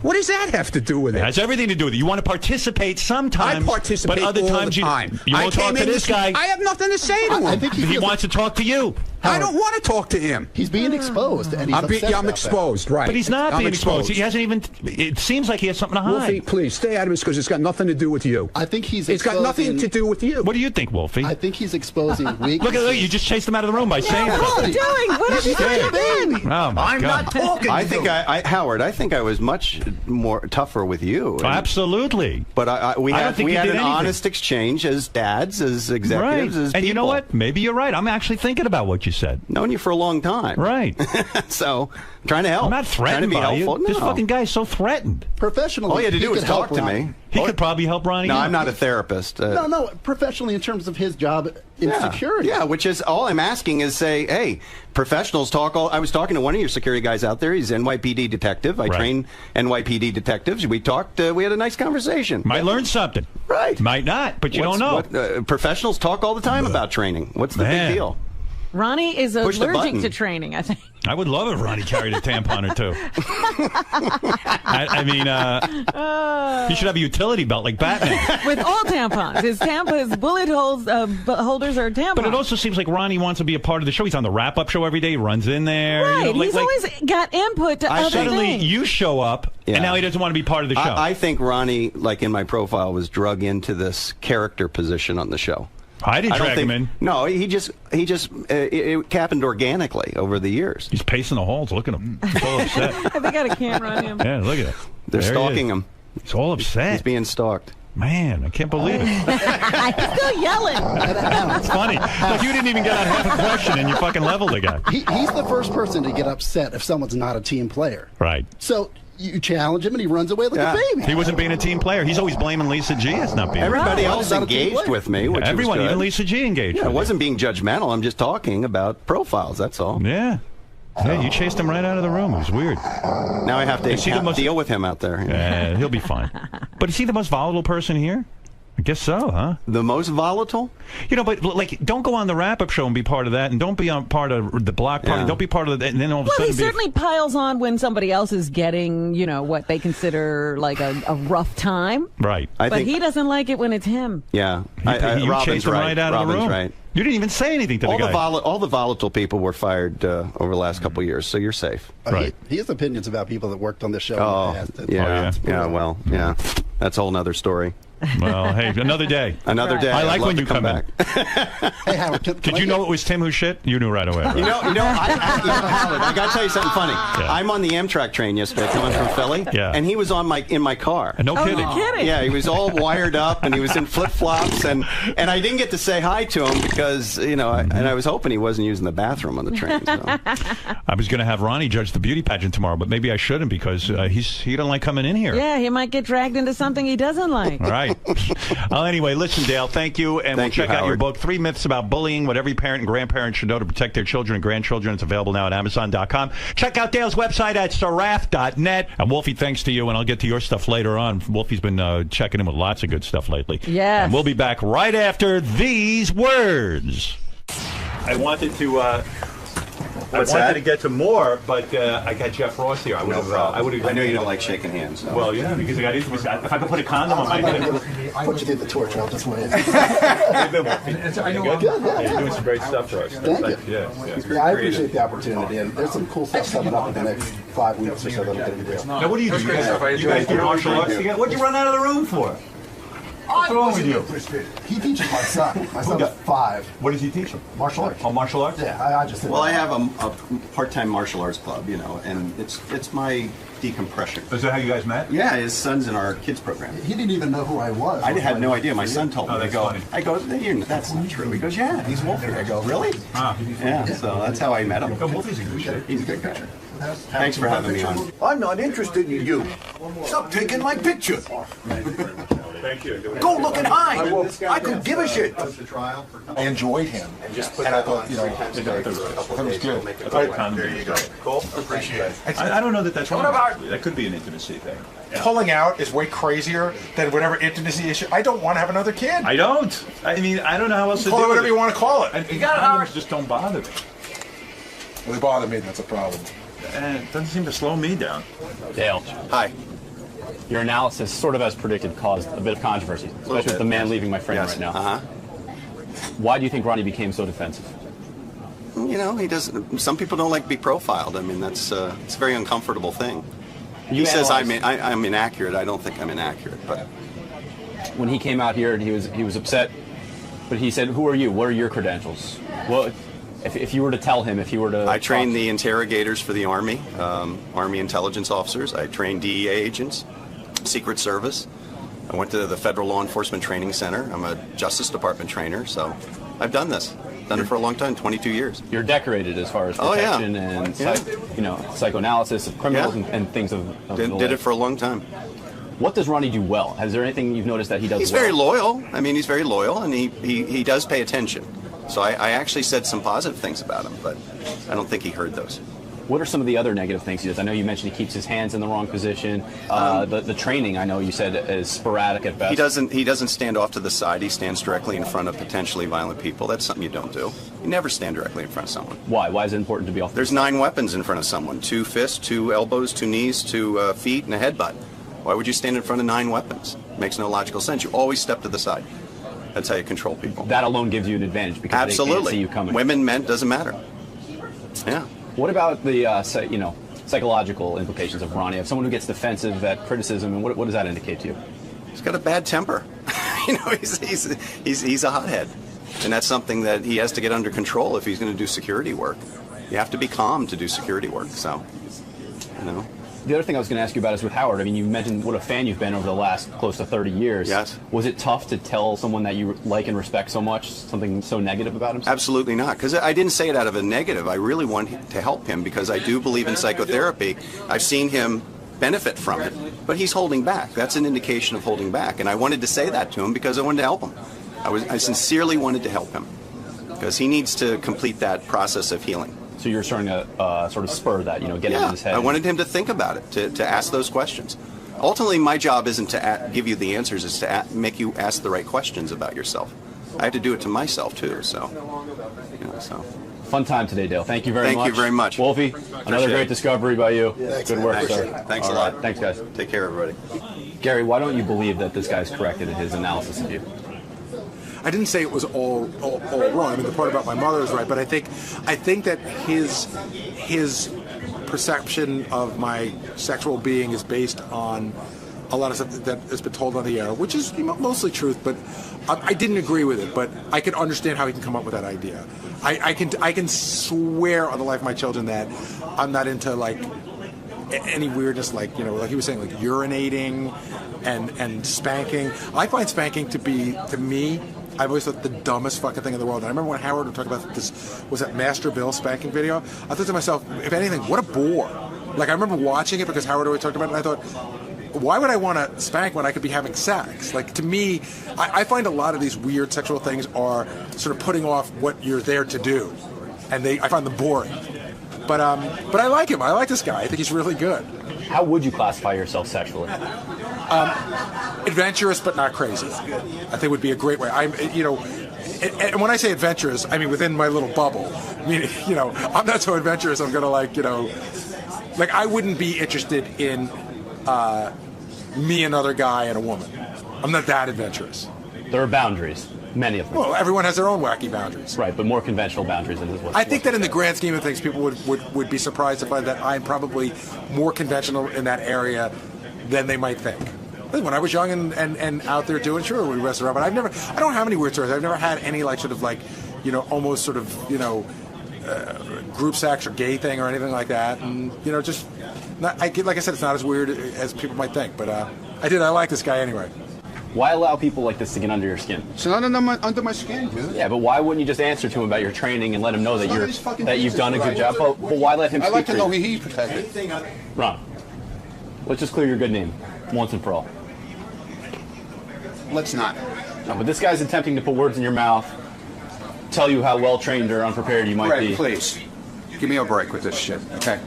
What does that have to do with it? It has everything to do with it. You want to participate sometimes, I participate but other all times the time. you won't talk to this guy. I have nothing to say to him. I think he wants to talk to you. I don't want to talk to him. He's being exposed, and he's I'm exposed, right? But he's not being exposed. He hasn't even. It seems like he has something to hide. Wolfie, please stay out of this because it's got nothing to do with you. I think he's. It's got nothing to do with you. What do you think, Wolfie? I think he's exposing weaknesses. Look at you! Just chased him out of the room by saying that. What are you doing? What are you doing? Oh my I'm God. not talking. I think Howard. I think I was much more tougher with you. Absolutely. But we had an anything. honest exchange as dads, as executives, as people. And you know what? Maybe you're right. I'm actually thinking about what you said. Known you for a long time. Right. So, trying to help. I'm not threatened by you. No. This fucking guy is so threatened. Professionally, all you had to do was talk to me. He could probably help Ronnie. No, I'm not a therapist. No, professionally in terms of his job in security. Yeah, which is all I'm asking is say, hey, professionals talk. I was talking to one of your security guys out there. He's an NYPD detective. I train NYPD detectives. We talked. We had a nice conversation. Might learn something. Right. Might not, but you don't know. Professionals talk all the time about training. What's the big deal? Ronnie is allergic to training, I think. I would love if Ronnie carried a tampon or two. I mean, he should have a utility belt like Batman. With all tampons. His bullet holes, holders are tampons. But it also seems like Ronnie wants to be a part of the show. He's on the wrap-up show every day. He runs in there. Right. You know, He's always got input to other suddenly things. you show up, and now he doesn't want to be part of the show. I think Ronnie, like in my profile, was drug into this character position on the show. I didn't drag him in. No, it happened organically over the years. He's pacing the halls. Look at him. He's all upset. Have they got a camera on him? Yeah, look at it. They're stalking him. He's all upset. He's being stalked. Man, I can't believe it. He's still yelling. It's funny. Like you didn't even get out half a question and you fucking leveled the guy. He's the first person to get upset if someone's not a team player. Right. So you challenge him and he runs away like a baby. He wasn't being a team player. He's always blaming Lisa G as not being. Everybody else engaged with me, which everyone, was good. even Lisa G engaged. Yeah, with I wasn't being judgmental. I'm just talking about profiles. That's all. Yeah. Yeah, you chased him right out of the room. It was weird. Now I have to deal with him out there. Yeah, he'll be fine. But is he the most volatile person here? I guess so, huh? The most volatile? You know, but like, don't go on the wrap-up show and be part of that, and don't be on part of the block party. Yeah. Don't be part of that, and then all of a Well, sudden he certainly piles on when somebody else is getting, you know, what they consider like a rough time. Right. But he doesn't like it when it's him. Yeah. You Robin's chased him right out of the room. Right. You didn't even say anything to the guy. All the volatile people were fired over the last couple of years, so you're safe. Right. He has opinions about people that worked on this show. Oh, in the past. yeah. That's a whole nother story. Well, hey, another day. Another day. I I'd like love when to you come back. Hey, Howard, Did you know it was Tim who shit? You knew right away. Right? You know, Howard, I got to tell you something funny. Yeah. I'm on the Amtrak train yesterday coming from Philly, Yeah. and he was in my car. No kidding. No kidding. Yeah, he was all wired up, and he was in flip-flops, and I didn't get to say hi to him because, you know, and I was hoping he wasn't using the bathroom on the train. So. I was going to have Ronnie judge the beauty pageant tomorrow, but maybe I shouldn't because he don't like coming in here. Yeah, he might get dragged into something he doesn't like. All right. Anyway, listen, Dale, thank you. And Thank we'll you, check out your Howard. book, 3 Myths About Bullying, What Every Parent and Grandparent Should Know to Protect Their Children and Grandchildren. It's available now at Amazon.com. Check out Dale's website at sarath.net. And Wolfie, thanks to you, and I'll get to your stuff later on. Wolfie's been checking in with lots of good stuff lately. Yes. And we'll be back right after these words. I wanted to... to get to more, but I got Jeff Ross here. I know you don't like shaking hands. No. Well, yeah, because I got intimacy. If I could put a condom on my head. I thought you did the torch. I'll just wait. You're doing some great stuff for us. Thank you. Yeah, I appreciate the opportunity, and there's some cool stuff coming up in the next 5 weeks or so that'll get real. Now, what do you do? You guys do martial arts together? What'd you run out of the room for? What's wrong with you? He teaches my son. My son's 5. What does he teach him? Martial arts. Oh, martial arts? Yeah, I just. Well, I have a part-time martial arts club, you know, and it's my decompression. Is that how you guys met? Yeah, his son's in our kids program. He didn't even know who I was. I had no idea. My son told me. that's funny. I go, that's not true. He goes, yeah, he's Wolfie. I go, really? Yeah, so that's how I met him. Wolfie's a good shit. He's a good guy. Thanks for having me on. I'm not interested in you. Stop taking my picture. Thank you. Go look and hide. I could give a shit. I enjoyed him. And I thought, you know, it was good. There you go. Cool. Appreciate it. I don't know that that's wrong. That could be an intimacy thing. Yeah. Pulling out is way crazier than whatever intimacy issue. I don't want to have another kid. I don't. I mean, I don't know how else to do Call it whatever it. you want to call it. And condoms just don't bother me. Well, they bother me, that's a problem. It doesn't seem to slow me down. Dale. Hi. Your analysis, sort of as predicted, caused a bit of controversy, especially with the man leaving my frame right now. Uh-huh. Why do you think Ronnie became so defensive? You know, he doesn't. Some people don't like to be profiled. I mean, it's a very uncomfortable thing. He says I'm inaccurate. I don't think I'm inaccurate, but when he came out here and he was upset, but he said, "Who are you? What are your credentials?" Well, if you were to tell him, if you were to, I train the interrogators for the Army, Army intelligence officers. I train DEA agents, Secret Service. I went to the Federal Law Enforcement Training Center. I'm a Justice Department trainer, so I've done this. Done it for a long time, 22 years. You're decorated as far as protection and psychoanalysis of criminals and things of did it for a long time. What does Ronnie do well? Is there anything you've noticed that he does He's well? very loyal. I mean, he's very loyal, and he does pay attention. So I actually said some positive things about him, but I don't think he heard those. What are some of the other negative things he does? I know you mentioned he keeps his hands in the wrong position. The training, I know you said, is sporadic at best. He doesn't stand off to the side. He stands directly in front of potentially violent people. That's something you don't do. You never stand directly in front of someone. Why? Why is it important to be off? There's 9 weapons in front of someone: 2 fists, 2 elbows, 2 knees, 2 feet, and a headbutt. Why would you stand in front of 9 weapons? Makes no logical sense. You always step to the side. That's how you control people. That alone gives you an advantage because absolutely. They can't see you coming. Women, men, doesn't matter. Yeah. What about the psychological implications of Ronnie? If someone who gets defensive at criticism, and what does that indicate to you? He's got a bad temper. He's a hothead, and that's something that he has to get under control if he's going to do security work. You have to be calm to do security work. So, The other thing I was going to ask you about is with Howard. I mean, you mentioned what a fan you've been over the last close to 30 years. Yes. Was it tough to tell someone that you like and respect so much something so negative about him? Absolutely not, because I didn't say it out of a negative. I really want to help him because I do believe in psychotherapy. I've seen him benefit from it, but he's holding back. That's an indication of holding back, and I wanted to say that to him because I wanted to help him. I sincerely wanted to help him because he needs to complete that process of healing. So you're starting to sort of spur that, get into his head. I wanted him to think about it, to ask those questions. Ultimately, my job isn't to give you the answers, it's to make you ask the right questions about yourself. I have to do it to myself, too, so. Fun time today, Dale. Thank you very much. Thank you very much. Wolfie, another great discovery by you. Yeah, good work, thanks. sir. Thanks a All lot. right. Thanks, guys. Take care, everybody. Gary, why don't you believe that this guy's corrected in his analysis of you? I didn't say it was all wrong. I mean, the part about my mother is right, but I think that his perception of my sexual being is based on a lot of stuff that has been told on the air, which is mostly truth. But I didn't agree with it. But I can understand how he can come up with that idea. I can swear on the life of my children that I'm not into like any weirdness, like like he was saying, like urinating and spanking. I find spanking to me. I've always thought the dumbest fucking thing in the world. And I remember when Howard would talk about this, was that Master Bill spanking video? I thought to myself, if anything, what a bore. Like, I remember watching it because Howard always talked about it, and I thought, why would I want to spank when I could be having sex? Like, to me, I find a lot of these weird sexual things are sort of putting off what you're there to do. And I find them boring. But I like him. I like this guy. I think he's really good. How would you classify yourself sexually? Adventurous, but not crazy. I think would be a great way. And when I say adventurous, I mean within my little bubble. Meaning, I'm not so adventurous. I'm gonna like I wouldn't be interested in me, another guy, and a woman. I'm not that adventurous. There are boundaries, many of them. Well, everyone has their own wacky boundaries. Right, but more conventional boundaries than what. I think that in the grand scheme of things, people would be surprised to find that I'm probably more conventional in that area than they might think. When I was young and out there doing, sure, we messed around, but I don't have any weird stories. I've never had any almost sort of, group sex or gay thing or anything like that. And, just, like I said, it's not as weird as people might think, but I like this guy anyway. Why allow people like this to get under your skin? It's not under my skin, dude. Yeah, but why wouldn't you just answer to him about your training and let him know that you've done a good job? But why let him speak I like to for know you? he's protected. Ron, let's just clear your good name once and for all. Let's not. No, but this guy's attempting to put words in your mouth, tell you how well-trained or unprepared you might be. Please, give me a break with this shit, okay?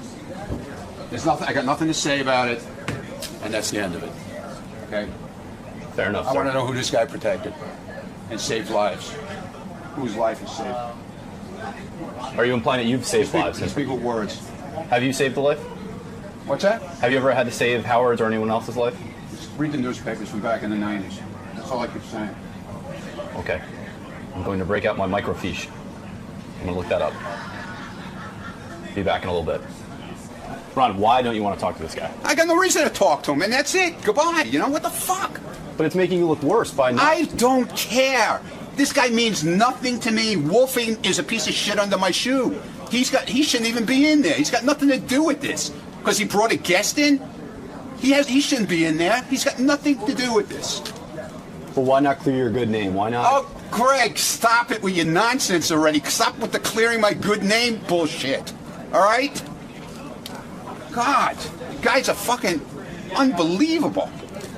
There's nothing. I got nothing to say about it, and that's the end of it. Okay. Fair enough. I want to know who this guy protected and saved lives. Whose life is saved? Are you implying that you've saved lives? Speak with words. Have you saved a life? What's that? Have you ever had to save Howard's or anyone else's life? Just read the newspapers from back in the 90s. That's all I keep saying. Okay. I'm going to break out my microfiche. I'm going to look that up. Be back in a little bit. Ron, why don't you want to talk to this guy? I got no reason to talk to him, and that's it. Goodbye. What the fuck? But it's making you look worse by now. I don't care. This guy means nothing to me. Wolfing is a piece of shit under my shoe. He shouldn't even be in there. He's got nothing to do with this. Because he brought a guest in? He shouldn't be in there. He's got nothing to do with this. Well, why not clear your good name? Why not? Oh, Greg, stop it with your nonsense already. Stop with the clearing my good name bullshit. All right? God, you guys are fucking unbelievable.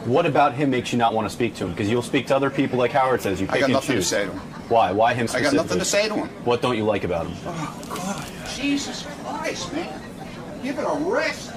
What about him makes you not want to speak to him? Because you'll speak to other people like Howard says. You pick and choose. I got nothing to say to him. Why? Why him specifically? I got nothing to say to him. What don't you like about him? Oh, God. Jesus Christ, man. Give it a rest.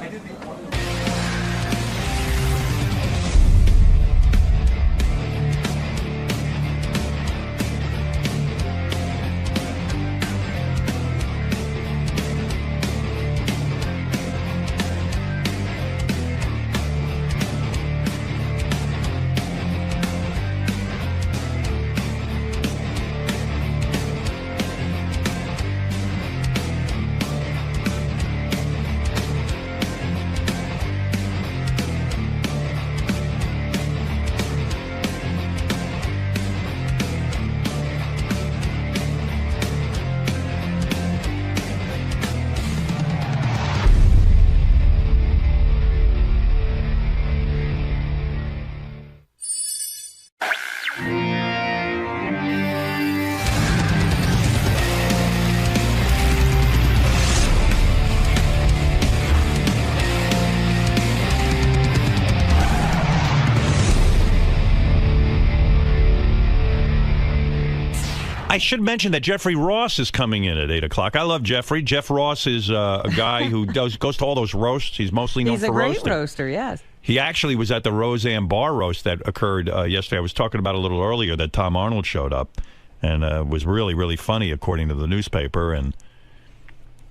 I should mention that Jeffrey Ross is coming in at 8 o'clock. I love Jeffrey. Jeff Ross is a guy who goes to all those roasts. He's mostly known for roasting. He's a great roaster, yes. He actually was at the Roseanne Barr roast that occurred yesterday. I was talking about a little earlier that Tom Arnold showed up and was really, really funny, according to the newspaper.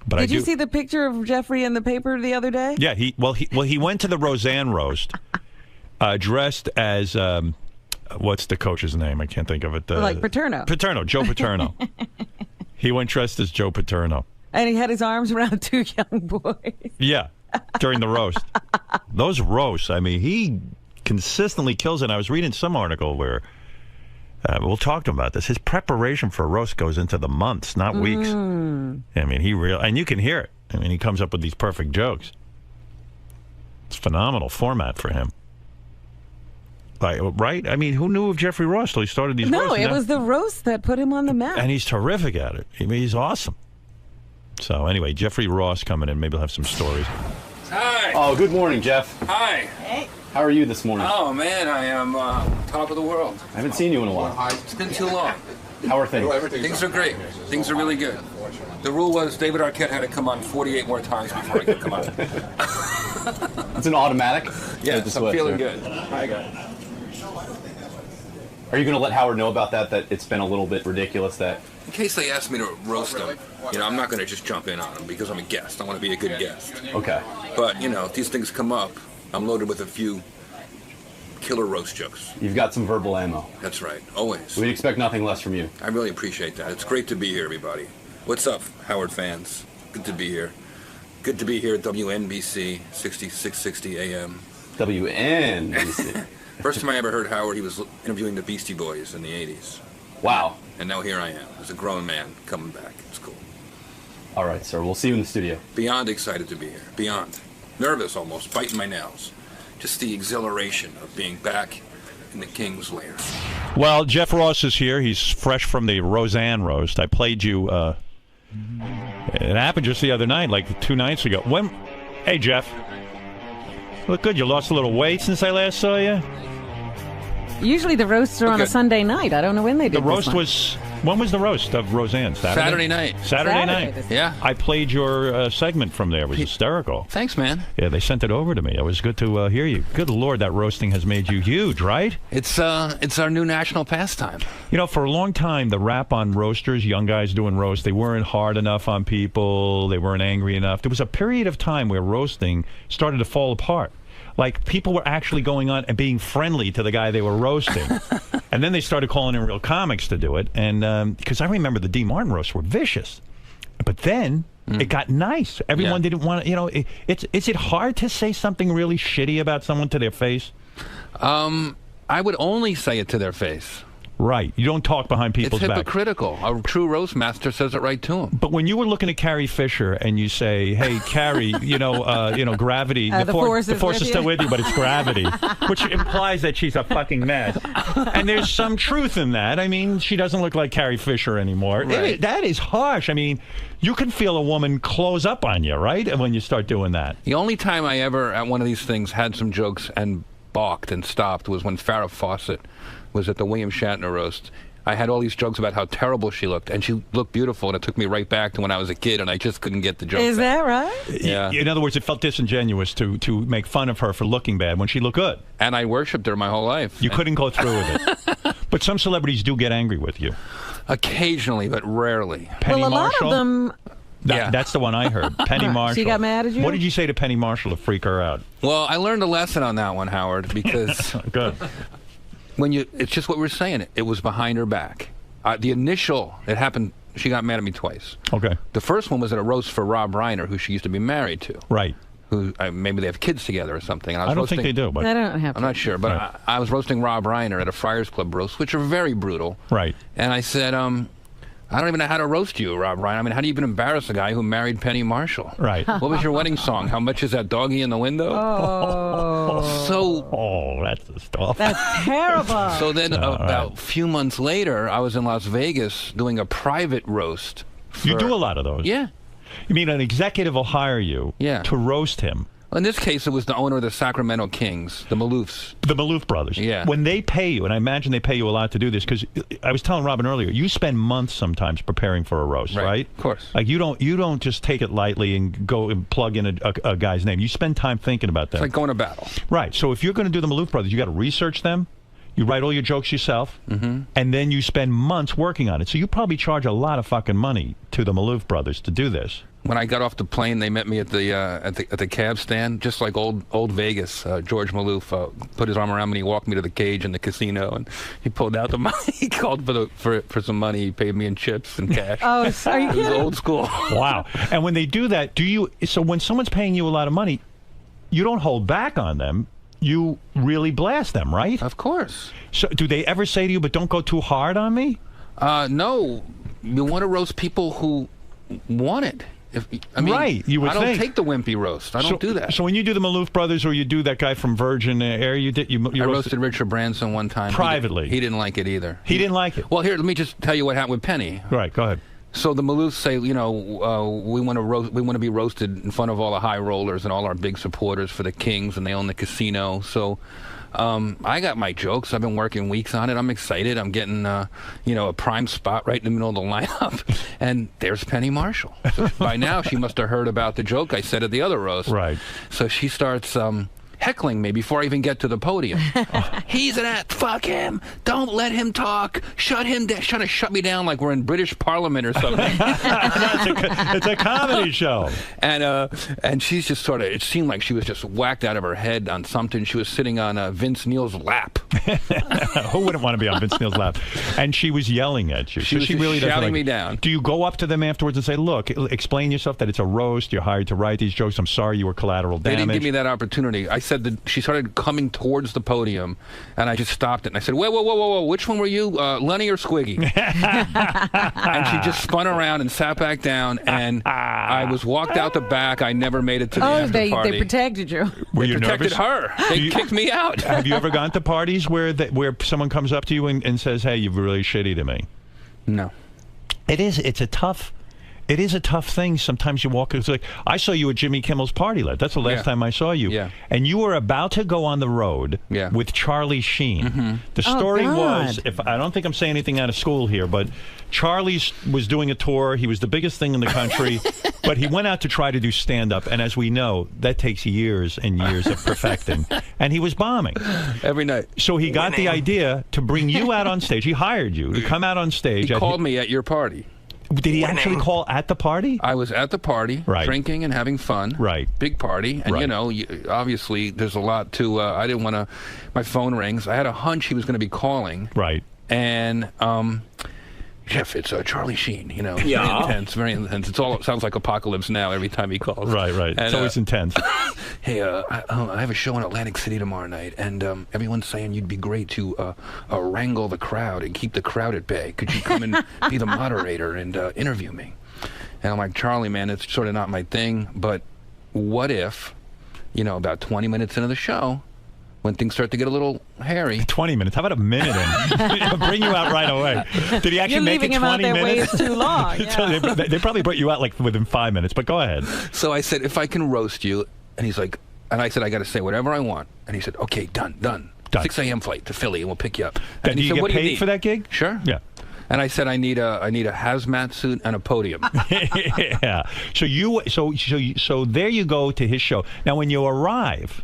But Did you see the picture of Jeffrey in the paper the other day? Yeah, he went to the Roseanne roast dressed as what's the coach's name? I can't think of it. Like Paterno. Paterno, Joe Paterno. He went dressed as Joe Paterno. And he had his arms around two young boys. Yeah, during the roast. Those roasts, I mean, he consistently kills it. And I was reading some article where, we'll talk to him about this, his preparation for a roast goes into the months, not weeks. I mean, and you can hear it. I mean, he comes up with these perfect jokes. It's a phenomenal format for him. Right? I mean, who knew of Jeffrey Ross till he started these roasts? No, it was the roast that put him on the map. And he's terrific at it. I mean, he's awesome. So anyway, Jeffrey Ross coming in. Maybe he'll have some stories. Hi. Oh, good morning, Jeff. Hi. Hey. How are you this morning? Oh, man, I am top of the world. I haven't seen you in a while. It's been too long. How are things? Things are great. Things are really good. The rule was David Arquette had to come on 48 more times before I could come on. It's an automatic? Yes, I'm feeling good. Hi, guys. Are you going to let Howard know about that it's been a little bit ridiculous that... In case they ask me to roast them, I'm not going to just jump in on them because I'm a guest. I want to be a good guest. Okay. But, if these things come up, I'm loaded with a few killer roast jokes. You've got some verbal ammo. That's right. Always. We'd expect nothing less from you. I really appreciate that. It's great to be here, everybody. What's up, Howard fans? Good to be here. Good to be here at WNBC 6660 AM. WNBC. First time I ever heard Howard, he was interviewing the Beastie Boys in the 80s. Wow. And now here I am, as a grown man, coming back. It's cool. All right, sir. We'll see you in the studio. Beyond excited to be here. Beyond. Nervous almost, biting my nails. Just the exhilaration of being back in the King's lair. Well, Jeff Ross is here. He's fresh from the Roseanne roast. I played you. It happened just the other night, like 2 nights ago. Hey, Jeff. Look good. You lost a little weight since I last saw you. Usually the roasts are on a Sunday night. I don't know when they did. The roast was... When was the roast of Roseanne? Saturday night. Saturday night. Yeah. I played your segment from there. It was hysterical. Thanks, man. Yeah, they sent it over to me. It was good to hear you. Good Lord, that roasting has made you huge, right? It's our new national pastime. For a long time, the rap on roasters, young guys doing roast, they weren't hard enough on people. They weren't angry enough. There was a period of time where roasting started to fall apart. Like, people were actually going on and being friendly to the guy they were roasting. And then they started calling in real comics to do it. And because I remember the D. Martin roasts were vicious. But then it got nice. Everyone didn't want to, is it hard to say something really shitty about someone to their face? I would only say it to their face. Right. You don't talk behind people's back. It's hypocritical. A true roast master says it right to him. But when you were looking at Carrie Fisher and you say, "Hey, Carrie, gravity, the force is still with you, but it's gravity," which implies that she's a fucking mess. And there's some truth in that. I mean, she doesn't look like Carrie Fisher anymore. Right. That is harsh. I mean, you can feel a woman close up on you, right? When you start doing that. The only time I ever, at one of these things, had some jokes and balked and stopped was when Farrah Fawcett was at the William Shatner roast. I had all these jokes about how terrible she looked, and she looked beautiful, and it took me right back to when I was a kid, and I just couldn't get the joke. Is that right? Yeah. In other words, it felt disingenuous to make fun of her for looking bad when she looked good. And I worshipped her my whole life. You couldn't go through with it. But some celebrities do get angry with you. Occasionally, but rarely. Penny well, a Marshall? lot of them. That's the one I heard. Penny Marshall. She got mad at you? What did you say to Penny Marshall to freak her out? Well, I learned a lesson on that one, Howard, because good. It's just what we were saying. It was behind her back. It happened. She got mad at me twice. Okay. The first one was at a roast for Rob Reiner, who she used to be married to. Right. Who maybe they have kids together or something. And I don't think they do, but I don't have. I'm not sure, but Right. I was roasting Rob Reiner at a Friars Club roast, which are very brutal. Right. And I said, I don't even know how to roast you, Rob Reiner. I mean, how do you even embarrass a guy who married Penny Marshall? Right. What was your wedding song? How much is that doggy in the window? Oh, that's the stuff. That's terrible. So then about a few months later, I was in Las Vegas doing a private roast. You do a lot of those. Yeah. You mean an executive will hire you to roast him? In this case, it was the owner of the Sacramento Kings, the Maloofs. The Maloof brothers. Yeah. When they pay you, and I imagine they pay you a lot to do this, because I was telling Robin earlier, you spend months sometimes preparing for a roast, right? Of course. Like you don't just take it lightly and go and plug in a guy's name. You spend time thinking about that. It's like going to battle. Right. So if you're going to do the Maloof brothers, you got to research them. You write all your jokes yourself, and then you spend months working on it. So you probably charge a lot of fucking money to the Maloof brothers to do this. When I got off the plane, they met me at the cab stand, just like old Vegas. George Maloof put his arm around me, and he walked me to the cage in the casino, and he pulled out the money. He called for some money. He paid me in chips and cash. Oh, are you It was kidding? old school. Wow. And when they do that, so when someone's paying you a lot of money, you don't hold back on them. You really blast them, right? Of course. So do they ever say to you, but don't go too hard on me? No. You want to roast people who want it. Right, you would I don't think. take the wimpy roast. I don't do that. So when you do the Maloof brothers, or you do that guy from Virgin Air, I roasted Richard Branson one time. Privately. He didn't like it either. He didn't like it? Well, here, let me just tell you what happened with Penny. Right, go ahead. So the Maloofs say, we want to be roasted in front of all the high rollers and all our big supporters for the Kings, and they own the casino. So I got my jokes. I've been working weeks on it. I'm excited. I'm getting a prime spot right in the middle of the lineup, and there's Penny Marshall. So by now she must have heard about the joke I said at the other roast. Right. So she starts heckling me before I even get to the podium. He's an ass. Fuck him. Don't let him talk. Shut him down. Trying to shut me down like we're in British Parliament or something. It's a comedy show. And she's just sort of, it seemed like she was just whacked out of her head on something. She was sitting on Vince Neil's lap. Who wouldn't want to be on Vince Neil's lap? And she was yelling at you. She was really doesn't shouting like me down. Do you go up to them afterwards and say, look, explain yourself, that it's a roast, you're hired to write these jokes, I'm sorry you were collateral They damage? didn't give me that opportunity. I said that she started coming towards the podium, and I just stopped it. And I said, whoa, which one were you, Lenny or Squiggy? And she just spun around and sat back down, and I was walked out the back. I never made it to the after party. They protected you. Were They you protected nervous? her. They kicked me out. Have you ever gone to parties where someone comes up to you and says, hey, you're really shitty to me? No. It's a tough thing. Sometimes you walk, it's like, I saw you at Jimmy Kimmel's party. That's the last time I saw you. Yeah. And you were about to go on the road with Charlie Sheen. The story was, I don't think I'm saying anything out of school here, but Charlie was doing a tour. He was the biggest thing in the country, but he went out to try to do stand-up. And as we know, that takes years and years of perfecting. And he was bombing. Every night. So he got the idea to bring you out on stage. He hired you to come out on stage. He called me at your party. Did he actually call at the party? I was at the party, drinking and having fun. Right. Big party. And, obviously there's a lot to, I didn't want to, my phone rings. I had a hunch he was going to be calling. Right. And, Jeff, it's Charlie Sheen, very intense. It sounds like Apocalypse Now every time he calls. Right. And, it's always intense. Hey, I have a show in Atlantic City tomorrow night, and everyone's saying you'd be great to wrangle the crowd and keep the crowd at bay. Could you come and be the moderator and interview me? And I'm like, Charlie, man, it's sort of not my thing, but what if, about 20 minutes into the show, when things start to get a little hairy. 20 minutes. How about a minute in? I'll bring you out right away. Did he actually make it 20 minutes? Way too long. Yeah. They probably brought you out like within 5 minutes, but go ahead. So I said, if I can roast you, and he's like, and I said, I got to say whatever I want. And he said, okay, done. 6 a.m. flight to Philly, and we'll pick you up. Did you get paid for that gig? Sure. Yeah. And I said I need a hazmat suit and a podium. Yeah. So there you go to his show. Now, when you arrive,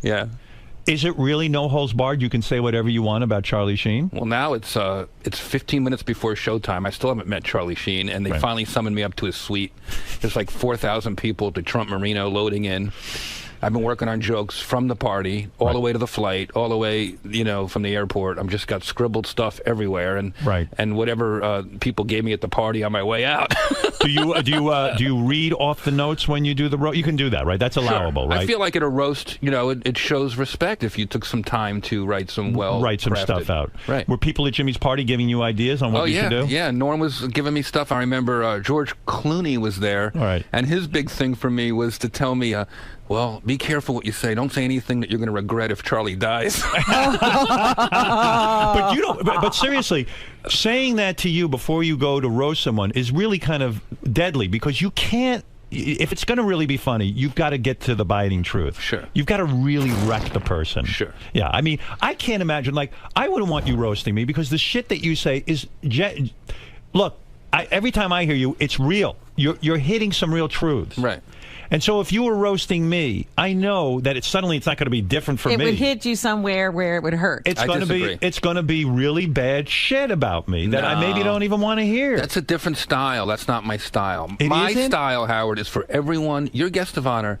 is it really no holds barred? You can say whatever you want about Charlie Sheen? Well, now it's 15 minutes before showtime. I still haven't met Charlie Sheen, and they finally summoned me up to his suite. There's like 4,000 people at the Trump Marino loading in. I've been working on jokes from the party all the way to the flight, all the way, from the airport. I've just got scribbled stuff everywhere, and whatever people gave me at the party on my way out. Do you read off the notes when you do the roast? You can do that, right? That's allowable, right? I feel like at a roast, it shows respect if you took some time to write some stuff out. Right. Were people at Jimmy's party giving you ideas on what you should do? Yeah, Norm was giving me stuff. I remember George Clooney was there, and his big thing for me was to tell me, well, be careful what you say. Don't say anything that you're going to regret if Charlie dies. But you don't. But seriously, saying that to you before you go to roast someone is really kind of deadly, because you can't. If it's going to really be funny, you've got to get to the biting truth. Sure. You've got to really wreck the person. Sure. Yeah. I mean, I can't imagine. Like, I wouldn't want you roasting me, because the shit that you say is. Look, every time I hear you, it's real. You're hitting some real truths. Right. And so if you were roasting me, I know that suddenly it's not going to be different for me. It would hit you somewhere where it would hurt. It's going to be really bad shit about me that I maybe don't even want to hear. That's a different style. That's not my style. It my isn't? style, Howard, is for everyone. You're guest of honor.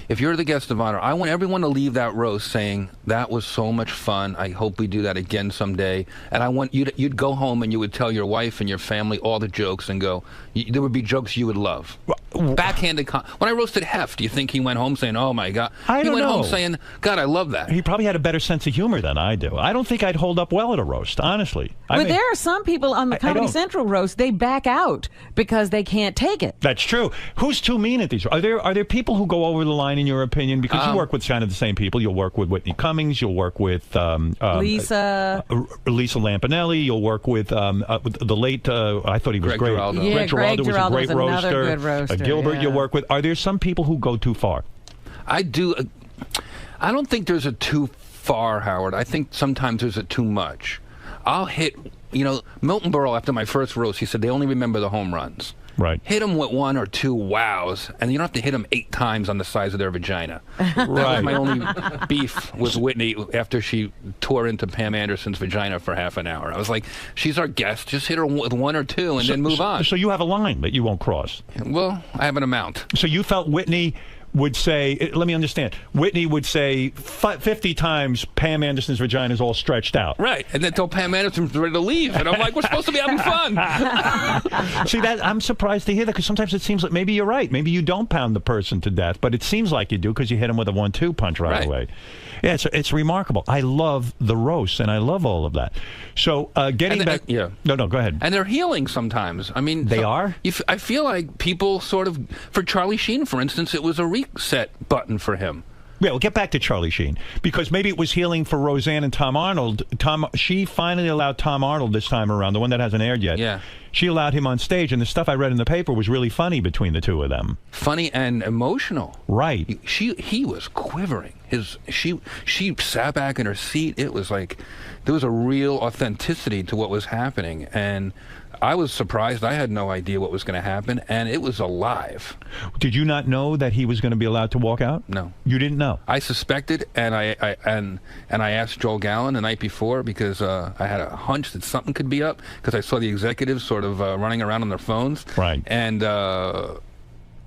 If you're the guest of honor, I want everyone to leave that roast saying, that was so much fun. I hope we do that again someday. And I want you'd go home and you would tell your wife and your family all the jokes and go, there would be jokes you would love. Backhanded. When I roasted Hef, do you think he went home saying, oh my God? He went home saying, God, I love that. He probably had a better sense of humor than I do. I don't think I'd hold up well at a roast, honestly. But there are some people on the Comedy Central roast, they back out because they can't take it. That's true. Who's too mean at these? Are there people who go over the line, in your opinion? Because you work with kind of the same people. You'll work with Whitney Cummings. You'll work with Lisa Lampanelli. You'll work with the late. I thought he was Greg great. Giraldo. Yeah, Greg Giraldo was a great roaster. Good roaster. Gilbert, you'll work with. Are there some people who go too far? I do. I don't think there's a too far, Howard. I think sometimes there's a too much. I'll hit. Milton Berle, after my first roast, he said they only remember the home runs. Right. Hit them with 1 or 2 wows, and you don't have to hit them 8 times on the size of their vagina. That was my only beef with Whitney after she tore into Pam Anderson's vagina for half an hour. I was like, she's our guest. Just hit her with 1 or 2 and then move on. So you have a line that you won't cross. Well, I have an amount. So you felt Whitney would say, let me understand, Whitney would say 50 times Pam Anderson's vagina is all stretched out. Right, and then until Pam Anderson's ready to leave, and I'm like, we're supposed to be having fun. See, I'm surprised to hear that, because sometimes it seems like maybe you're right. Maybe you don't pound the person to death, but it seems like you do, because you hit him with a 1-2 punch right away. Yeah, it's remarkable. I love the roast, and I love all of that. So getting back... No, go ahead. And they're healing sometimes. I mean... They are? I feel like people sort of... For Charlie Sheen, for instance, it was a reset button for him. Yeah, we'll get back to Charlie Sheen, because maybe it was healing for Roseanne and Tom Arnold. She finally allowed Tom Arnold this time around, the one that hasn't aired yet. Yeah. She allowed him on stage, and the stuff I read in the paper was really funny between the two of them. Funny and emotional. Right. He was quivering. She sat back in her seat. It was like there was a real authenticity to what was happening, and I was surprised. I had no idea what was going to happen, and it was alive. Did you not know that he was going to be allowed to walk out? No. You didn't know? I suspected, and I asked Joel Gallen the night before, because I had a hunch that something could be up, because I saw the executives sort of running around on their phones. Right. And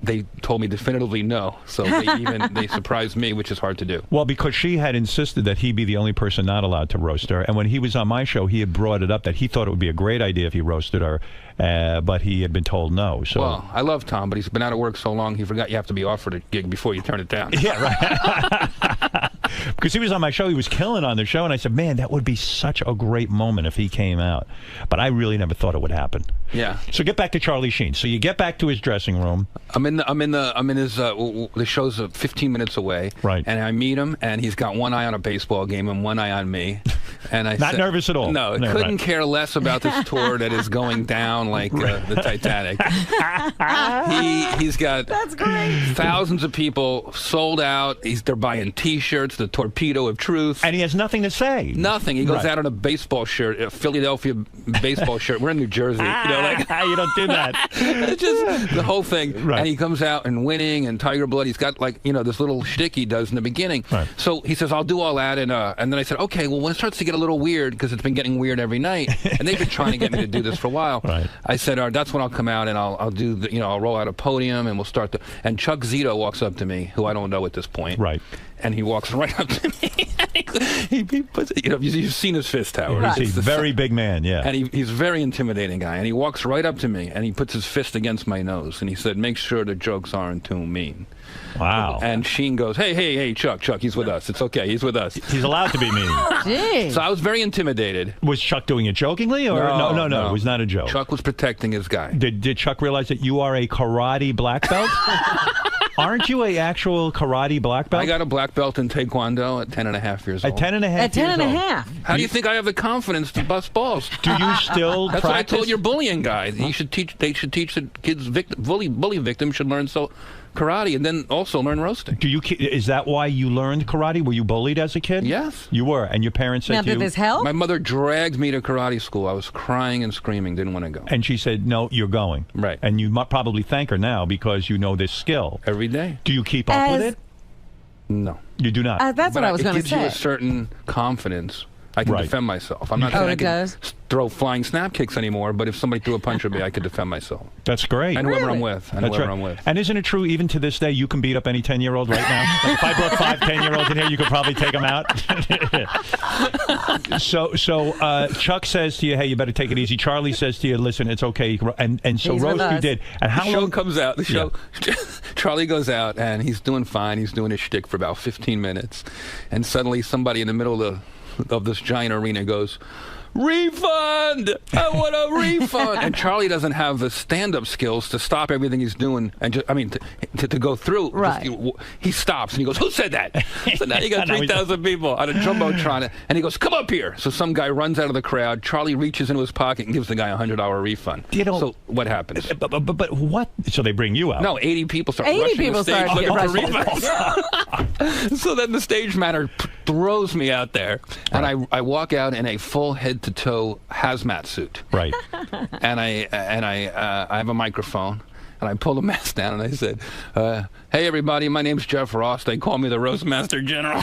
they told me definitively no, so they surprised me, which is hard to do. Well, because she had insisted that he be the only person not allowed to roast her, and when he was on my show, he had brought it up that he thought it would be a great idea if he roasted her, but he had been told no. So. Well, I love Tom, but he's been out of work so long, he forgot you have to be offered a gig before you turn it down. Yeah, right. Because he was on my show, he was killing on the show, and I said, man, that would be such a great moment if he came out. But I really never thought it would happen. Yeah. So get back to Charlie Sheen. So you get back to his dressing room. I'm in his. The show's 15 minutes away. Right. And I meet him, and he's got one eye on a baseball game and one eye on me. And I Not nervous at all. No, couldn't care less about this tour that is going down like the Titanic. He's got thousands of people sold out. They're buying T-shirts, the torpedo of truth. And he has nothing to say. Nothing. He goes out in a baseball shirt, a Philadelphia baseball shirt. We're in New Jersey. You don't do that. It's just the whole thing. Right. And he comes out and winning and Tiger Blood. He's got this little shtick he does in the beginning. Right. So he says, I'll do all that. And then I said, okay, well, when it starts to get a little weird, because it's been getting weird every night, and they've been trying to get me to do this for a while. Right. I said, all right, that's when I'll come out and I'll do I'll roll out a podium and we'll start and Chuck Zito walks up to me, who I don't know at this point. Right. And he walks right up to me. he puts, you've seen his fist, Howard. Right. He's a very big man, yeah. And he's a very intimidating guy. And he walks right up to me and he puts his fist against my nose and he said, make sure the jokes aren't too mean. Wow. And Sheen goes, hey, Chuck, he's with us. It's okay, he's with us. He's allowed to be mean. Jeez. So I was very intimidated. Was Chuck doing it jokingly? Or no, it was not a joke. Chuck was protecting his guy. Did Chuck realize that you are a karate black belt? Aren't you a actual karate black belt? I got a black belt in Taekwondo at 10 and a half years old. At 10 and a half At 10 and a half? How do you think I have the confidence to bust balls? Do you still That's practice? why I told your bullying guy. They should teach the kids, bully victims should learn karate and then also learn roasting. Is that why you learned karate? Were you bullied as a kid? Yes. You were, and your parents said now, to you... did this help? My mother dragged me to karate school. I was crying and screaming, didn't want to go. And she said, no, you're going. Right. And you might probably thank her now because you know this skill. Every day. Do you keep up with it? No. You do not? That's what I was going to say. It gives you a certain confidence. I can defend myself. I'm not saying I can throw flying snap kicks anymore, but if somebody threw a punch at me, I could defend myself. That's great. And whoever I'm with. And isn't it true, even to this day, you can beat up any 10-year-old right now? Like if I brought 5 10-year-olds in here, you could probably take them out. So Chuck says to you, hey, you better take it easy. Charlie says to you, listen, it's okay. And so roast you did. And how the show comes out. The show, Charlie goes out, and he's doing fine. He's doing his shtick for about 15 minutes. And suddenly somebody in the middle of this giant arena goes, refund! I want a refund! And Charlie doesn't have the stand-up skills to stop everything he's doing and to go through. Right. He stops and he goes, who said that? So now you got 3,000 people on a jumbotron, and he goes, come up here. So some guy runs out of the crowd. Charlie reaches into his pocket and gives the guy a $100 refund. So what happens? But what? So they bring you out? No, 80 people start rushing the stage looking for refunds. So then the stage manager throws me out there, and I walk out in a full head-to-toe hazmat suit. Right. And I have a microphone, and I pulled the mask down, and I said, hey, everybody, my name's Jeff Ross. They call me the Roastmaster General.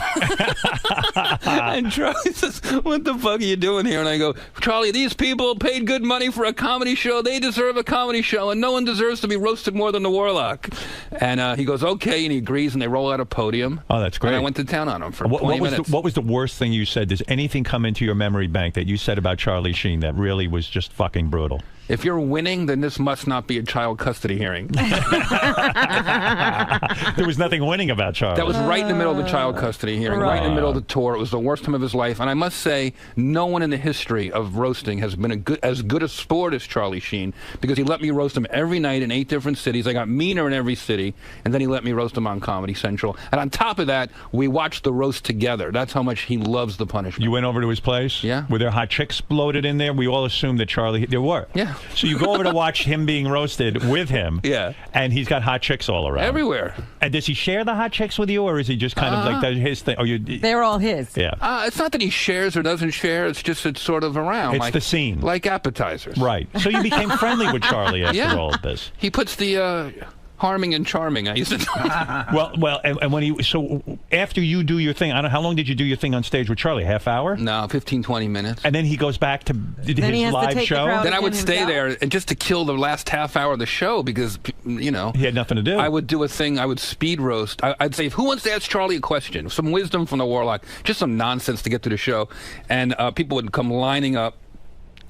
And Charlie says, what the fuck are you doing here? And I go, Charlie, these people paid good money for a comedy show. They deserve a comedy show, and no one deserves to be roasted more than the Warlock. And he goes, okay, and he agrees, and they roll out a podium. Oh, that's great. And I went to town on him for 20 minutes. What was the worst thing you said? Does anything come into your memory bank that you said about Charlie Sheen that really was just fucking brutal? If you're winning, then this must not be a child custody hearing. There was nothing winning about Charlie. That was right in the middle of the child custody hearing, right in the middle of the tour. It was the worst time of his life. And I must say, no one in the history of roasting has been as good a sport as Charlie Sheen, because he let me roast him every night in 8 different cities. I got meaner in every city, and then he let me roast him on Comedy Central. And on top of that, we watched the roast together. That's how much he loves the punishment. You went over to his place? Yeah. Were there hot chicks loaded in there? We all assumed that Charlie... There were. Yeah. So you go over to watch him being roasted with him. Yeah. And he's got hot chicks all around. Everywhere. And does he share the hot chicks with you, or is he just kind of like his thing? They're all his. Yeah. It's not that he shares or doesn't share. It's just it's sort of around. It's the scene. Like appetizers. Right. So you became friendly with Charlie after all of this. He puts the... harming and charming, I used to Well, and when so after you do your thing, I don't know, how long did you do your thing on stage with Charlie? Half hour? No, 15, 20 minutes. And then he goes back to his live show? Then I would stay there and just to kill the last half hour of the show because, you know. He had nothing to do. I would do a thing, I would speed roast. I'd say, who wants to ask Charlie a question? Some wisdom from the Warlock, just some nonsense to get to the show. And people would come lining up.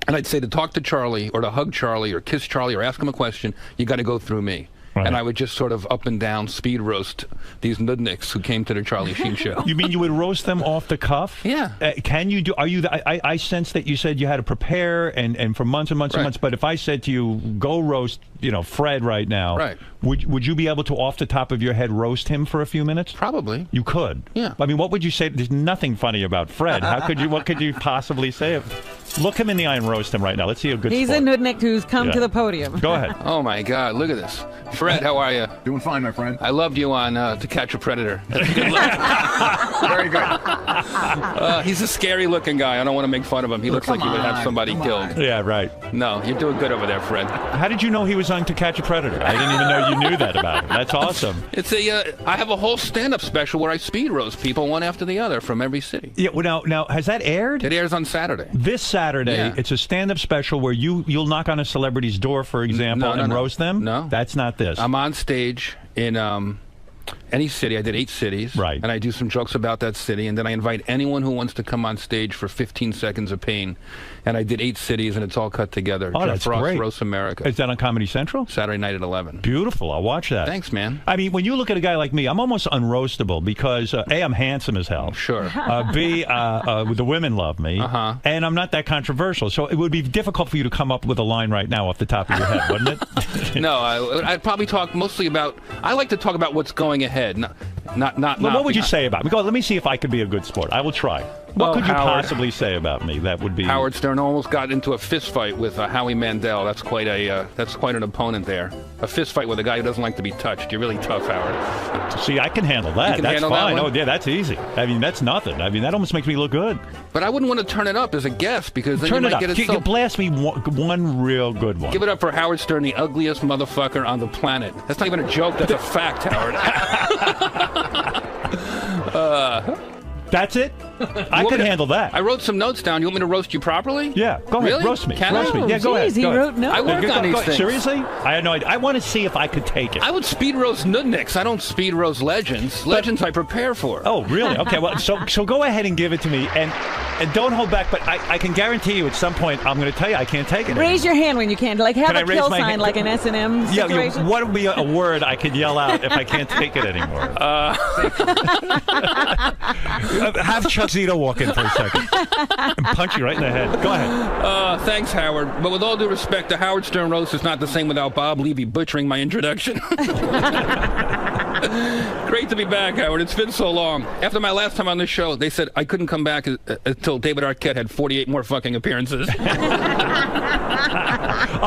And I'd say to talk to Charlie or to hug Charlie or kiss Charlie or ask him a question, you got to go through me. and I would just sort of up and down speed roast these nudniks who came to the Charlie Sheen show. You mean you would roast them off the cuff? Yeah. Can you do? Are you? I sense that you said you had to prepare and for months and months and months. But if I said to you, go roast, Fred right now, would you be able to off the top of your head roast him for a few minutes? Probably. You could. Yeah. I mean, what would you say? There's nothing funny about Fred. How could you? What could you possibly say? Look him in the eye and roast him right now. Let's see a good. He's sport. a nudnik who's come to the podium. Go ahead. Oh my God! Look at this, Fred. How are you? Doing fine, my friend. I loved you on To Catch a Predator. That's a good look. Very good. He's a scary-looking guy. I don't want to make fun of him. He looks like he would have somebody killed. Yeah, right. No, you're doing good over there, Fred. How did you know he was on To Catch a Predator? I didn't even know you knew that about him. That's awesome. It's I have a whole stand-up special where I speed roast people one after the other from every city. Yeah. Well, now has that aired? It airs on Saturday. This Saturday, Yeah. it's a stand-up special where you'll knock on a celebrity's door, for example, and roast them. No, that's not this. I'm on stage in any city. I did 8 cities. Right. And I do some jokes about that city, and then I invite anyone who wants to come on stage for 15 seconds of pain. And I did 8 cities, and it's all cut together. Oh, Jeff that's Ross great. Roast America. Is that on Comedy Central? Saturday night at 11. Beautiful. I'll watch that. Thanks, man. I mean, when you look at a guy like me, I'm almost unroastable because A, I'm handsome as hell. Sure. B, the women love me. And I'm not that controversial. So it would be difficult for you to come up with a line right now off the top of your head, wouldn't it? No, I'd probably talk mostly about. I like to talk about what's going ahead. Not. Well, what would you say about me? Let me see if I could be a good sport. I will try. What could you possibly say about me that would be? Howard Stern almost got into a fist fight with Howie Mandel. That's quite an opponent there. A fist fight with a guy who doesn't like to be touched. You're really tough, Howard. See, I can handle that. You can that's handle fine. that one? Oh, yeah, that's easy. I mean, that's nothing. I mean, that almost makes me look good. But I wouldn't want to turn it up as a guest because then Turn you it might up. get it. You blast me one real good one. Give it up for Howard Stern, the ugliest motherfucker on the planet. That's not even a joke. That's a fact, Howard. That's it? I could handle that. I wrote some notes down. You want me to roast you properly? Yeah, go ahead. Really? Roast me. Can roast I? me. Yeah, go ahead. He go wrote ahead. notes. I work on these things. Seriously? I had no idea. I want to see if I could take it. I would speed roast nudniks. I don't speed roast legends. Legends I prepare for. Oh, really? Okay, well, so go ahead and give it to me, and don't hold back, but I can guarantee you at some point I'm going to tell you I can't take it Raise your hand when you can. Like, have Can I a raise kill my sign hand? like an S&M situation. What would be a word I could yell out if I can't take it anymore? Have Chuck Zito walk in for a second and punch you right in the head. Go ahead. Thanks, Howard. But with all due respect, the Howard Stern roast is not the same without Bob Levy butchering my introduction. Great to be back, Howard. It's been so long. After my last time on this show, they said I couldn't come back until David Arquette had 48 more fucking appearances. All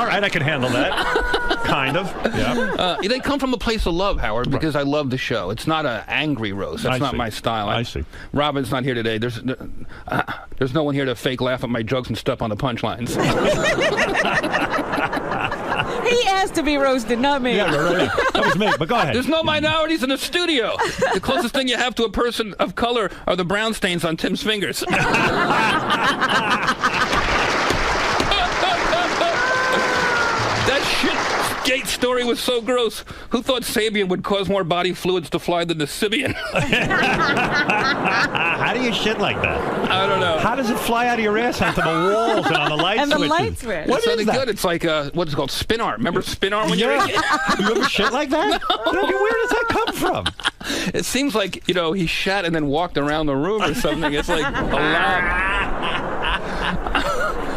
right, I can handle that. Kind of. Yeah. They come from a place of love, Howard, because I love the show. It's not an angry roast. That's not my style. I see. Robin's not here today. There's no one here to fake laugh at my jokes and step on the punchlines. He asked to be roasted, not me. Yeah, right. That was me, but go ahead. There's no minorities in the studio. The closest thing you have to a person of color are the brown stains on Tim's fingers. That shit gate story was so gross. Who thought Sabian would cause more body fluids to fly than the Sibian? How do you shit like that? I don't know. How does it fly out of your ass onto the walls and on the light And the switches? light switch. What It's is really that? good. It's like what's it called? Spin arm. Remember spin arm when you're Yeah. a kid? You ever shit like that? No. Where does that come from? It seems like, he shat and then walked around the room or something. It's like a lot.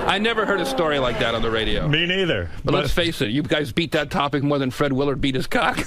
I never heard a story like that on the radio. Me neither. But let's face it, you guys beat that topic more than Fred Willard beat his cock.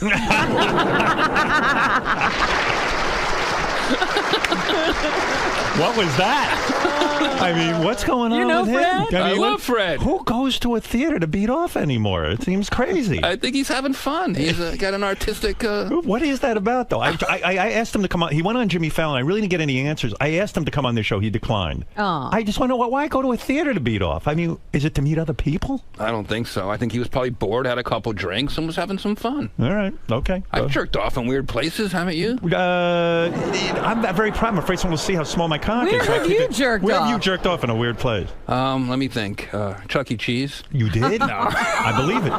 What was that? I mean, what's going on with him? Fred? I love Fred. Who goes to a theater to beat off anymore? It seems crazy. I think he's having fun. He's got an artistic... What is that about, though? I asked him to come on. He went on Jimmy Fallon. I really didn't get any answers. I asked him to come on this show. He declined. Oh. I just want to know, why go to a theater to beat off? I mean, is it to meet other people? I don't think so. I think he was probably bored, had a couple drinks, and was having some fun. All right. Okay. I've jerked off in weird places, haven't you? I'm very proud. I'm afraid someone will see how small my cock is. Where have you jerked Where off? have you jerked off in a weird place? Let me think. Chuck E. Cheese. You did? No. I believe it.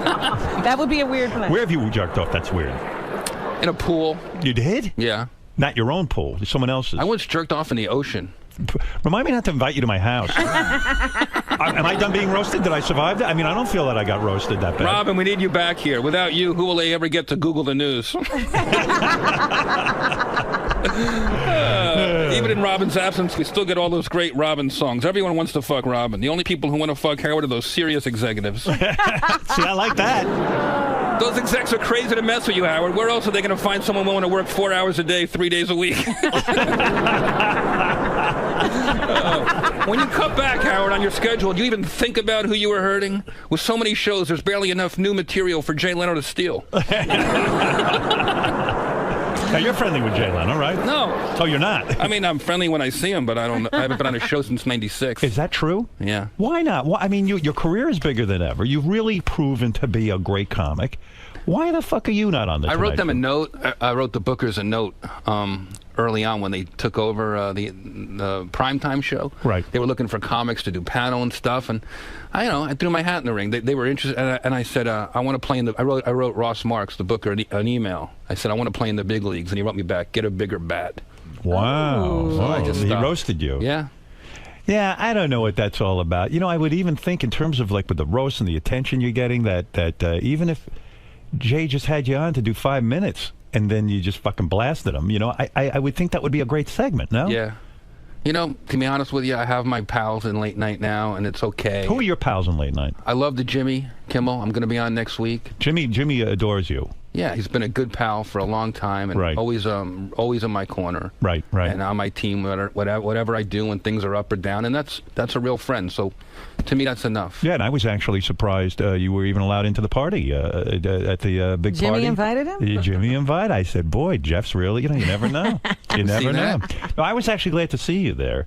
That would be a weird place. Where have you jerked off? That's weird. In a pool. You did? Yeah. Not your own pool. Someone else's. I once jerked off in the ocean. Remind me not to invite you to my house. Am I done being roasted? Did I survive that? I mean, I don't feel that I got roasted that bad. Robin, we need you back here. Without you, who will they ever get to Google the news? Even in Robin's absence, we still get all those great Robin songs. Everyone wants to fuck Robin. The only people who want to fuck Howard are those serious executives. See, I like that. Those execs are crazy to mess with you, Howard. Where else are they going to find someone willing to work 4 hours a day, 3 days a week? When you cut back, Howard, on your schedule, do you even think about who you were hurting? With so many shows, there's barely enough new material for Jay Leno to steal. Now, you're friendly with Jay Leno, right? No. Oh, you're not? I mean, I'm friendly when I see him, but I haven't been on a show since '96. Is that true? Yeah. Why not? Well, I mean, your career is bigger than ever. You've really proven to be a great comic. Why the fuck are you not on the Tonight I wrote them Show? a note. I wrote the bookers a note early on when they took over the primetime show. Right. They were looking for comics to do panel and stuff, and I threw my hat in the ring. They were interested, and I said, I want to play in the. I wrote Ross Marks, the booker, an email. I said, I want to play in the big leagues, and he wrote me back, get a bigger bat. Wow. So I just he stopped. roasted you. Yeah. Yeah, I don't know what that's all about. I would even think in terms of like with the roast and the attention you're getting that even if Jay just had you on to do 5 minutes and then you just fucking blasted him, I would think that would be a great segment, no? Yeah. To be honest with you, I have my pals in late night now, and it's okay. Who are your pals in late night? I love the Jimmy Kimmel. I'm going to be on next week. Jimmy adores you. Yeah, he's been a good pal for a long time, and Right. always in my corner. Right. And on my team, whatever I do when things are up or down, and that's a real friend. So, to me, that's enough. Yeah, and I was actually surprised you were even allowed into the party at the big party. Jimmy invited him? Jimmy invited. I said, boy, Jeff's really, you never know. You never know. No, I was actually glad to see you there.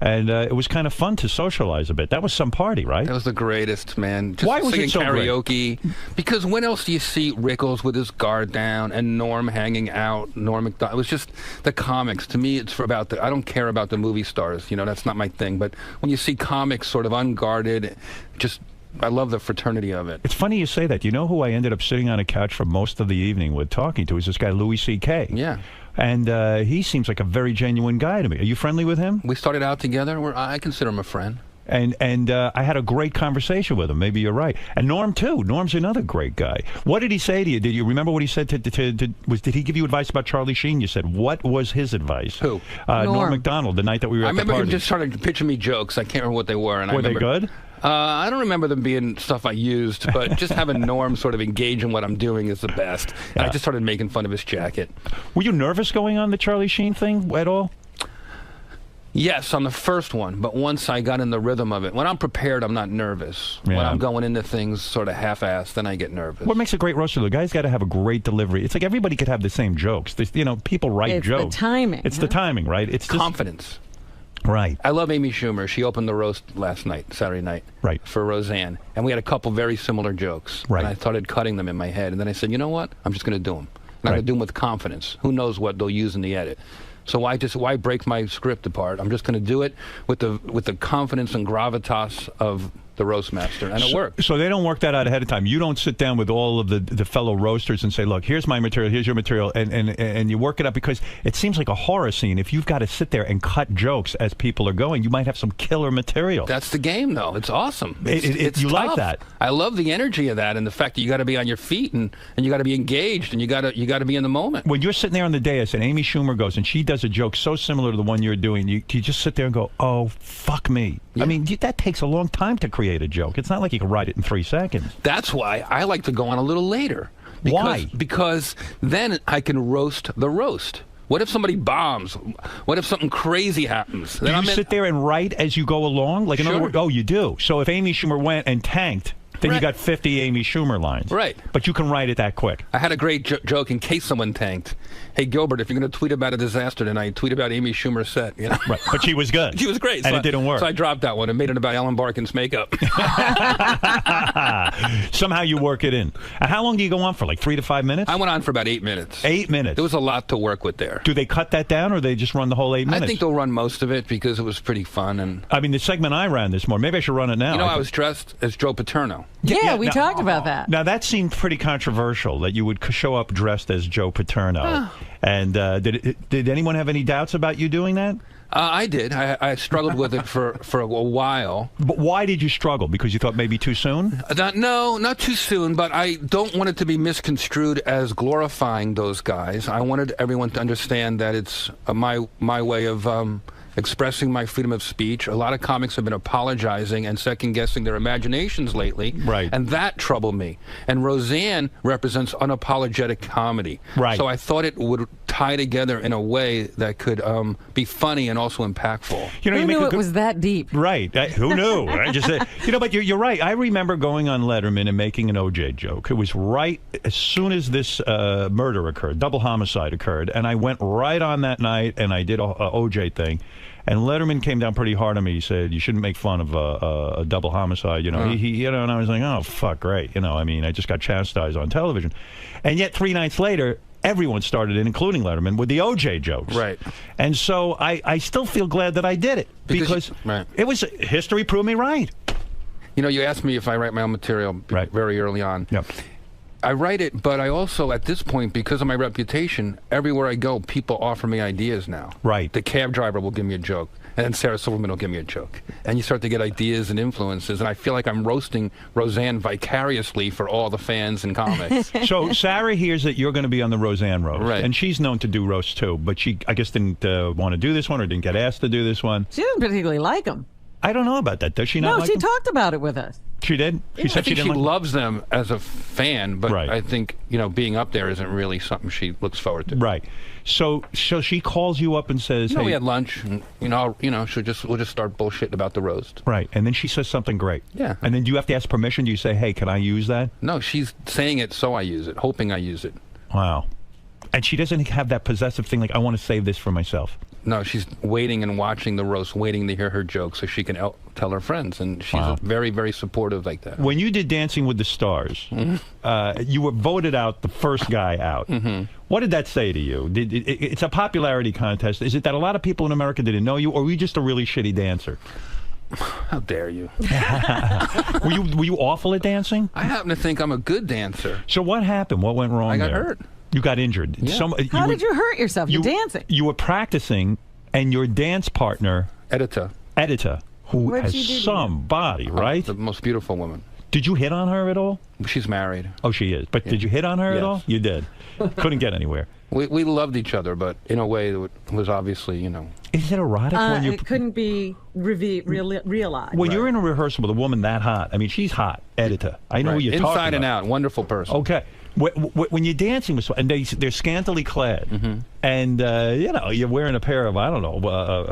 And it was kind of fun to socialize a bit. That was some party, right? That was the greatest, man. Just Why was singing it so karaoke. Because when else do you see Rickles with his guard down and Norm hanging out, Norm Macdonald? It was just the comics. To me, it's about I don't care about the movie stars. That's not my thing. But when you see comics sort of unguarded, I love the fraternity of it. It's funny you say that. You know who I ended up sitting on a couch for most of the evening with talking to is this guy, 𝗦𝗵cie𝗄𝗿. Yeah. And he seems like a very genuine guy to me. Are you friendly with him? We started out together. I consider him a friend. And I had a great conversation with him. Maybe you're right. And Norm, too. Norm's another great guy. What did he say to you? Did you remember what he said did he give you advice about Charlie Sheen? You said, what was his advice? Who? Norm Macdonald, the night that we were at the party. I remember him just starting to pitching me jokes. I can't remember what they were. And were they good? I don't remember them being stuff I used, but just having Norm sort of engage in what I'm doing is the best. And I just started making fun of his jacket. Were you nervous going on the Charlie Sheen thing at all? Yes, on the first one, but once I got in the rhythm of it, when I'm prepared, I'm not nervous. Yeah. When I'm going into things sort of half-assed, then I get nervous. What makes a great roaster? The guy's got to have a great delivery. It's like everybody could have the same jokes. People write jokes. It's the timing. It's the timing, right? It's confidence. Right. I love Amy Schumer. She opened the roast last night, Saturday night, right, for Roseanne. And we had a couple very similar jokes. Right. And I started cutting them in my head. And then I said, you know what? I'm just going to do them. And I'm going to do them with confidence. Who knows what they'll use in the edit. So why break my script apart? I'm just going to do it with the confidence and gravitas of the roast master, and it worked. So they don't work that out ahead of time. You don't sit down with all of the fellow roasters and say, look, here's my material, here's your material, and you work it up, because it seems like a horror scene. If you've got to sit there and cut jokes as people are going, you might have some killer material. That's the game, though. It's awesome. It's you tough. like that. I love the energy of that, and the fact that you got to be on your feet, and you got to be engaged, and you got to be in the moment. When you're sitting there on the dais and Amy Schumer goes and she does a joke so similar to the one you're doing, you just sit there and go, oh, fuck me. Yeah. I mean, that takes a long time to create a joke. It's not like you can write it in 3 seconds. That's why I like to go on a little later. Why? Because then I can roast the roast. What if somebody bombs? What if something crazy happens? Do you sit there and write as you go along? Like, in other words, you do. So if Amy Schumer went and tanked, then you got 50 Amy Schumer lines. Right. But you can write it that quick. I had a great joke in case someone tanked. Hey, Gilbert, if you're going to tweet about a disaster tonight, tweet about Amy Schumer's set. Right. But she was good. She was great. And it didn't work. So I dropped that one and made it about Ellen Barkin's makeup. Somehow you work it in. And how long do you go on for? Like 3 to 5 minutes? I went on for about 8 minutes. 8 minutes? There was a lot to work with there. Do they cut that down, or they just run the whole 8 minutes? I think they'll run most of it because it was pretty fun. And I mean, the segment I ran this morning, maybe I should run it now. I was dressed as Joe Paterno. Yeah, we talked about that. Now, that seemed pretty controversial, that you would show up dressed as Joe Paterno. And did anyone have any doubts about you doing that? I did. I struggled with it for a while. But why did you struggle? Because you thought maybe too soon? No, not too soon, but I don't want it to be misconstrued as glorifying those guys. I wanted everyone to understand that it's my way of expressing my freedom of speech. A lot of comics have been apologizing and second-guessing their imaginations lately. Right. And that troubled me. And Roseanne represents unapologetic comedy. Right. So I thought it would tie together in a way that could be funny and also impactful. Who knew it was that deep? Right. Who knew? I just said, but you're right. I remember going on Letterman and making an OJ joke. It was right as soon as this murder occurred, double homicide occurred, and I went right on that night and I did a OJ thing. And Letterman came down pretty hard on me. He said, you shouldn't make fun of a double homicide. And I was like, oh, fuck, great. I just got chastised on television. And yet 3 nights later, everyone started it, including Letterman, with the OJ jokes. Right. And so I still feel glad that I did it. Because it was, history proved me right. You asked me if I write my own material very early on. Yep. I write it, but I also, at this point, because of my reputation, everywhere I go, people offer me ideas now. Right. The cab driver will give me a joke, and then Sarah Silverman will give me a joke. And you start to get ideas and influences, and I feel like I'm roasting Roseanne vicariously for all the fans and comics. So Sarah hears that you're going to be on the Roseanne roast, right. And she's known to do roasts too, but she, I guess, didn't want to do this one or didn't get asked to do this one. She didn't particularly like them. I don't know about that. Does she not No, like she them? talked about it with us. She did? I think she loves them as a fan, but I think, being up there isn't really something she looks forward to. Right. So she calls you up and says, hey, we had lunch, and, we'll just start bullshitting about the roast. Right. And then she says something great. Yeah. And then do you have to ask permission? Do you say, hey, can I use that? No, she's saying it so I use it, hoping I use it. Wow. And she doesn't have that possessive thing like, I want to save this for myself. No, she's waiting and watching the roast, waiting to hear her jokes so she can tell her friends. And she's very, very supportive like that. When you did Dancing with the Stars, you were voted out the first guy out. What did that say to you? It's a popularity contest. Is it that a lot of people in America didn't know you, or were you just a really shitty dancer? How dare you? Were you awful at dancing? I happen to think I'm a good dancer. So what happened? What went wrong I got there? hurt. You got injured. Yeah. How did you hurt yourself? You're dancing. You were practicing, and your dance partner, Edita, who has some body, right? The most beautiful woman. Did you hit on her at all? She's married. Oh, she is. But did you hit on her at all? You did. Couldn't get anywhere. We loved each other, but in a way that was obviously, Is it erotic when you? It couldn't be realized. When you're in a rehearsal with a woman that hot, I mean, she's hot, Edita. I know who you're talking about. Inside and out, wonderful person. Okay. When you're dancing with someone, and they're scantily clad, and you're wearing a pair of, I don't know,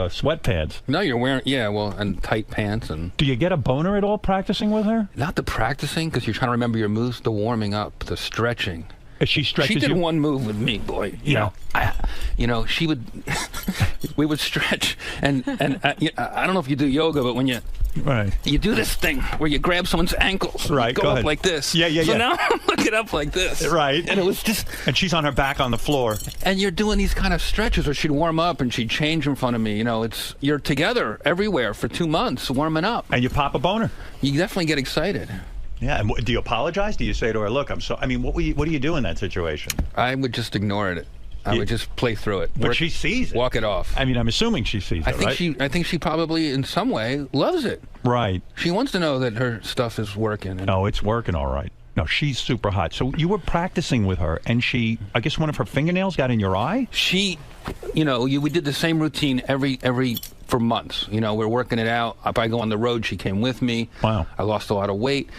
sweatpants. No, you're wearing, and tight pants. And do you get a boner at all practicing with her? Not the practicing, because you're trying to remember your moves, the warming up, the stretching. She stretches. She did one move with me, boy. She would. We would stretch, and I don't know if you do yoga, but when you do this thing where you grab someone's ankles, go up like this. So now I'm looking up like this, right? And it was just. And she's on her back on the floor. And you're doing these kind of stretches, or she'd warm up and she'd change in front of me. You're together everywhere for 2 months warming up, and you pop a boner. You definitely get excited. Yeah, and do you apologize? Do you say to her, look, I'm so... I mean, what do you do in that situation? I would just ignore it. I would just play through it. But she sees it. Walk it off. I mean, I'm assuming she sees it, right? I think she probably, in some way, loves it. Right. She wants to know that her stuff is working. No, it's working all right. No, she's super hot. So you were practicing with her, and I guess one of her fingernails got in your eye? We did the same routine for months. We're working it out. If I go on the road, she came with me. Wow. I lost a lot of weight.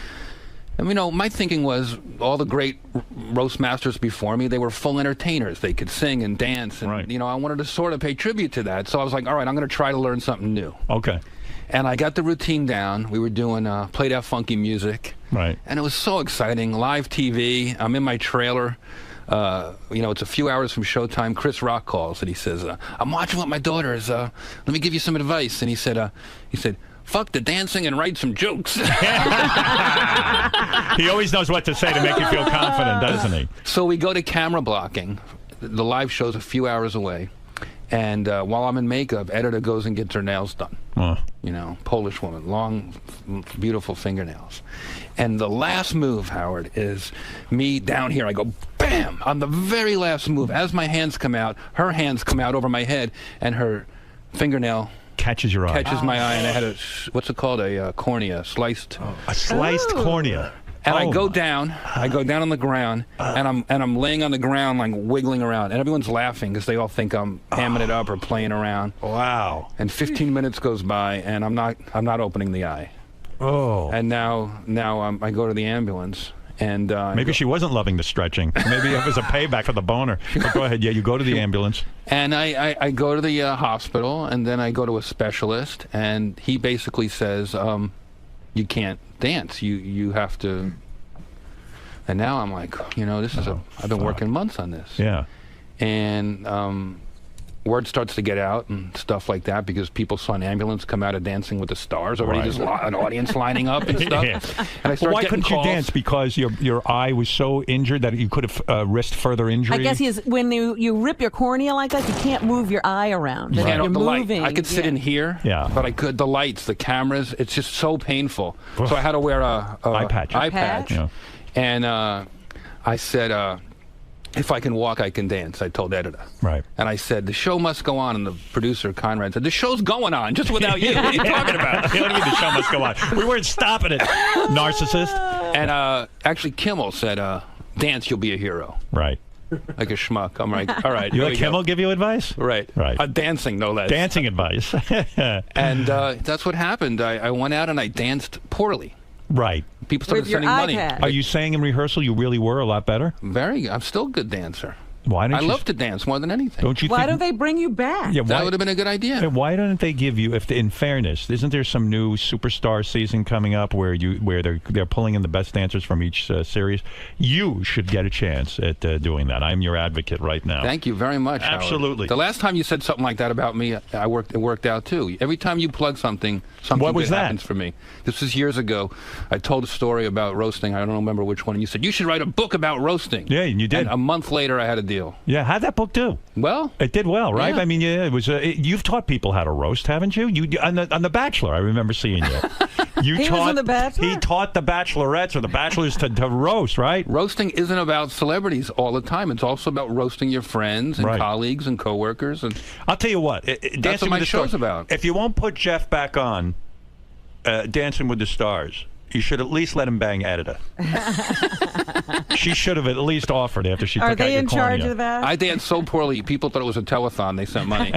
And, my thinking was all the great roast masters before me, they were full entertainers. They could sing and dance. And, I wanted to sort of pay tribute to that. So I was like, all right, I'm going to try to learn something new. Okay. And I got the routine down. We were doing played out funky music. Right. And it was so exciting. Live TV. I'm in my trailer. It's a few hours from showtime. Chris Rock calls and he says, I'm watching with my daughters. Let me give you some advice. And he said, fuck the dancing and write some jokes. He always knows what to say to make you feel confident, doesn't he? So we go to camera blocking. The live show's a few hours away. And while I'm in makeup, Edita goes and gets her nails done. Polish woman, long, beautiful fingernails. And the last move, Howard, is me down here. I go, bam, on the very last move. As my hands come out, her hands come out over my head, and her fingernail catches your eye. Catches my eye, and I had what's it called? A cornea, sliced. A sliced cornea. And I go down on the ground, and I'm laying on the ground like wiggling around, and everyone's laughing because they all think I'm hamming it up or playing around. Wow! And 15 minutes goes by, and I'm not opening the eye. Oh! And now I go to the ambulance, and maybe she wasn't loving the stretching. Maybe it was a payback for the boner. But go ahead. Yeah, you go to the ambulance. And I go to the hospital, and then I go to a specialist, and he basically says, you can't dance. You have to. And now I'm like, this is I've been working months on this. Yeah. And word starts to get out and stuff like that because people saw an ambulance come out of Dancing with the Stars already. There's an audience lining up and stuff. Yeah. And I start why couldn't calls. you dance? Because your eye was so injured that you could have risked further injury? I guess when you rip your cornea like that, you can't move your eye around. Right. You're moving. I could sit in here, but I could. The lights, the cameras, it's just so painful. So I had to wear a eye patch. Yeah. And I said, if I can walk, I can dance, I told Editor. Right. And I said, the show must go on. And the producer, Conrad, said, the show's going on, just without you. What are you talking about? What do you mean the show must go on? We weren't stopping it, narcissist. And actually, Kimmel said, dance, you'll be a hero. Right. Like a schmuck. I'm like, all right. You let Kimmel give you advice? Right. Right. Dancing, no less. Dancing advice. And that's what happened. I went out and I danced poorly. Right. People started sending money. Are you saying in rehearsal you really were a lot better? I'm still a good dancer. Why don't I love to dance more than anything. Why don't they bring you back? Yeah, that would have been a good idea. Why don't they give you? In fairness, isn't there some new superstar season coming up where they're pulling in the best dancers from each series? You should get a chance at doing that. I'm your advocate right now. Thank you very much. Absolutely. Howard. The last time you said something like that about me, it worked out too. Every time you plug something what was good that? happens for me. This was years ago. I told a story about roasting. I don't remember which one. And you said you should write a book about roasting. Yeah, and you did. And a month later, I had a deal. Yeah, how'd that book do? Well, it did well, right? Yeah. I mean, it was. You've taught people how to roast, haven't you? You on the Bachelor. I remember seeing you. He was on The Bachelor? He taught the Bachelorettes or the Bachelors to roast, right? Roasting isn't about celebrities all the time. It's also about roasting your friends and colleagues and coworkers. And I'll tell you what. That's what my show's about. If you won't put Jeff back on Dancing with the Stars, you should at least let him bang Editor. She should have at least offered after she took out your cornea. Are they in charge of that? I danced so poorly, people thought it was a telethon. They sent money.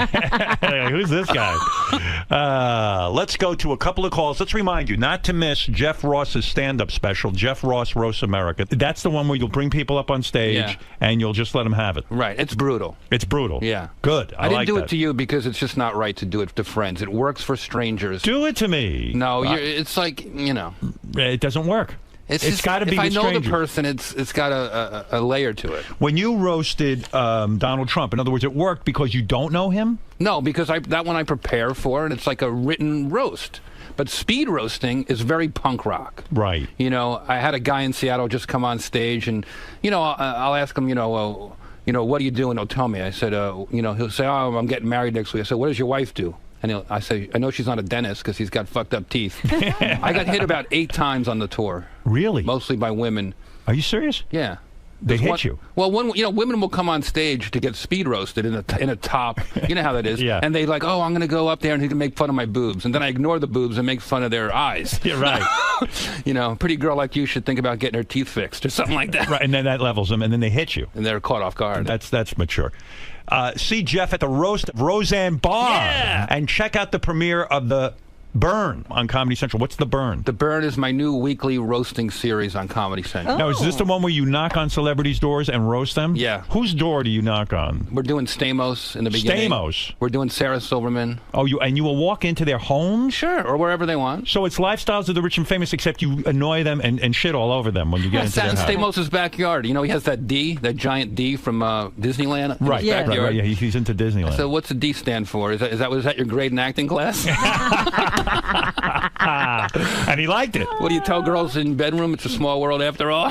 Who's this guy? Let's go to a couple of calls. Let's remind you not to miss Jeff Ross's stand-up special, Jeff Ross Roasts America. That's the one where you'll bring people up on stage and you'll just let them have it. Right. It's brutal. It's brutal. Yeah. Good. I didn't do it to you because it's just not right to do it to friends. It works for strangers. Do it to me. No, it's like, It doesn't work. It's got to be if I the know stranger. the person, it's got a layer to it. When you roasted Donald Trump, in other words, it worked because you don't know him? No, because that one I prepare for, and it's like a written roast. But speed roasting is very punk rock. Right. I had a guy in Seattle just come on stage, and I'll ask him, what are you doing? He'll tell me. I said, he'll say, oh, I'm getting married next week. I said, what does your wife do? And I say, I know she's not a dentist because he's got fucked up teeth. I got hit about 8 times on the tour. Really? Mostly by women. Are you serious? Yeah. They hit you? Well, women will come on stage to get speed roasted in a top. You know how that is. Yeah. And they like, oh, I'm going to go up there and he can make fun of my boobs. And then I ignore the boobs and make fun of their eyes. Yeah, right. A pretty girl like you should think about getting her teeth fixed or something like that. Right, and then that levels them, and then they hit you. And they're caught off guard. That's mature. See Jeff at the Roast of Roseanne Barr. Yeah. And check out the premiere of The Burn on Comedy Central. What's The Burn? The Burn is my new weekly roasting series on Comedy Central. Now, is this the one where you knock on celebrities' doors and roast them? Yeah. Whose door do you knock on? We're doing Stamos in the beginning. Stamos? We're doing Sarah Silverman. Oh, you will walk into their homes? Sure, or wherever they want. So it's Lifestyles of the Rich and Famous, except you annoy them and shit all over them when you get into their house. Stamos' backyard. He has that D, that giant D from Disneyland. Right, right. Yeah, he's into Disneyland. So what's the D stand for? Was that your grade in acting class? And he liked it. What do you tell girls in bedroom? It's a small world after all.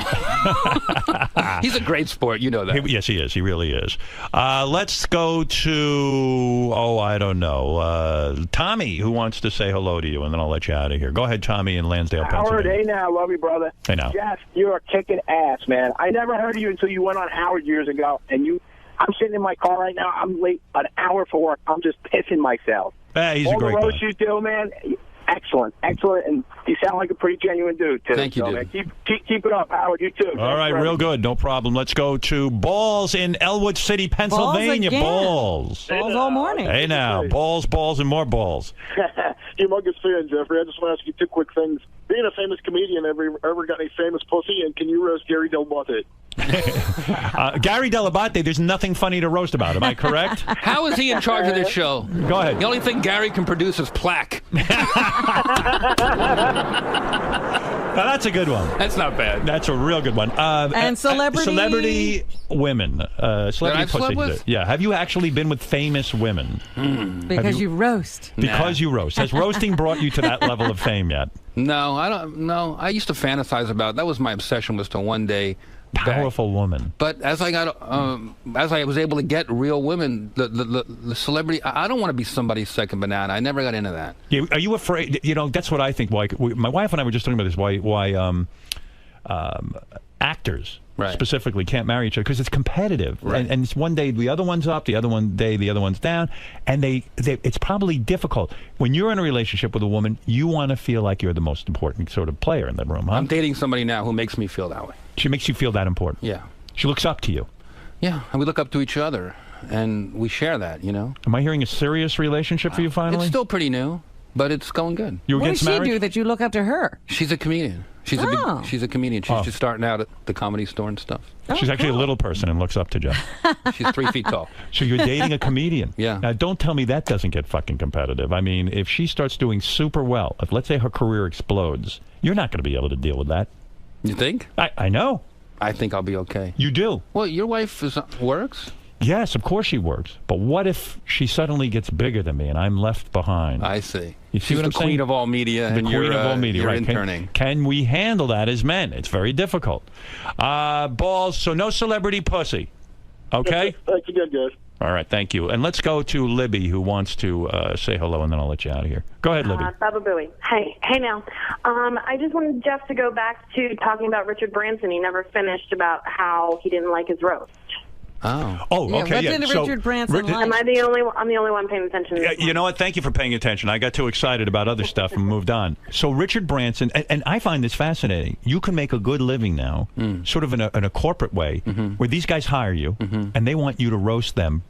He's a great sport. You know that. Yes, he is. He really is. Let's go to, I don't know, Tommy, who wants to say hello to you, and then I'll let you out of here. Go ahead, Tommy in Lansdale, Howard, Pennsylvania. hey now, love you, brother. Hey now. Jeff, you're kicking ass, man. I never heard of you until you went on Howard years ago, and you I'm sitting in my car right now. I'm late an hour for work. I'm just pissing myself. He's a great All the guy. roast you do, man, excellent, and you sound like a pretty genuine dude, too. Thank you, so, dude. Man, keep it up, Howard. You too. All right, real good. No problem. Let's go to Balls in Elwood City, Pennsylvania. Balls all morning. Hey, now. Balls, and more balls. Humongous fan, Jeffrey. I just want to ask you 2 quick things. Being a famous comedian, ever got any famous pussy? And can you roast Gary 𝗏𝗏? Gary 𝗏𝗏, there's nothing funny to roast about. Am I correct? How is he in charge of this show? Go ahead. The only thing Gary can produce is plaque. Now, that's a good one. That's not bad. That's a real good one. And celebrity women. Celebrity I've slept with? Yeah. Have you actually been with famous women? Because you roast. Because you roast. Has roasting brought you to that level of fame yet? No, I don't. No, I used to fantasize about. That was my obsession, was to one day. Powerful woman. But as I got, as I was able to get real women, the celebrity, I don't want to be somebody's second banana. I never got into that. Yeah, are you afraid? You know, that's what I think. Why my wife and I were just talking about this. Why actors specifically can't marry each other, because it's competitive, and it's one day the other one's up, the other day the other one's down, and it's probably difficult when you're in a relationship with a woman. You want to feel like you're the most important sort of player in the room, huh? I'm dating somebody now who makes me feel that way. She makes you feel that important. Yeah. She looks up to you. Yeah, and we look up to each other, and we share that, you know. Am I hearing a serious relationship for you finally? It's still pretty new, but it's going good. You What against does she marriage? do that you look up to her? She's a comedian. She's a comedian. She's just starting out at the Comedy Store and stuff. She's actually a little person and looks up to Jeff. She's 3 feet tall. So you're dating a comedian. Yeah. Now, don't tell me that doesn't get fucking competitive. I mean, if she starts doing super well, if let's say her career explodes, you're not going to be able to deal with that. You think? I know. I think I'll be okay. You do? Well, your wife works? Yes, of course she works. But what if she suddenly gets bigger than me and I'm left behind? I see. You see She's what I'm the saying? queen of all media. The and queen you're, of all media, you're right? interning. Can we handle that as men? It's very difficult. Balls, so no celebrity pussy. Okay? Thanks again, guys. All right, thank you. And let's go to Libby, who wants to say hello, and then I'll let you out of here. Go ahead, Libby. Baba Booey. Hey now. I just wanted Jeff to go back to talking about Richard Branson. He never finished about how he didn't like his roast. Oh. Oh, Yeah, okay. what Yeah. did So, Richard Branson like? Am I the only one? I'm the only one paying attention. Yeah, you know what? Thank you for paying attention. I got too excited about other stuff and moved on. So Richard Branson, and I find this fascinating. You can make a good living now, sort of in a corporate way, where these guys hire you, and they want you to roast them